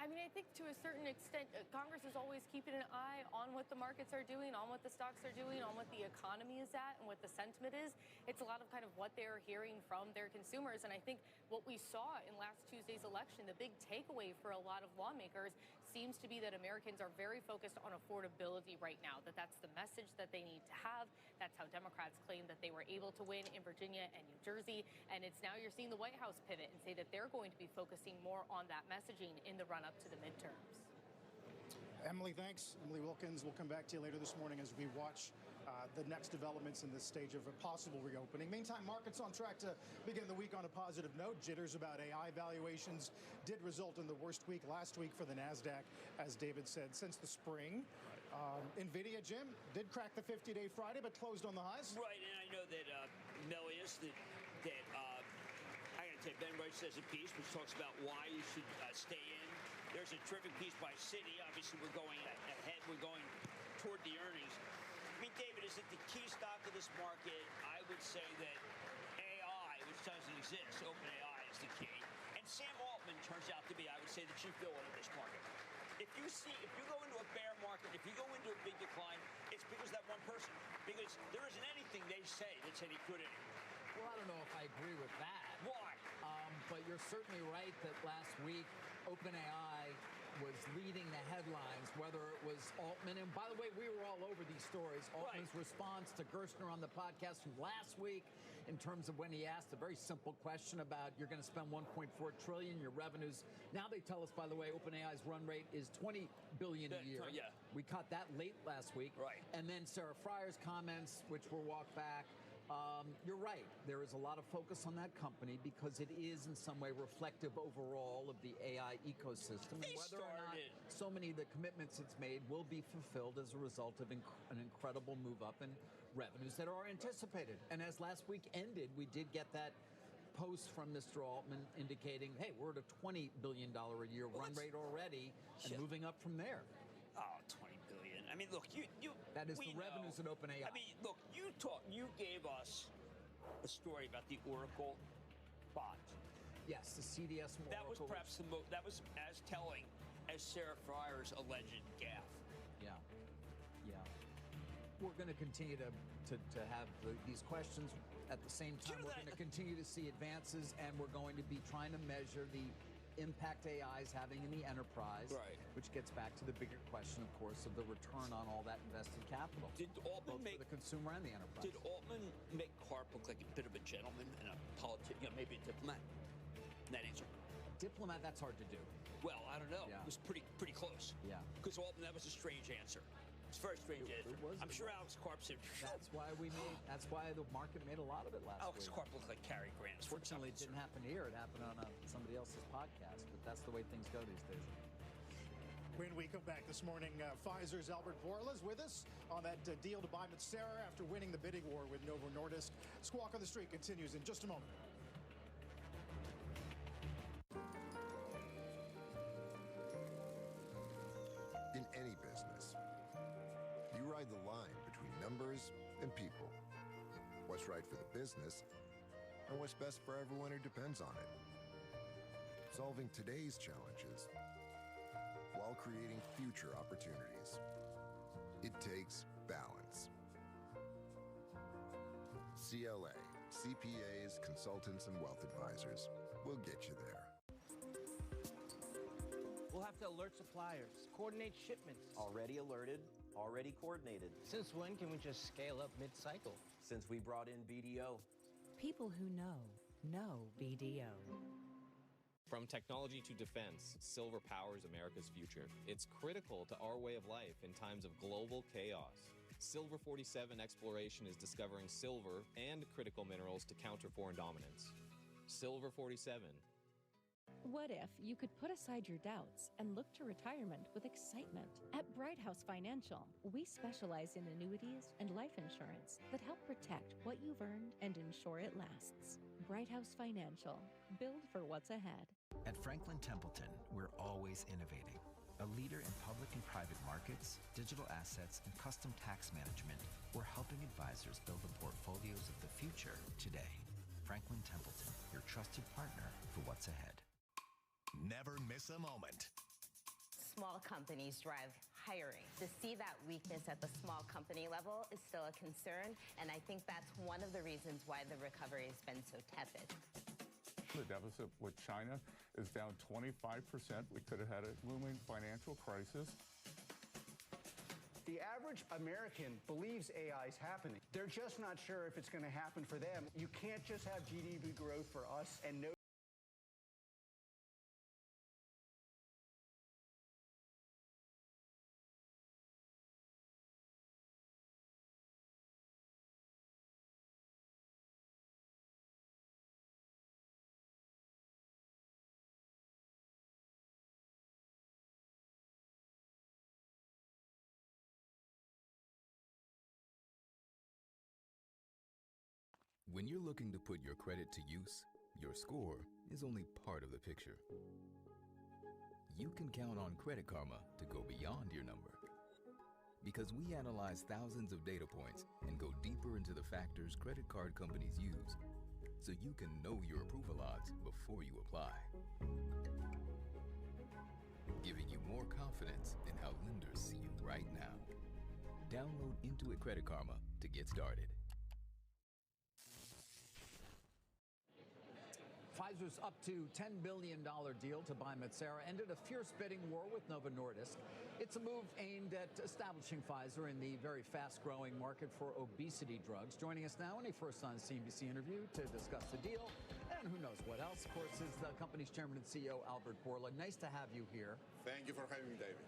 I mean, I think to a certain extent, Congress is always keeping an eye on what the markets are doing, on what the stocks are doing, on what the economy is at, and what the sentiment is. It's a lot of kind of what they're hearing from their consumers. And I think what we saw in last Tuesday's election, the big takeaway for a lot of lawmakers seems to be that Americans are very focused on affordability right now, that that's the message that they need to have. That's how Democrats claim that they were able to win in Virginia and New Jersey. And it's now you're seeing the White House pivot and say that they're going to be focusing more on that messaging in the run up to the midterms. Emily, thanks. Emily Wilkins, we'll come back to you later this morning as we watch the next developments in this stage of a possible reopening. Meantime, markets on track to begin the week on a positive note. Jitters about AI valuations did result in the worst week last week for the NASDAQ, as David said, since the spring. NVIDIA, Jim, did crack the 50-day Friday, but closed on the highs. Right, and I know that Melius, I got to tell you, Ben Rice says a piece which talks about why you should stay in. There's a terrific piece by Citi. Obviously, we're going ahead. We're going toward the earnings. I mean, David, is it the key stock of this market? I would say that AI, which doesn't exist, OpenAI is the key. And Sam Altman turns out to be, I would say, the chief villain of this market. If you go into a bear market, if you go into a big decline, it's because of that one person. Because there isn't anything they say that's any good anymore. Well, I don't know if I agree with that. Why? but you're certainly right that last week OpenAI was leading the headlines, whether it was Altman. And by the way, we were all over these stories. Altman's response to Gerstner on the podcast from last week in terms of when he asked a very simple question about you're going to spend $1.4 trillion, your revenues. Now they tell us, by the way, OpenAI's run rate is $20 billion a year. Yeah. We caught that late last week. Right. And then Sarah Fryer's comments, which were walked back. You're right. There is a lot of focus on that company because it is in some way reflective overall of the AI ecosystem. And whether or not so many of the commitments it's made will be fulfilled as a result of an incredible move up in revenues that are anticipated. And as last week ended, we did get that post from Mr. Altman indicating, hey, we're at a $20 billion a year run rate already and moving up from there. Oh, $20 billion. I mean, look, you that is the revenues at OpenAI. I mean, look, you gave us a story about the Oracle bot. Yes, the CDS from That was Oracle, perhaps that was as telling as Sarah Fryer's alleged gaffe. Yeah. We're going to continue to have these questions. At the same time, we're going to continue to see advances, and we're going to be trying to measure the impact AI is having in the enterprise, which gets back to the bigger question, of course, of the return on all that invested capital. Did Altman both for the consumer and the enterprise? Did Altman make Karp look like a bit of a gentleman and a politician, maybe a diplomat? That answer. Diplomat, that's hard to do. Well, I don't know. It was pretty close. Yeah. Because Altman, that was a strange answer. It's a very strange answer. I'm sure Alex Karp said. That's why That's why the market made a lot of it last Alex week. Karp looked like Cary Grant. Fortunately, it didn't happen here. It happened on somebody else's podcast. But that's the way things go these days. When we come back this morning, Pfizer's Albert Bourla is with us on that deal to buy Metsera after winning the bidding war with Novo Nordisk. Squawk on the Street continues in just a moment. In any business, you ride the line between numbers and people. What's right for the business and what's best for everyone who depends on it. Solving today's challenges while creating future opportunities. It takes balance. CLA, CPAs, consultants, and wealth advisors will get you there. We'll have to alert suppliers, coordinate shipments. Already alerted, already coordinated. Since when can we just scale up mid-cycle? Since we brought in BDO. People who know BDO. From technology to defense, silver powers America's future. It's critical to our way of life in times of global chaos. Silver 47 Exploration is discovering silver and critical minerals to counter foreign dominance. Silver 47. What if you could put aside your doubts and look to retirement with excitement? At Bright House Financial, we specialize in annuities and life insurance that help protect what you've earned and ensure it lasts. Bright House Financial. Build for what's ahead. At Franklin Templeton, we're always innovating. A leader in public and private markets, digital assets, and custom tax management, we're helping advisors build the portfolios of the future today. Franklin Templeton, your trusted partner for what's ahead. Never miss a moment. Small companies drive hiring. To see that weakness at the small company level is still a concern, and I think that's one of the reasons why the recovery has been so tepid. The deficit with China is down 25%. We could have had a looming financial crisis. The average American believes AI is happening. They're just not sure if it's going to happen for them. You can't just have GDP growth for us and no. When you're looking to put your credit to use, your score is only part of the picture. You can count on Credit Karma to go beyond your number. Because we analyze thousands of data points and go deeper into the factors credit card companies use, so you can know your approval odds before you apply. Giving you more confidence in how lenders see you right now. Download Intuit Credit Karma to get started. Pfizer's up to $10 billion deal to buy Metsera ended a fierce bidding war with Novo Nordisk. It's a move aimed at establishing Pfizer in the very fast-growing market for obesity drugs. Joining us now in a first-on CNBC interview to discuss the deal, and who knows what else, of course, is the company's chairman and CEO, Albert Bourla. Nice to have you here. Thank you for having me, David.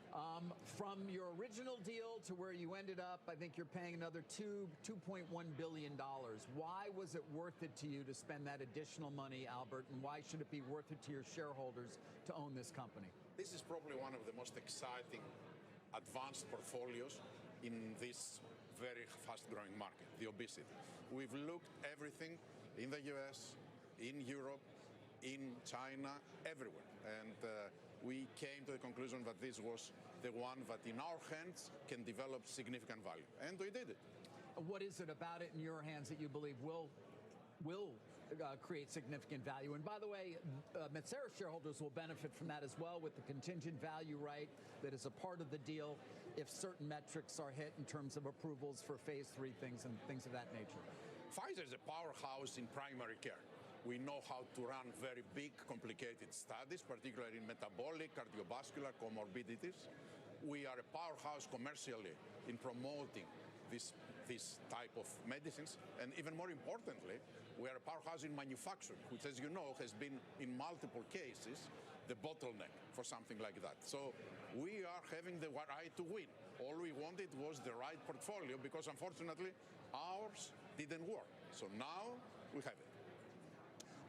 From your original deal to where you ended up, I think you're paying another $2.1 billion. Why was it worth it to you to spend that additional money, Albert, and why should it be worth it to your shareholders to own this company? This is probably one of the most exciting advanced portfolios in this very fast-growing market, the obesity. We've looked everything in the US, in Europe, in China, everywhere. And we came to the conclusion that this was the one that in our hands can develop significant value. And we did it. What is it about it in your hands that you believe will create significant value? And by the way, Metsera shareholders will benefit from that as well with the contingent value right that is a part of the deal if certain metrics are hit in terms of approvals for phase 3 things and things of that nature. Pfizer is a powerhouse in primary care. We know how to run very big, complicated studies, particularly in metabolic, cardiovascular comorbidities. We are a powerhouse commercially in promoting this type of medicines. And even more importantly, we are a powerhouse in manufacturing, which, as you know, has been in multiple cases the bottleneck for something like that. So we are having the right to win. All we wanted was the right portfolio because, unfortunately, ours didn't work. So now we have it.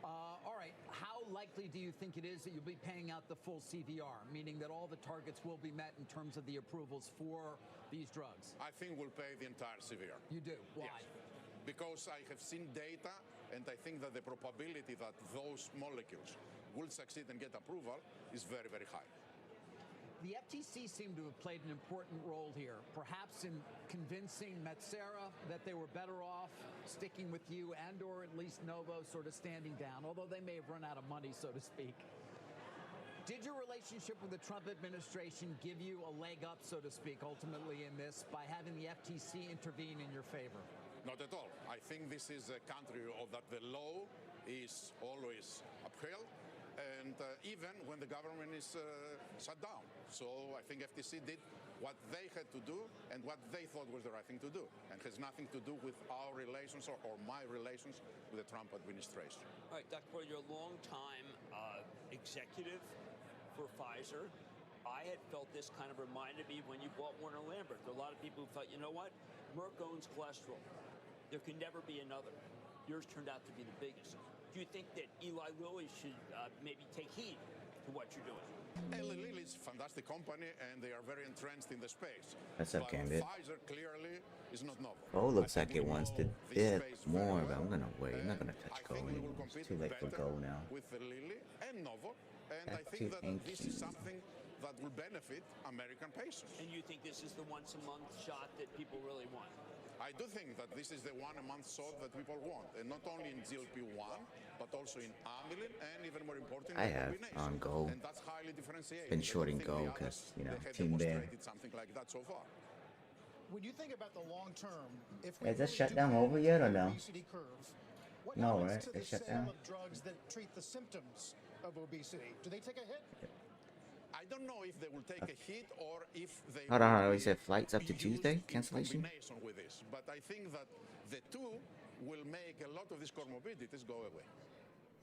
All right. How likely do you think it is that you'll be paying out the full CVR, meaning that all the targets will be met in terms of the approvals for these drugs? I think we'll pay the entire CVR. You do? Why? Yes. Because I have seen data, and I think that the probability that those molecules will succeed and get approval is very, very high. The FTC seemed to have played an important role here, perhaps in convincing Metsera that they were better off sticking with you and or at least Novo sort of standing down, although they may have run out of money, so to speak. Did your relationship with the Trump administration give you a leg up, so to speak, ultimately in this by having the FTC intervene in your favor? Not at all. I think this is a country that the law is always upheld, and even when the government is shut down. So I think FTC did what they had to do and what they thought was the right thing to do, and has nothing to do with our relations or my relations with the Trump administration. All right, Dr. Bourla, you're a long-time executive for Pfizer. I had felt this kind of reminded me when you bought Warner Lambert. There are a lot of people who felt, you know what, Merck owns cholesterol. There can never be another. Yours turned out to be the biggest. Do you think that Eli Lilly should maybe take heed to what you're doing? Eli Lilly is a fantastic company, and they are very entrenched in the space. What's up, Gambit? Pfizer clearly is not novel. Gold looks like it wants to dip more, but I'm gonna wait. I'm not gonna touch gold anymore. It's too late for gold now. With Lilly and Novo, and I think that this is something that will benefit American patients. And you think this is the once-a-month shot that people really want? I do think that this is the one-a-month shot that people want, and not only in GLP-1, but also in amylin, and even more importantly, I have on gold. And that's highly differentiated. Been shorting gold because, you know, Team Bear. Something like that so far. When you think about the long term, if is this shutdown over yet or no? What no, happens right? to the It's shut sale down. of drugs that treat the symptoms of obesity? Do they take a hit? I don't know if they will take a hit or if they. Hold on, we said flights up to Tuesday cancellation. Combination with this, but I think that the two will make a lot of these comorbidities go away.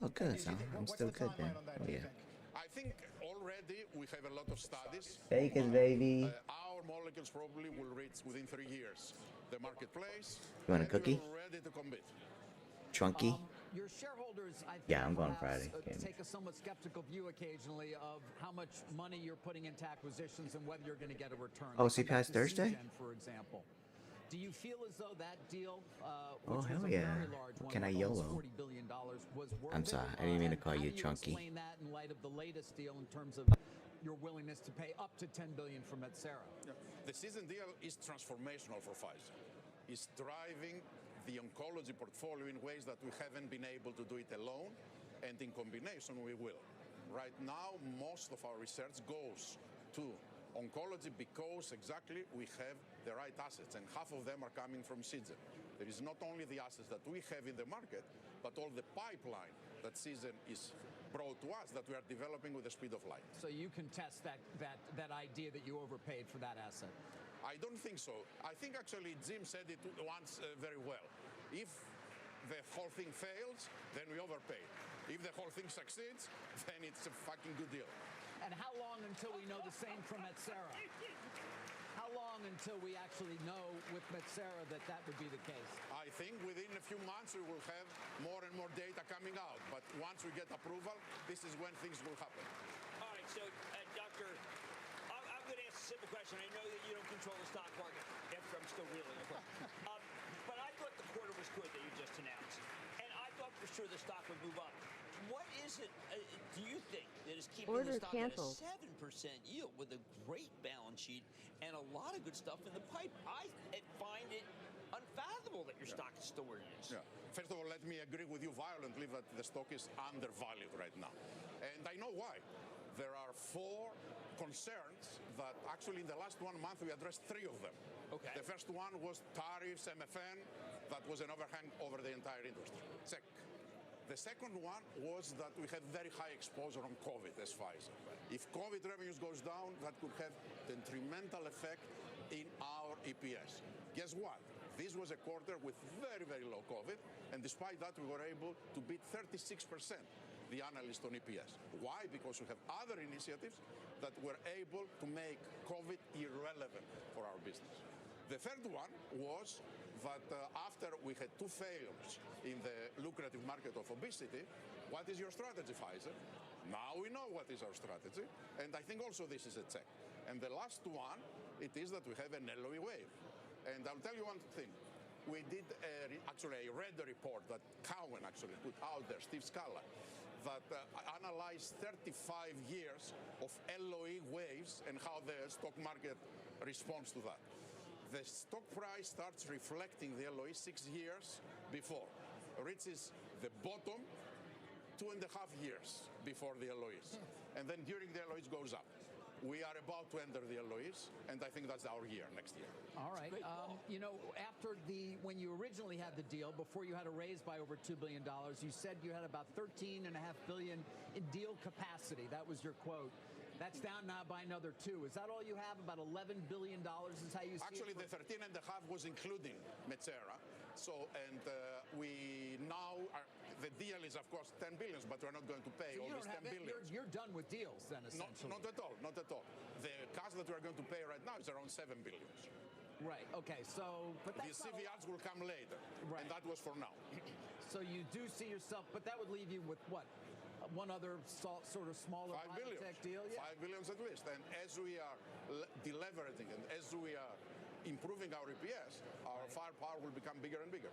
Oh, good. So I'm still good then. Oh yeah. I think already we have a lot of studies. Vegas, baby. Our molecules probably will reach within 3 years the marketplace. You want a cookie? We're ready to compete. Chunky. Your shareholders, I think, yeah, I'm going Friday. Take a somewhat skeptical view occasionally of how much money you're putting into acquisitions and whether you're going to get a return. Oh, CPI's Thursday? For example. Do you feel as though that deal, oh, which hell was a yeah. very large one, Can I YOLO? $40 billion, was worth I'm sorry, I didn't mean to call you Chunky. How do you explain that in light of the latest deal in terms of your willingness to pay up to $10 billion for Metsera? Yeah. The season deal is transformational for Pfizer. It's driving the oncology portfolio in ways that we haven't been able to do it alone, and in combination we will. Right now, most of our research goes to oncology because exactly we have the right assets, and half of them are coming from Seagen. There is not only the assets that we have in the market, but all the pipeline that season is brought to us that we are developing with the speed of light. So you contest that idea that you overpaid for that asset? I don't think so. I think actually Jim said it once very well. If the whole thing fails, then we overpaid. If the whole thing succeeds, then it's a fucking good deal. And how long until we know the same from Metsera? How long until we actually know with Metsera that would be the case? I think within a few months we will have more and more data coming out. But once we get approval, this is when things will happen. All right, so, Doctor, I'm going to ask a simple question. I know that you don't control the stock market. After I'm still reeling, of course. But I thought the quarter was good that you just announced. And I thought for sure the stock would move up. What is it, do you think, that is keeping the stock canceled at a 7% yield with a great balance sheet and a lot of good stuff in the pipe? I find it unfathomable that your stock is still where it is. Yeah. First of all, let me agree with you violently that the stock is undervalued right now. And I know why. There are 4 concerns that actually in the last 1 month we addressed 3 of them. Okay. The first one was tariffs, MFN, that was an overhang over the entire industry. Check. The second one was that we had very high exposure on COVID as Pfizer. If COVID revenues goes down, that could have a detrimental effect in our EPS. Guess what? This was a quarter with very, very low COVID, and despite that, we were able to beat 36% the analyst on EPS. Why? Because we have other initiatives that were able to make COVID irrelevant for our business. The third one was that after we had 2 failures in the lucrative market of obesity, what is your strategy, Pfizer? Now we know what is our strategy, and I think also this is a check. And the last one, it is that we have an LOE wave. And I'll tell you one thing. We did I read the report that Cowen actually put out there, Steve Scala, that analyzed 35 years of LOE waves and how the stock market responds to that. The stock price starts reflecting the LOE 6 years before, reaches the bottom 2.5 years before the LOEs. And then during the LOEs goes up. We are about to enter the LOEs, and I think that's our year, next year. All right. You know, when you originally had the deal, before you had a raise by over $2 billion, you said you had about $13.5 billion in deal capacity. That was your quote. That's down now by another 2. Is that all you have? About $11 billion is how you see Actually, it? the 13.5 was including Metsera. So, and we now are, the deal is, of course, 10 billion, but we're not going to pay all these 10 billion. You're done with deals then, essentially. Not at all, not at all. The cash that we're going to pay right now is around 7 billion. Right, okay, so... But the CVRs will come later, right. And that was for now. So you do see yourself, but that would leave you with what? One other sort of smaller biotech deal? Yeah. 5 billion at least. And as we are deleveraging and as we are improving our EPS, our firepower will become bigger and bigger.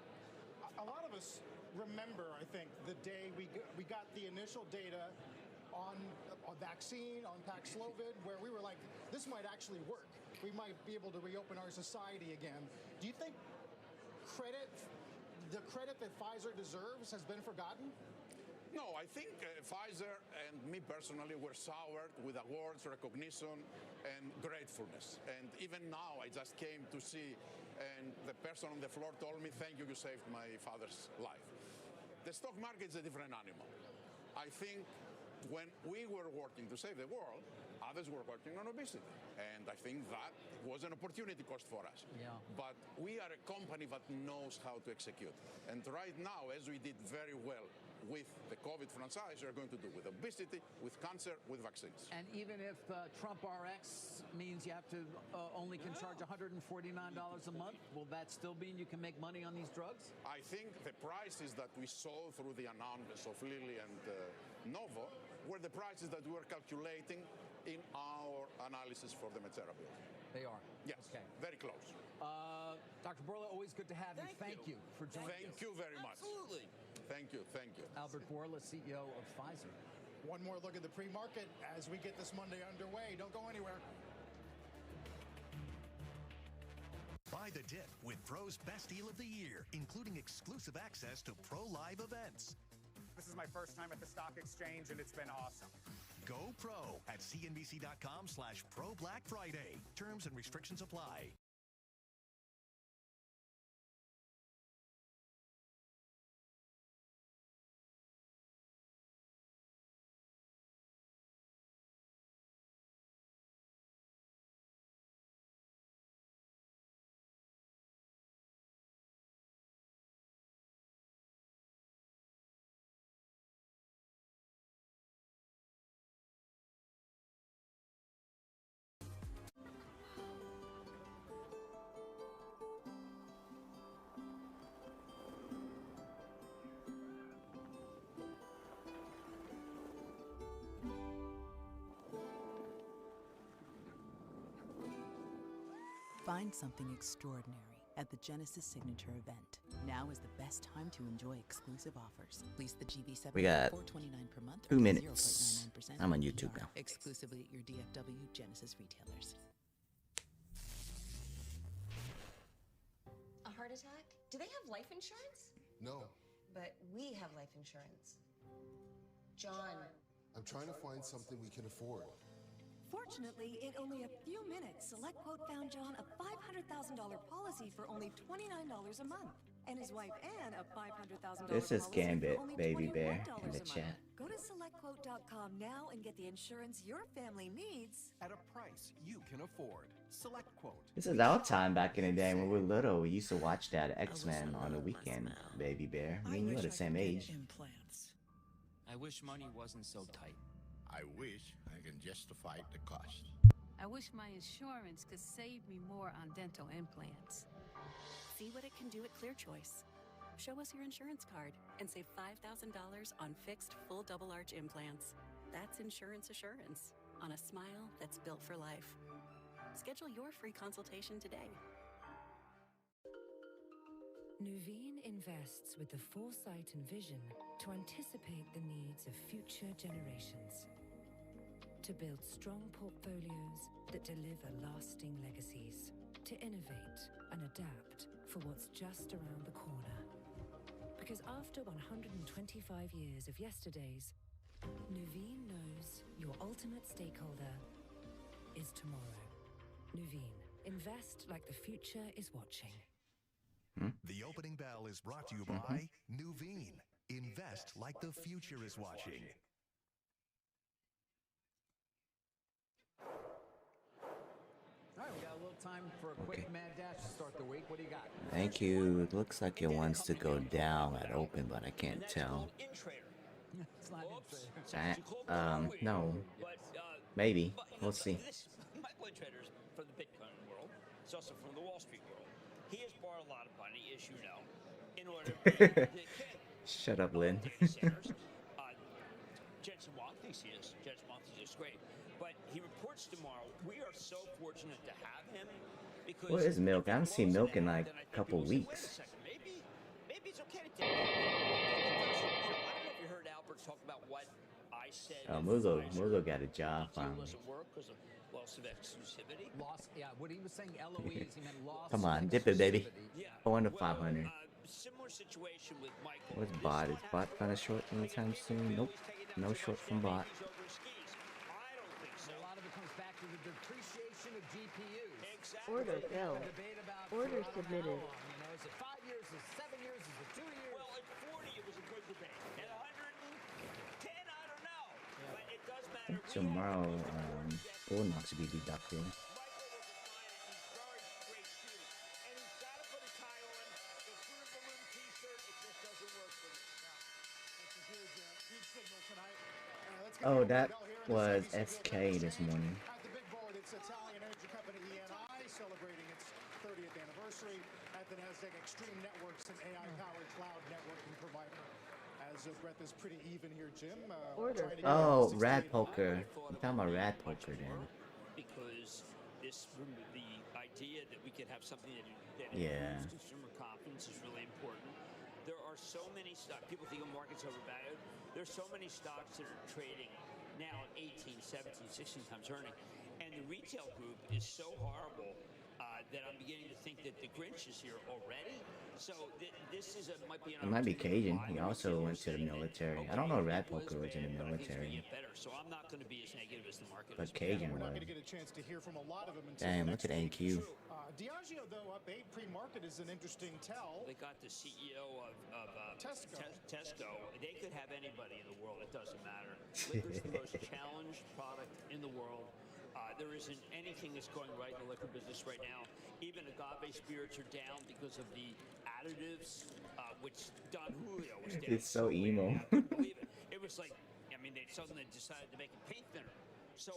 A lot of us remember, I think, the day we got the initial data on a vaccine, on Paxlovid, where we were like, this might actually work. We might be able to reopen our society again. Do you think the credit that Pfizer deserves has been forgotten? No, I think Pfizer and me personally were soured with awards, recognition, and gratefulness. And even now, I just came to see, and the person on the floor told me, thank you, you saved my father's life. The stock market is a different animal. I think when we were working to save the world, others were working on obesity. And I think that was an opportunity cost for us. Yeah. But we are a company that knows how to execute. And right now, as we did very well with the COVID franchise, we're going to do with obesity, with cancer, with vaccines. And even if Trump RX means you have to only can charge $149 a month, will that still mean you can make money on these drugs? I think the prices that we saw through the announcements of Lilly and Novo were the prices that we were calculating in our analysis for the Metsera bill. They are? Yes, okay. Very close. Dr. Bourla, always good to have you. Thank you for joining us. Thank you very much. Absolutely. Thank you, thank you. Albert Bourla, CEO of Pfizer. One more look at the pre-market as we get this Monday underway. Don't go anywhere. Buy the dip with Pro's best deal of the year, including exclusive access to Pro Live events. This is my first time at the stock exchange, and it's been awesome. Go Pro at cnbc.com/Pro Black Friday. Terms and restrictions apply. Find something extraordinary at the Genesis Signature event. Now is the best time to enjoy exclusive offers. Lease the GV7 We got for $429 per month. 2 or minutes. 0.99% I'm on YouTube now. Exclusively at your DFW Genesis retailers. A heart attack? Do they have life insurance? No, But we have life insurance. John. I'm trying to find something we can afford. Fortunately, in only a few minutes, SelectQuote found John a $500,000 policy for only $29 a month. And his wife Anne a $500,000 This is policy Gambit, for only Baby Bear, $21 in the a month. chat. Go to SelectQuote.com now and get the insurance your family needs. At a price you can afford. SelectQuote. This is our time back in the day when we were little. We used to watch that X-Men on the weekend, Baby Bear. Me and you are the same age. I wish money wasn't so tight. I wish I can justify the cost. I wish my insurance could save me more on dental implants. See what it can do at ClearChoice. Show us your insurance card and save $5,000 on fixed full double arch implants. That's insurance assurance on a smile that's built for life. Schedule your free consultation today. Nuveen invests with the foresight and vision to anticipate the needs of future generations, to build strong portfolios that deliver lasting legacies, to innovate and adapt for what's just around the corner. Because after 125 years of yesterdays, Nuveen knows your ultimate stakeholder is tomorrow. Nuveen, invest like the future is watching. The opening bell is brought to you by Nuveen. Invest like the future is watching. All right, we got a little time for a quick mad dash to start the week. What do you got? Thank you. It looks like it wants to go down at open, but I can't tell. It's not in No. Maybe. We'll see. Michael Traders from the Bitcoin world. It's also from the Wall Street world. He has borrowed a lot of money, as you know, in order to Shut up, Lynn. Jensen Wong thinks he is. Jensen Wong thinks he's great. But he reports tomorrow. We are so fortunate to have him because What is Milk? I haven't seen Milk in like a couple weeks. maybe it's okay to take I don't know if you heard Albert talk about what I said. Mugo got a job finally. Doesn't work because of loss of exclusivity. Yeah, what he was saying, LOEs, he meant loss. Come on, dip it, baby. Yeah. I won the 500. Similar situation with Michael. What's bot? Is bot gonna short anytime soon? Nope. No short from bot. A lot of it comes back to the depreciation of GPUs. Order filled. Order submitted. Is it 5 years? Is it 7 years? Is it 2 years? Well, at 40, it was a good debate. At 110, I don't know. But it does matter. Tomorrow, bulenox will be deducted. Oh, that was SK this morning. At the big board, it's Italian energy company ENI celebrating its 30th anniversary at the Nasdaq Extreme Networks, an AI-powered cloud networking provider. As breadth is pretty even here, Jim. Oh, Rad Poker. I'm talking about Rad Poker then. Because the idea that we could have something that Yeah. improves consumer confidence is really important. There are so many stocks. People think the market's overvalued. There's so many stocks that are trading now at 18, 17, 16 times earning. And the retail group is so horrible that I'm beginning to think that the Grinch is here already. So this is might be an It might be Cajun. He also went to the military. I don't know if Rad Poker was in the military. So I'm not going to be as negative as the market But is. Cajun We're not was. going to get a chance to hear from a lot of them until Damn, next look at week. NQ. Diageo, though, up 8 pre-market is an interesting tell. They got the CEO of Tesco. They could have anybody in the world. It doesn't matter. Liquor's the most challenged product in the world. There isn't anything that's going right in the liquor business right now. Even agave spirits are down because of the additives, which Don Julio was down. It's so emo. I couldn't believe it. It was like, I mean, they suddenly decided to make it paint thinner. So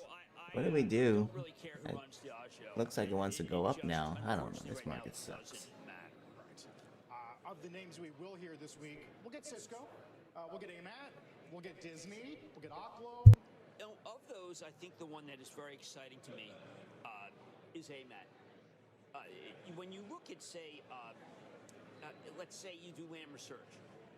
What did we do? don't really care who runs Diageo. Looks like it wants to go up now. I don't know. This market sucks. Of the names we will hear this week, we'll get Cisco, we'll get AMAT, we'll get Disney, we'll get Oklo. You know, of those, I think the one that is very exciting to me is AMAT. when you look at, say, let's say you do Lam Research,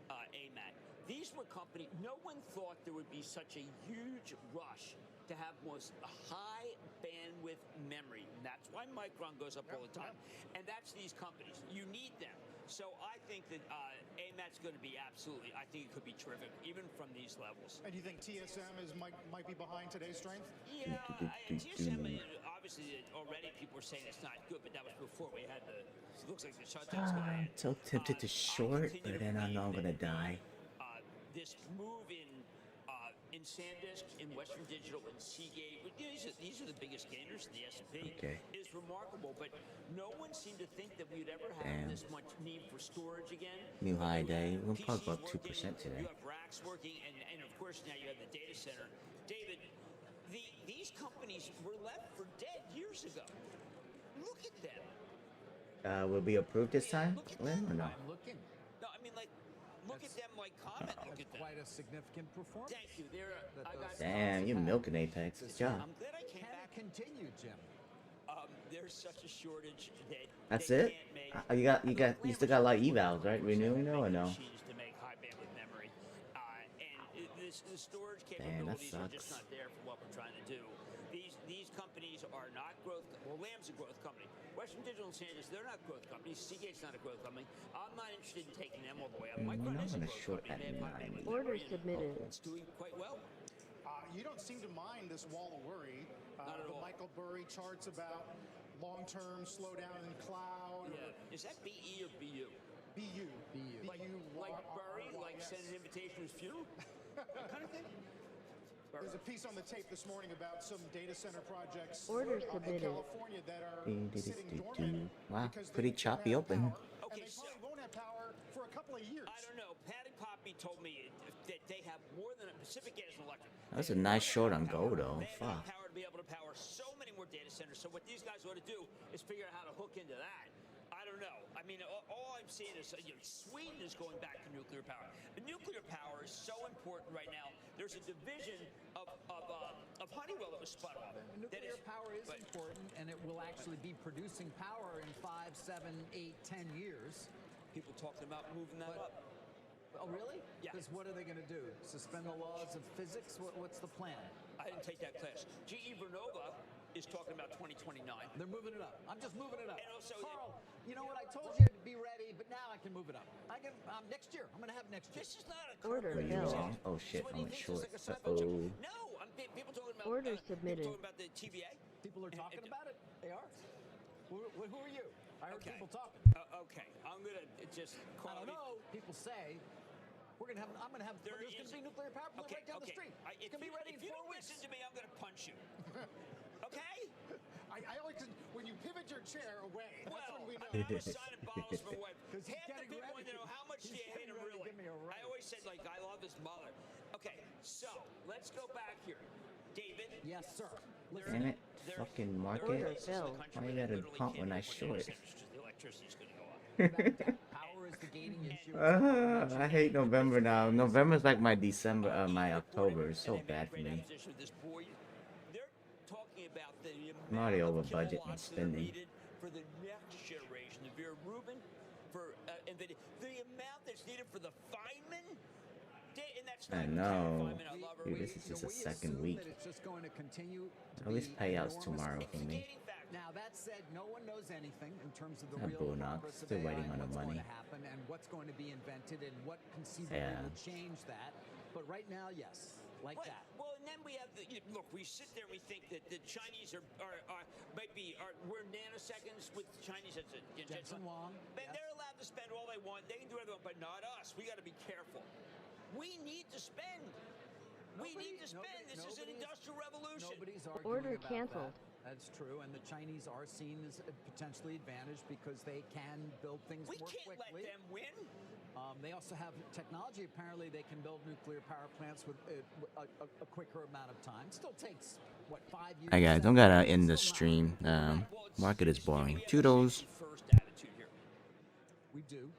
AMAT. These were companies, no one thought there would be such a huge rush to have a high bandwidth memory. And that's why Micron goes up all the time. And that's these companies. You need them. So I think that AMAT's going to be absolutely, I think it could be terrific, even from these levels. And you think TSM might be behind today's strength? Yeah, TSM, obviously, already people were saying it's not good, but that was before we had it looks like the shutdown's going to end. So tempted to short, but then I know I'm gonna die. This move in SanDisk, in Western Digital, and Seagate, these are the biggest gainers in the S&P, is remarkable, but no one seemed to think that we'd ever have this much need for storage again. New high day. We'll probably go up 2% today. You have racks working, and of course now you have the data center. David, these companies were left for dead years ago. Look at them. Will be approved this time? Well, or no? I'm looking. No, I mean, like, look at them, like, comment. Look at them. Quite a significant performance. Thank you. Damn, you're milking Apex. Good job. I'm glad I came back. Continue, Jim. There's such a shortage that That's it? You still got a lot of evals, right? Renewing though or no? To make high bandwidth memory, and the storage Damn, that capabilities are just sucks. not there for what we're trying to do. These companies are not growth. Well, Lam's a growth company. Western Digital and SanDisk, they're not growth companies. Seagate's not a growth company. I'm not interested in taking them all the way up. Micron is a growth short company. They have high bandwidth Order memory, and submitted. It's doing quite well. You don't seem to mind this wall of worry. Not at the all. Michael Burry charts about long-term slowdown in cloud. Yeah. Is that BE or BU? BU. Like Burry, like send an invitation as few? That kind of thing? There's a piece on the tape this morning about some data center projects Order in submitted. California that are sitting dormant. Wow, because pretty they choppy don't have open. power, and they probably won't have power for a couple of years. I don't know. Patty Poppy told me that they have more than a Pacific Gas and Electric. That's a nice short on gold though. They have Fuck. power to be able to power so many more data centers. So what these guys ought to do is figure out how to hook into that. I don't know. I mean, all I'm seeing is Sweden is going back to nuclear power. The nuclear power is so important right now. There's a division of Honeywell that was spun off. Nuclear power is important, and it will actually be producing power in 5, 7, 8, 10 years. People talking about moving that up. Oh, really? Yeah. Because what are they going to do? Suspend the laws of physics? What's the plan? I didn't take that class. GE Vernova is talking about 2029. They're moving it up. I'm just moving it up. And also, Carl, you know what? I told you to be ready, but now I can move it up. I can next year. I'm going to have next year. This is not a Order Were you filled. wrong? Oh shit, I went short. No, people talking about Order submitted. People talking about the TVA. People are talking about it. They are. Who are you? I heard people talking. Okay, I'm gonna just. I don't know. People say we're gonna have. I'm gonna have. There's gonna be nuclear power plant right down the street. It's gonna be ready in 4 weeks. If you don't listen to me, I'm gonna punch you. Okay? I always, when you pivot your chair away, that's when we know. I was signing bottles for my wife. He's Half the people want to know how much do you hate him really. I always said, like, I love his mother. Okay, so let's go back here. David. Yes, sir. Damn it, fucking market. Why you gotta pump when I short? The electricity's gonna go up. Power is the gating issue. I hate November now. November's like my December, my October. It's so bad for me. I'm already over budget and spending. For the next generation, the Vera Rubin, for NVIDIA, the amount that's needed for the Feynman. And that's I know. Dude, this is just a second week. It's just going to continue. At least payouts tomorrow for me. Now that said, no one knows anything in terms of the Not real bulenox. progress of Still AI waiting and on the what's money. going to happen and what's going to be invented and what conceivably will change that. But right now, yes, like that. Well, and then we have the look. We sit there and we think that the Chinese we're nanoseconds with the Chinese. Jensen Huang. They're allowed to spend all they want. They can do whatever they want, but not us. We got to be careful. We need to spend. We need to spend. This is an industrial revolution. Nobody's arguing Order about canceled. That's true, and the Chinese are seen as potentially advantaged because they can build things more quickly. We can't let them win. They also have technology. Apparently, they can build nuclear power plants with a quicker amount of time. Still takes, what, 5 years? Hi guys, I'm gonna end the stream. Market is boring. Toodles. We do.